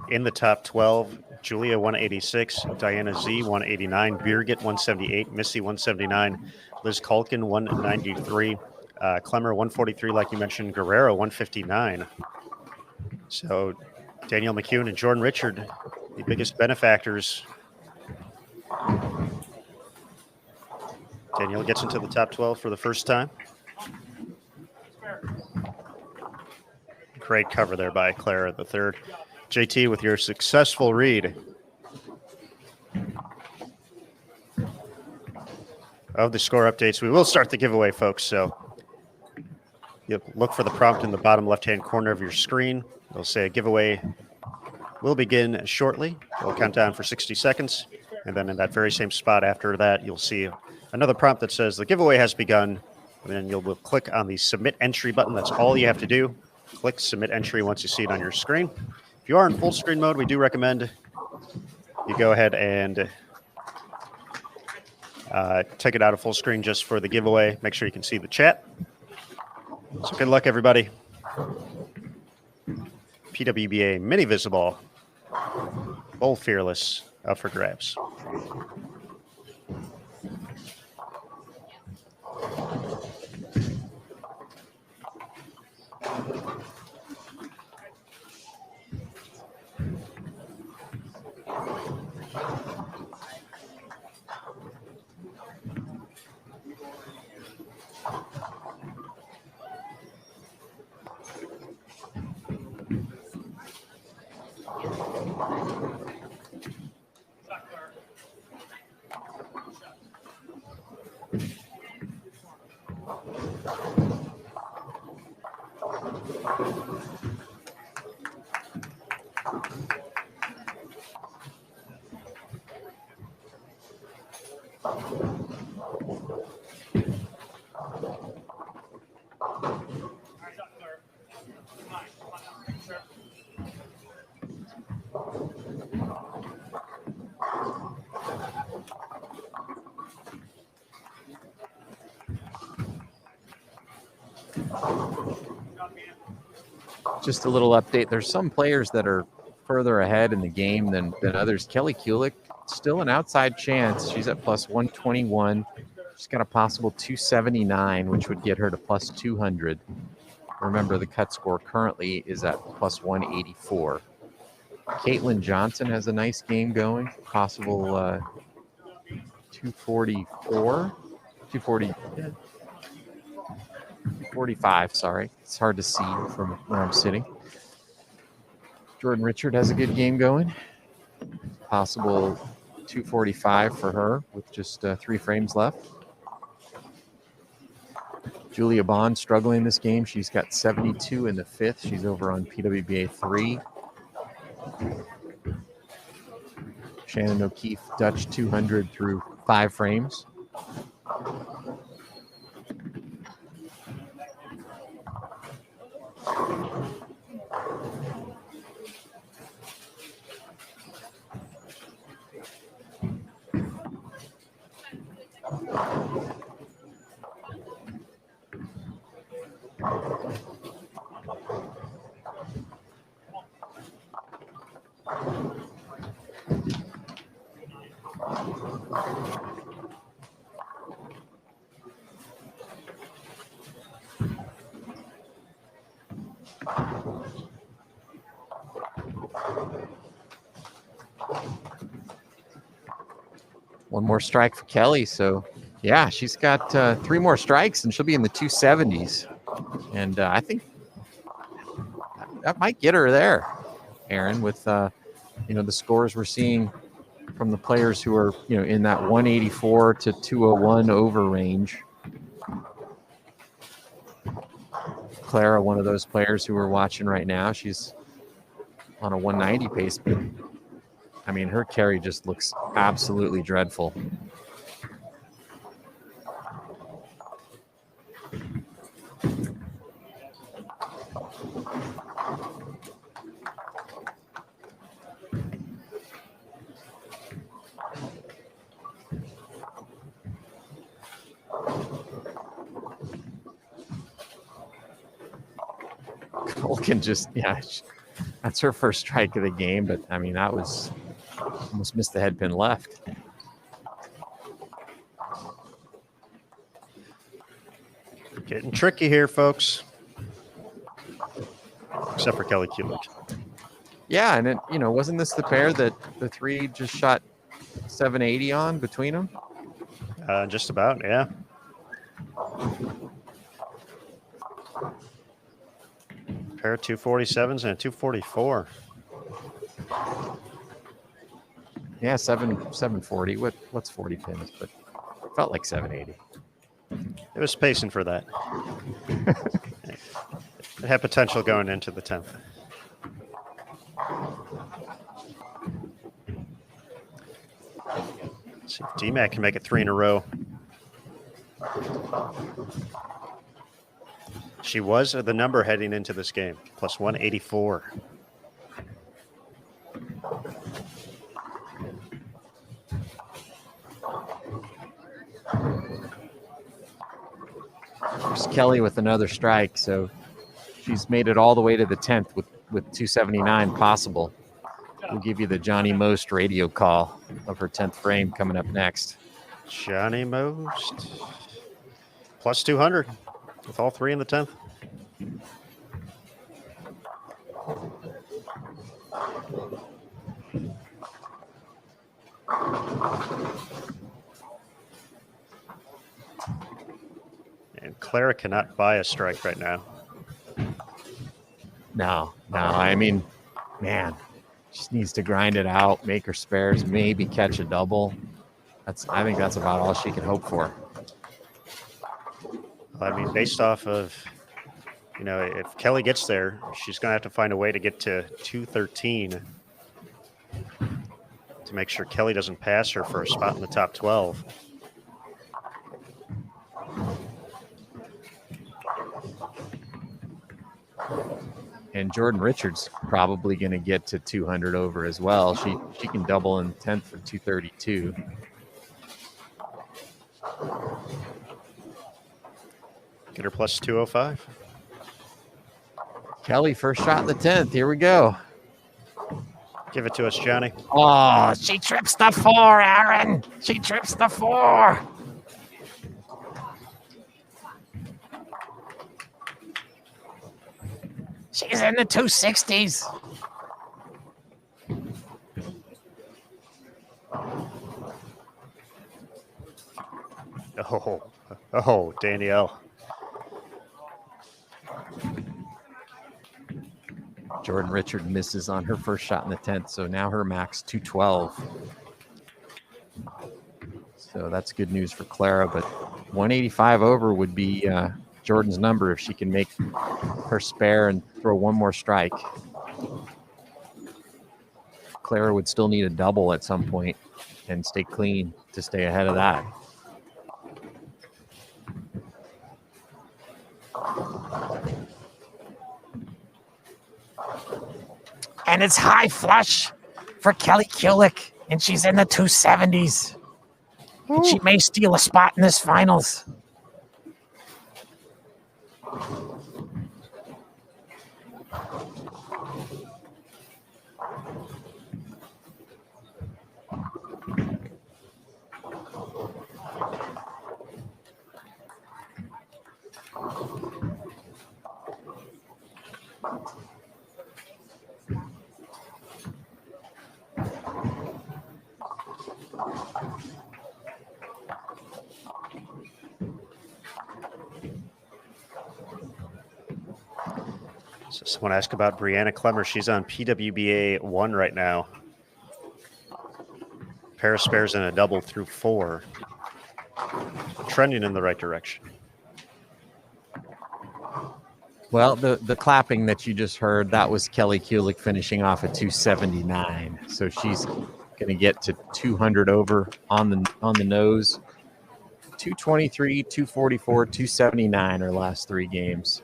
in the top 12. Julia 186, Diana Z 189, Birgit 178, Missy 179, Liz Culkin 193, Clemmer 143, like you mentioned, Guerrero 159. So Danielle McEwen and Jordan Richard, the biggest benefactors. Danielle gets into the top 12 for the first time. Great cover there by Clara the third. JT, with your successful read of the score updates, we will start the giveaway, folks. So you look for the prompt in the bottom left-hand corner of your screen. It'll say a giveaway will begin shortly. We'll count down for 60 seconds. And then in that very same spot after that, you'll see another prompt that says the giveaway has begun. And then you'll click on the submit entry button. That's all you have to do. Click submit entry once you see it on your screen. If you are in full screen mode, we do recommend you go ahead and take it out of full screen just for the giveaway. Make sure you can see the chat. So good luck, everybody. PWBA Mini Visible, Bowl Fearless, up for grabs. Just a little update. There's some players that are further ahead in the game than others. Kelly Kulik still an outside chance. She's at plus 121. She's got a possible 279, which would get her to plus 200. Remember, the cut score currently is at plus 184. Caitlin Johnson has a nice game going. Possible 244, 240, 45, sorry. It's hard to see from where I'm sitting. Jordan Richard has a good game going. Possible 245 for her with just 3 frames left. Julia Bond struggling this game. She's got 72 in the 5th. She's over on PWBA 3. Shannon O'Keefe, Dutch 200 through 5 frames. One more strike for Kelly. So, yeah, she's got 3 more strikes, and she'll be in the 270s. And I think that might get her there, Aaron, with, the scores we're seeing from the players who are, in that 184 to 201 over range. Clara, one of those players who we're watching right now, she's on a 190 pace, but I mean, her carry just looks absolutely dreadful. Colkin just, that's her first strike of the game, but I mean, that was almost missed the head pin left. Getting tricky here, folks. Except for Kelly Kulik. Yeah, and it, wasn't this the pair that the 3 just shot 780 on between them? Just about, yeah. Pair of 247s and a 244. Yeah, 740. What's 40 pins? But it felt like 780. It was pacing for that. It had potential going into the 10th. Let's see if DMAC can make it 3 in a row. She was the number heading into this game, plus 184. There's Kelly with another strike, so she's made it all the way to the 10th with 279 possible. We'll give you the Johnny Most radio call of her 10th frame coming up next. Johnny Most. Plus 200 with all 3 in the 10th. And Clara cannot buy a strike right now. No. I mean, man, just needs to grind it out, make her spares, maybe catch a double. I think that's about all she can hope for. I mean, based off of, if Kelly gets there, she's going to have to find a way to get to 213 to make sure Kelly doesn't pass her for a spot in the top 12. And Jordan Richards probably going to get to 200 over as well. She can double in 10th for 232. Get her plus 205. Kelly, first shot in the 10th. Here we go. Give it to us, Johnny. Oh, she trips the 4, Aaron. She trips the 4. She's in the 260s. Oh, Danielle. Jordan Richard misses on her first shot in the 10th, so now her max 212. So that's good news for Clara, but 185 over would be Jordan's number if she can make her spare and throw one more strike. Clara would still need a double at some point and stay clean to stay ahead of that. And it's high flush for Kelly Kulick, and she's in the 270s. And she may steal a spot in this finals. So someone asked about Brianna Clemmer. She's on PWBA 1 right now. Pair of spares and a double through 4. Trending in the right direction. Well, the clapping that you just heard, that was Kelly Kulick finishing off at 279. So she's going to get to 200 over on the nose. 223, 244, 279 her last 3 games.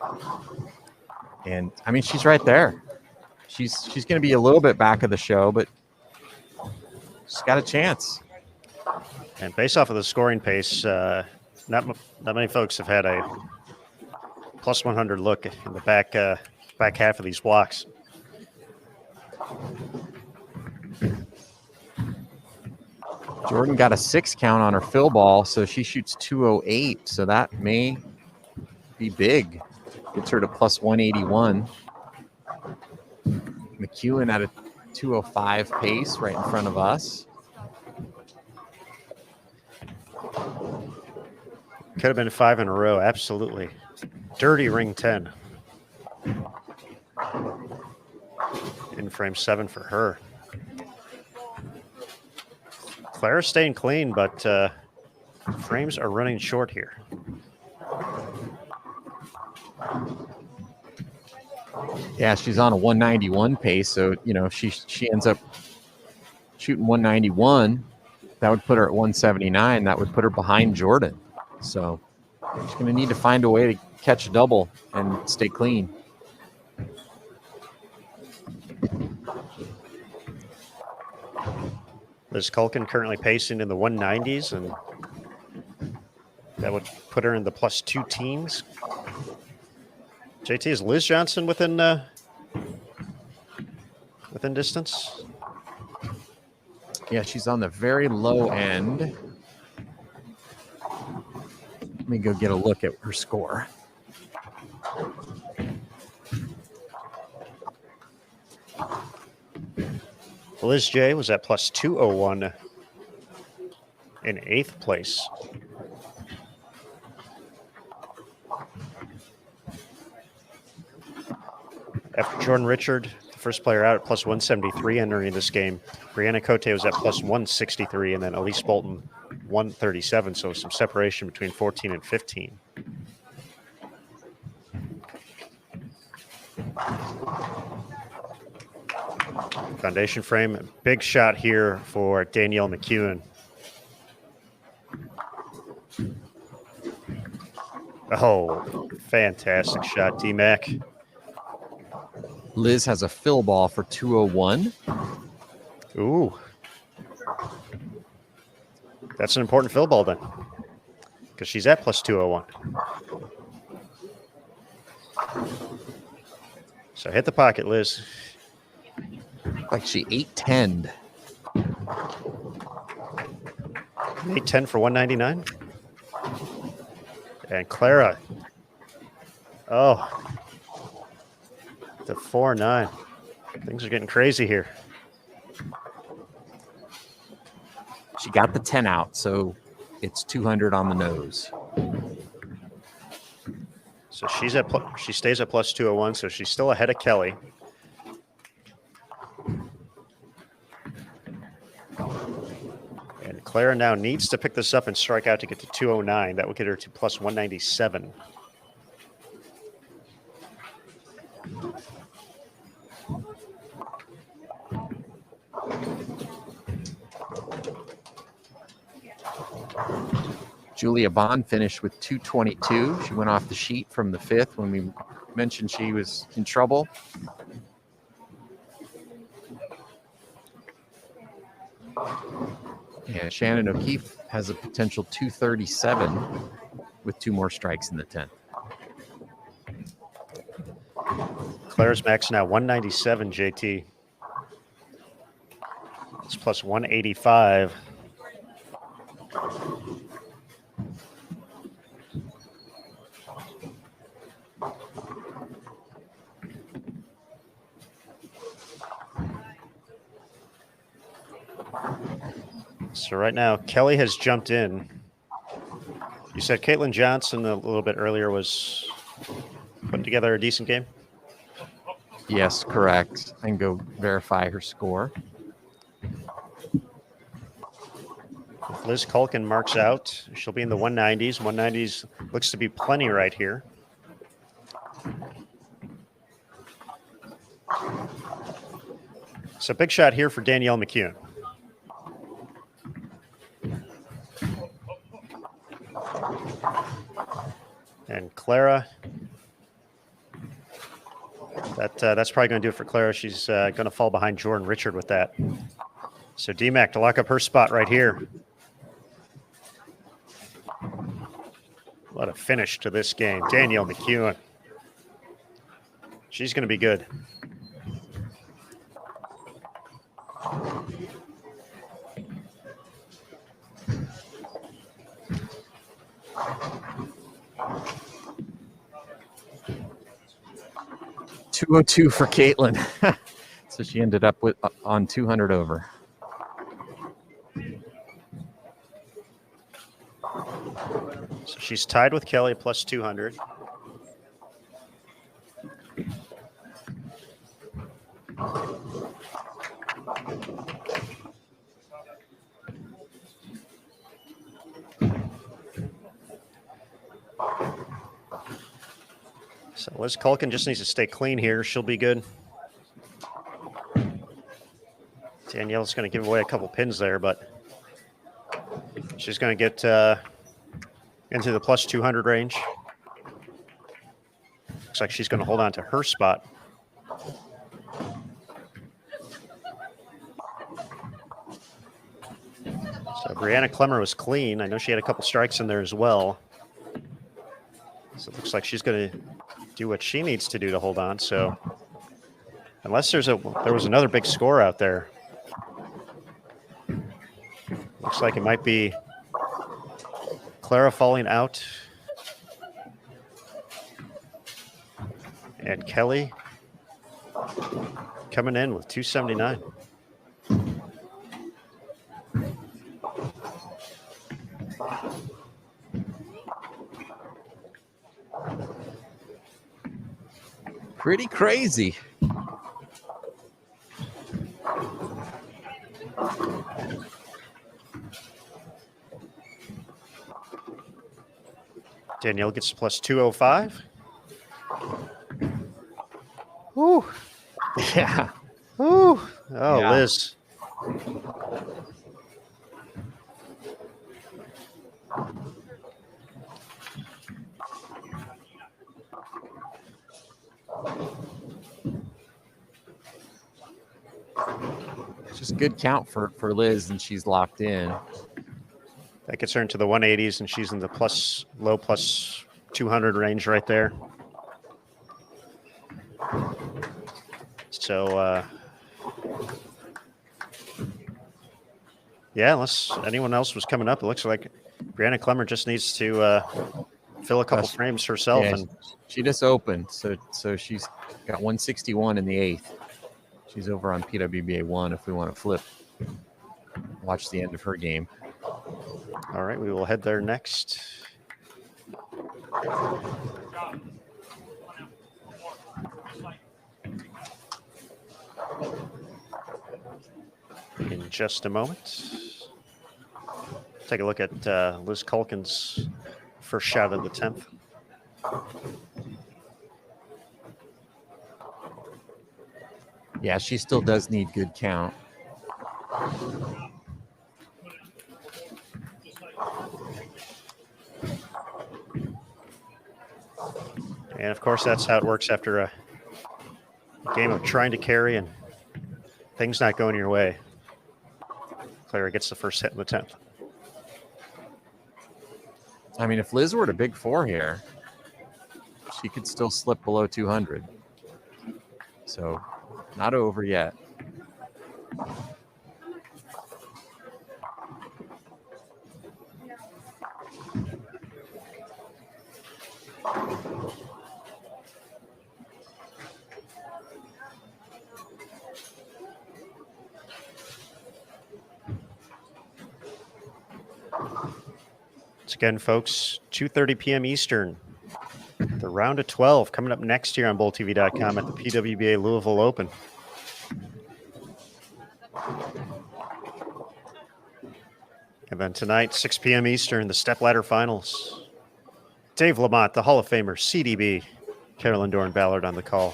And I mean, she's right there. She's going to be a little bit back of the show, but she's got a chance. And based off of the scoring pace, not many folks have had a plus 100 look in the back half of these blocks. Jordan got a 6 count on her fill ball, so she shoots 208. So that may be big. Gets her to plus 181. McEwen at a 205 pace right in front of us. Could have been 5 in a row, absolutely. Dirty ring 10. In frame 7 for her. Clara's staying clean, but frames are running short here. Yeah, she's on a 191 pace, so if she ends up shooting 191, that would put her at 179. That would put her behind Jordan. So she's going to need to find a way to catch a double and stay clean. Liz Culkin currently pacing in the 190s, and that would put her in the plus 2 teens. JT, is Liz Johnson within distance? Yeah, she's on the very low end. Let me go get a look at her score. Liz J was at plus 201 in 8th place. After Jordan Richard, the first player out at plus 173 entering this game, Brianna Cote was at plus 163, and then Elise Bolton 137, so some separation between 14 and 15. Foundation frame, big shot here for Danielle McEwen. Oh, fantastic shot, D-Mac. Liz has a fill ball for 201. Ooh. That's an important fill ball then, because she's at plus 201. So hit the pocket, Liz. Like she 8-10'd. 8-10 for 199. And Clara. Oh. The 4-9. Things are getting crazy here. She got the 10 out, so it's 200 on the nose. So she stays at plus 201, so she's still ahead of Kelly. And Clara now needs to pick this up and strike out to get to 209. That would get her to plus 197. Julia Bond finished with 222. She went off the sheet from the 5th when we mentioned she was in trouble. Yeah, Shannon O'Keefe has a potential 237 with 2 more strikes in the 10th. Claire's max now 197, JT. It's plus 185. So right now, Kelly has jumped in. You said Caitlin Johnson a little bit earlier was putting together a decent game? Yes, correct. I can go verify her score. If Liz Culkin marks out, she'll be in the 190s. 190s looks to be plenty right here. So big shot here for Danielle McKeown. And Clara, that's probably going to do it for Clara. She's going to fall behind Jordan Richard with that. So DMAC to lock up her spot right here. What a finish to this game. Danielle McKeown. She's going to be good. $202 for Caitlin. So she ended up with on 200 over. So she's tied with Kelly plus 200. So Liz Culkin just needs to stay clean here. She'll be good. Danielle's going to give away a couple pins there, but she's going to get into the plus 200 range. Looks like she's going to hold on to her spot. So Brianna Clemmer was clean. I know she had a couple strikes in there as well. So it looks like she's going to do what she needs to do to hold on. So unless there was another big score out there. Looks like it might be Clara falling out. And Kelly coming in with 279. Pretty crazy. Danielle gets plus 205. Ooh. Yeah. Ooh. Oh, Yeah. Liz. Just good count for Liz, and she's locked in. That gets her into the 180s, and she's in the low plus 200 range right there. So Yeah, unless anyone else was coming up, it looks like Brianna Clemmer just needs to fill a couple frames herself. Yeah, And she just opened, so she's got 161 in the 8th. She's over on PWBA 1 if we want to flip. Watch the end of her game. All right, we will head there next. In just a moment. Take a look at Liz Culkin's first shot of the 10th. Yeah, she still does need good count. And of course, that's how it works after a game of trying to carry and things not going your way. Clara gets the first hit in the 10th. I mean, if Liz were to big 4 here, she could still slip below 200. So, not over yet. Once again, folks, 2:30 p.m. Eastern. The round of 12 coming up next year on BowlTV.com at the PWBA Louisville Open. And then tonight, 6 p.m. Eastern, the stepladder finals. Dave Lamont, the Hall of Famer, CDB, Carolyn Doran Ballard on the call.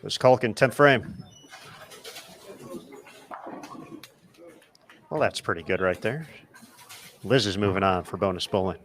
Liz Culkin, 10th frame. Well, that's pretty good right there. Liz is moving on for bonus bowling.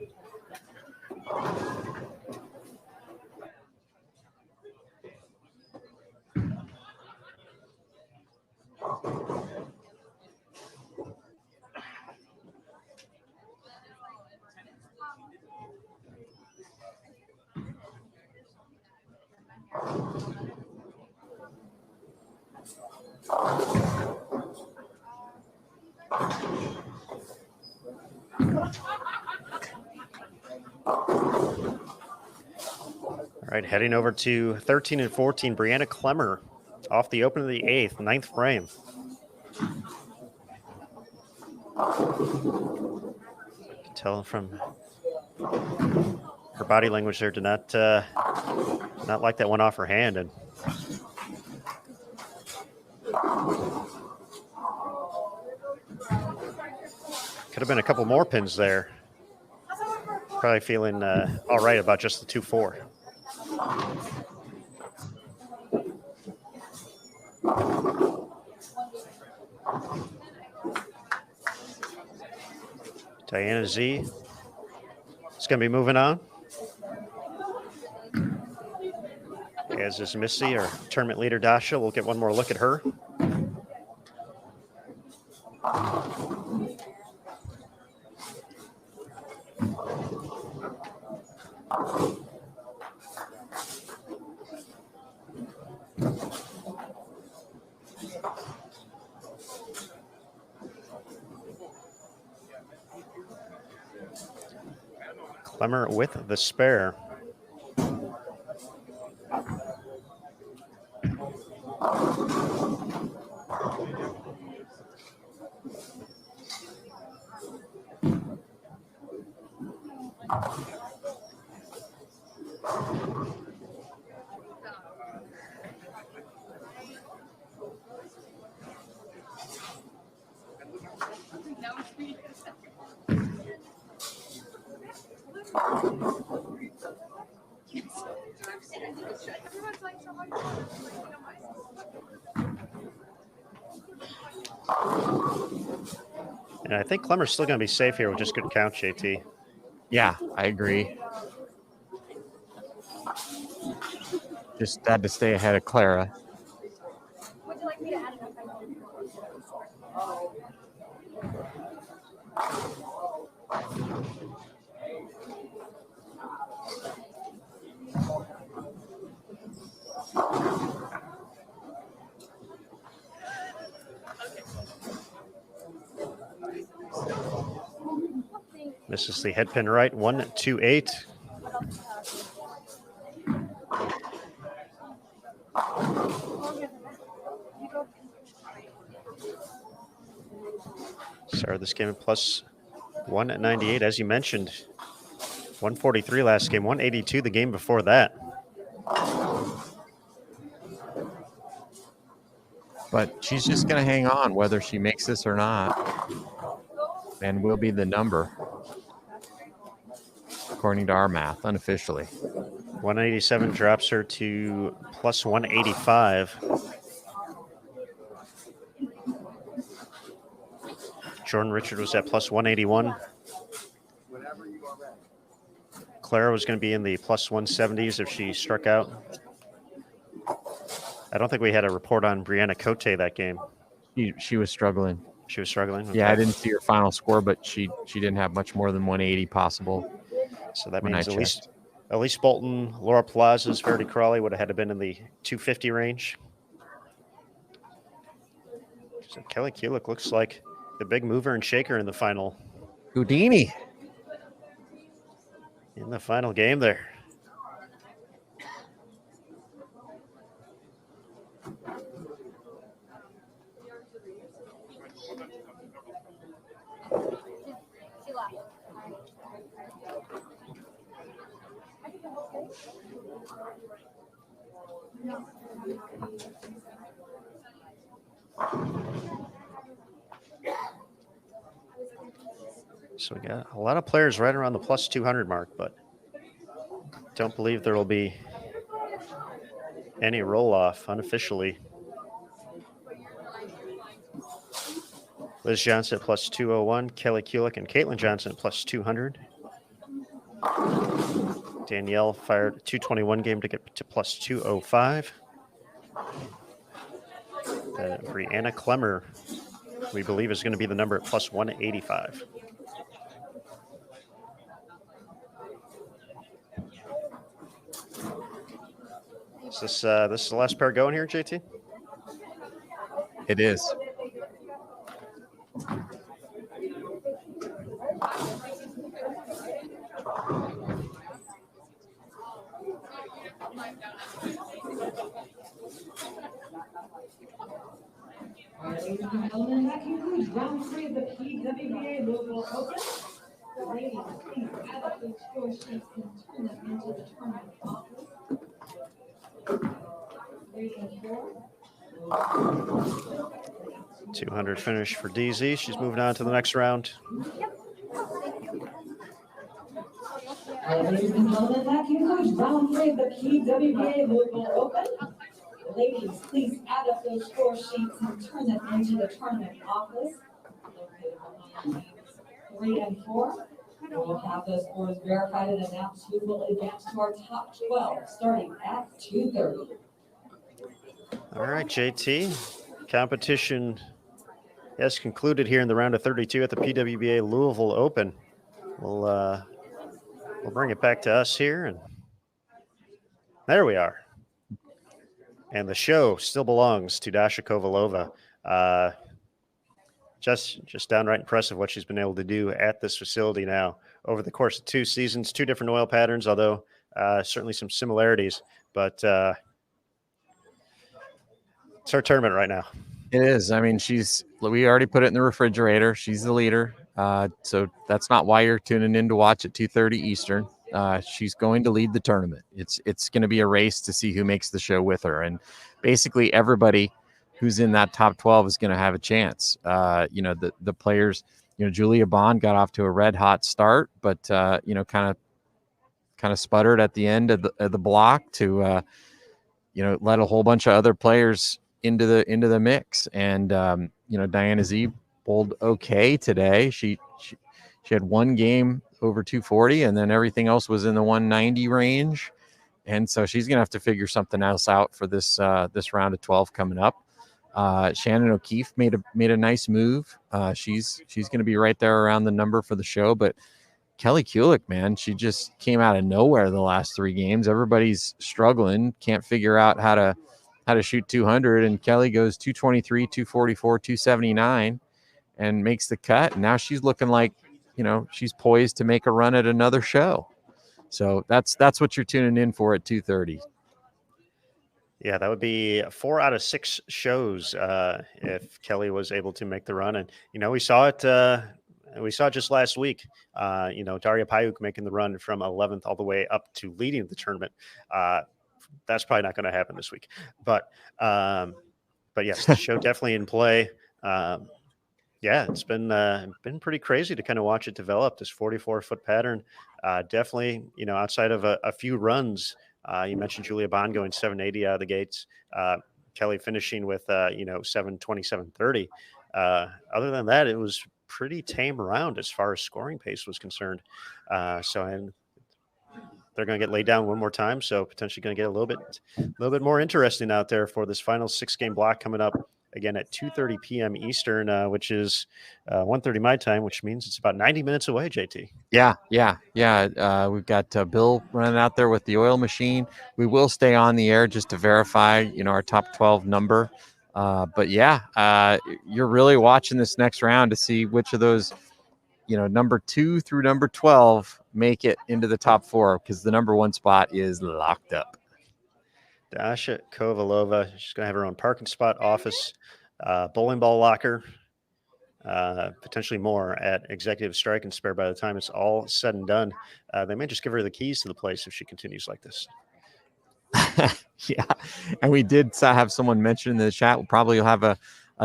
All right, heading over to 13 and 14, Brianna Clemmer off the open of the 8th, 9th frame. You can tell from her body language there did not like that one off her hand. And could have been a couple more pins there. Probably feeling all right about just the 2-4. Diana Z is going to be moving on. As is Missy, our tournament leader, Dasha. We'll get one more look at her. Clemmer with the spare. And I think Clemmer's still going to be safe here with just good count, JT. Yeah, I agree. Just had to stay ahead of Clara. Would you like me to add enough? Misses the head pin right, 1-2-8. Started this game at plus 198, as you mentioned. 143 last game, 182 the game before that. But she's just going to hang on whether she makes this or not, and will be the number, according to our math, unofficially. 187 drops her to plus 185. Jordan Richard was at plus 181. Clara was going to be in the plus 170s if she struck out. I don't think we had a report on Brianna Cote that game. She was struggling. She was struggling? Okay. Yeah, I didn't see her final score, but she didn't have much more than 180 possible. So that means Elise Bolton, Laura Plazas, Verity Crawley would have had to been in the 250 range. So Kelly Kulik looks like the big mover and shaker in the final. Houdini. In the final game there. She left. So we got a lot of players right around the plus 200 mark, but don't believe there will be any roll-off unofficially. Liz Johnson at plus 201, Kelly Kulik and Caitlin Johnson at plus 200. Danielle fired a 221 game to get to plus 205. Brianna Klemmer, we believe, is going to be the number at plus 185. Is this is the last pair going here, JT? It is. Ladies and gentlemen, that concludes round 3 of the PWBA Louisville Open. The ladies, please add up those score sheets and turn them into the tournament office. 3 and 4. 200 finish for DZ. She's moving on to the next round. Ladies and gentlemen, that concludes round 3 of the PWBA Louisville Open. Ladies, please add up those score sheets and turn them into the tournament office. 3 and 4. We will have those scores verified and announced who will advance to our top 12, starting at 2:30. All right, JT. Competition has concluded here in the round of 32 at the PWBA Louisville Open. We'll bring it back to us here, and there we are. And the show still belongs to Dasha Kovalova. Just downright impressive what she's been able to do at this facility now over the course of 2 seasons, 2 different oil patterns, although certainly some similarities. But it's her tournament right now. It is. I mean, we already put it in the refrigerator. She's the leader. So that's not why you're tuning in to watch at 2:30 Eastern. She's going to lead the tournament. It's going to be a race to see who makes the show with her. And basically everybody who's in that top 12 is going to have a chance. The players, Julia Bond got off to a red hot start, but, kind of sputtered at the end of the block to, let a whole bunch of other players into the mix. And, Diana Z bowled okay today. She had one game over 240, and then everything else was in the 190 range. And so she's going to have to figure something else out for this round of 12 coming up. Shannon O'Keefe made a nice move. She's going to be right there around the number for the show. But Kelly Kulik, man, she just came out of nowhere the last 3 games. Everybody's struggling, can't figure out how to shoot 200. And Kelly goes 223, 244, 279, and makes the cut. And now she's looking like, she's poised to make a run at another show. So that's what you're tuning in for at 2:30. Yeah, that would be 4 out of 6 shows if Kelly was able to make the run. And we saw it. We saw it just last week. Daria Payuk making the run from 11th all the way up to leading the tournament. That's probably not going to happen this week. But yes, the show definitely in play. Yeah, it's been pretty crazy to kind of watch it develop, this 44-foot pattern. Definitely, outside of a few runs. You mentioned Julia Bond going 780 out of the gates. Kelly finishing with 720, 730. Other than that, it was pretty tame round as far as scoring pace was concerned. And they're going to get laid down one more time, so potentially going to get a little bit more interesting out there for this final 6-game block coming up. Again at 2:30 p.m. Eastern, which is 1:30 my time, which means it's about 90 minutes away, JT. Yeah. We've got Bill running out there with the oil machine. We will stay on the air just to verify, our top 12 number. But you're really watching this next round to see which of those, number 2 through number 12 make it into the top 4, because the number 1 spot is locked up. Dasha Kovalova, she's going to have her own parking spot, office, bowling ball locker, potentially more at Executive Strike and Spare by the time it's all said and done. They may just give her the keys to the place if she continues like this. Yeah, and we did have someone mention in the chat, we'll probably have a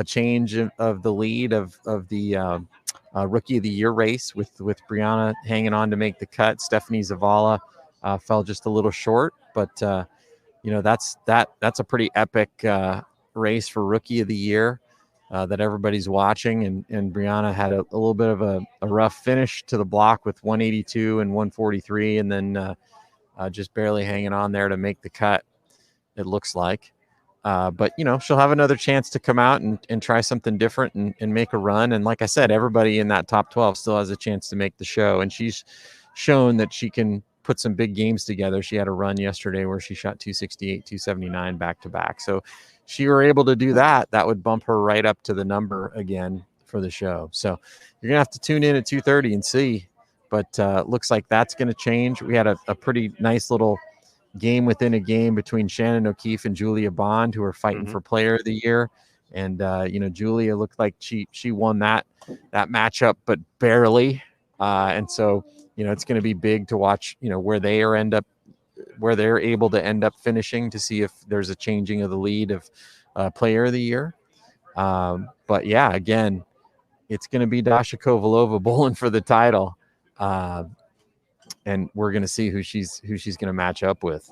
change of the lead of the Rookie of the Year race with Brianna hanging on to make the cut. Stephanie Zavala fell just a little short, but that's a pretty epic race for Rookie of the Year that everybody's watching. And Brianna had a little bit of a rough finish to the block with 182 and 143, and then just barely hanging on there to make the cut, it looks like. But she'll have another chance to come out and try something different and make a run. And like I said, everybody in that top 12 still has a chance to make the show. And she's shown that she can put some big games together. She had a run yesterday where she shot 268, 279 back to back. So she were able to do that. That would bump her right up to the number again for the show. So you're going to have to tune in at 2:30 and see. But looks like that's going to change. We had a pretty nice little game within a game between Shannon O'Keefe and Julia Bond, who are fighting for Player of the Year. And, Julia looked like she won that matchup, but barely. And so, it's going to be big to watch, where they're able to end up finishing, to see if there's a changing of the lead of Player of the Year. But yeah, again, it's going to be Dasha Kovalova bowling for the title. And we're going to see who she's going to match up with.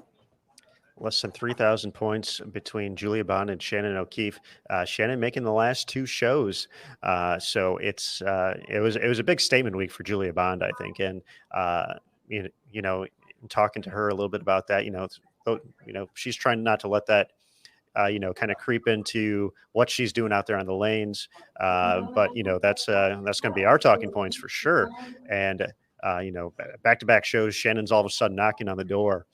Less than 3,000 points between Julia Bond and Shannon O'Keefe. Shannon making the last 2 shows, so it was a big statement week for Julia Bond, I think. And talking to her a little bit about that, she's trying not to let that kind of creep into what she's doing out there on the lanes. But that's going to be our talking points for sure. And back-to-back shows, Shannon's all of a sudden knocking on the door.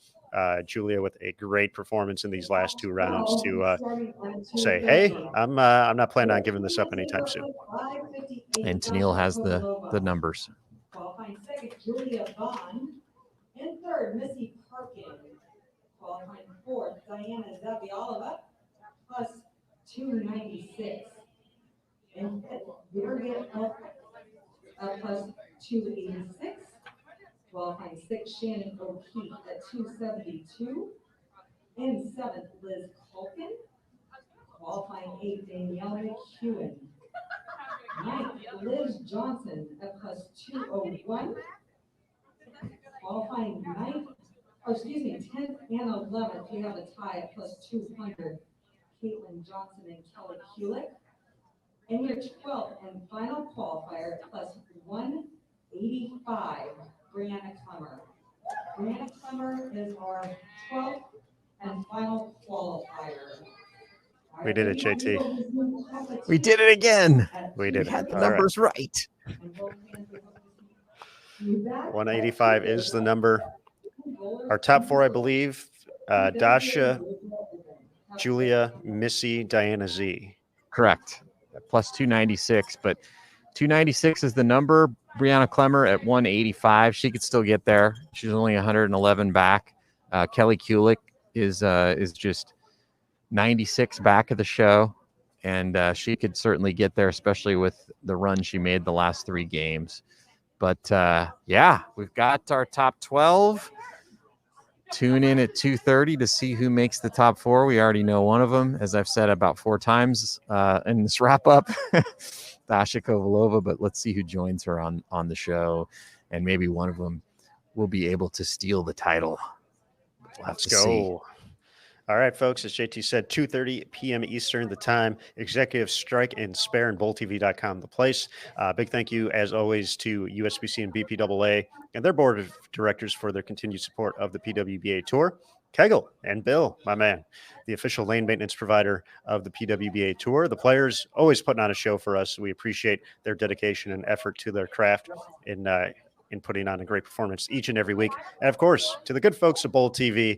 Julia with a great performance in these last 2 rounds to say, hey, I'm not planning on giving this up anytime soon. And Tennille has the numbers. Qualifying second, Julia Bond. In third, Missy Parkin. Qualifying fourth, Diana Zabialova, plus 296. And Birgit up plus 286. Qualifying sixth, Shannon O'Keefe at 272. In seventh, Liz Culkin. Qualifying eighth, Danielle McEwen. Ninth, Liz Johnson at plus 201. Qualifying 10th and 11th, we have a tie at plus 200. Caitlin Johnson and Kelly Kulick. And your 12th and final qualifier at plus 185, Brianna Clemmer. Brianna Clemmer is our 12th and final qualifier. We did it, JT. We did it again. We did had it. the numbers right. 185 is the number. Our top 4, I believe, Dasha, Julia, Missy, Diana Z. Correct. Plus 296, but 296 is the number. Brianna Clemmer at 185. She could still get there. She's only 111 back. Kelly Kulik is just 96 back of the show, and she could certainly get there, especially with the run she made the last 3 games. But yeah, we've got our top 12. Tune in at 2:30 to see who makes the top 4. We already know one of them, as I've said about 4 times in this wrap up, Dasha Kovalova. But let's see who joins her on the show, and maybe one of them will be able to steal the title. We'll have Let's to go. see. All right, folks, as JT said, 2:30 p.m. Eastern, the time. Executive Strike and Spare and BowlTV.com, the place. Big thank you, as always, to USBC and BPAA and their board of directors for their continued support of the PWBA Tour. Kegel and Bill, my man, the official lane maintenance provider of the PWBA Tour. The players always putting on a show for us. We appreciate their dedication and effort to their craft in putting on a great performance each and every week. And of course, to the good folks at Bowl TV,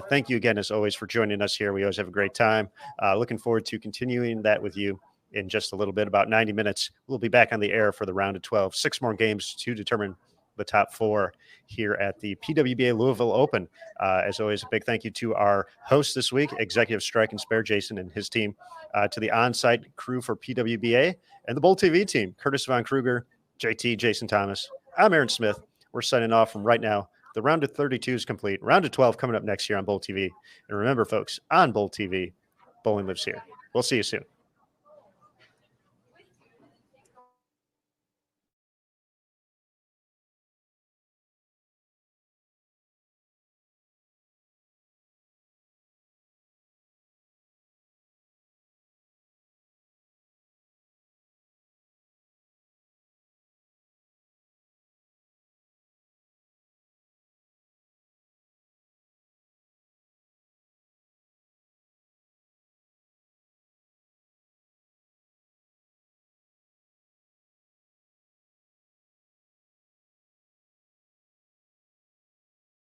thank you again, as always, for joining us here. We always have a great time. Looking forward to continuing that with you in just a little bit, about 90 minutes. We'll be back on the air for the round of 12, 6 more games to determine the top 4 here at the PWBA Louisville Open. As always, a big thank you to our host this week, Executive Strike and Spare Jason and his team, to the on-site crew for PWBA and the Bowl TV team, Curtis Von Kruger, JT, Jason Thomas. I'm Aaron Smith. We're signing off from right now. The round of 32 is complete. Round of 12 coming up next year on Bowl TV. And remember, folks, on Bowl TV, bowling lives here. We'll see you soon.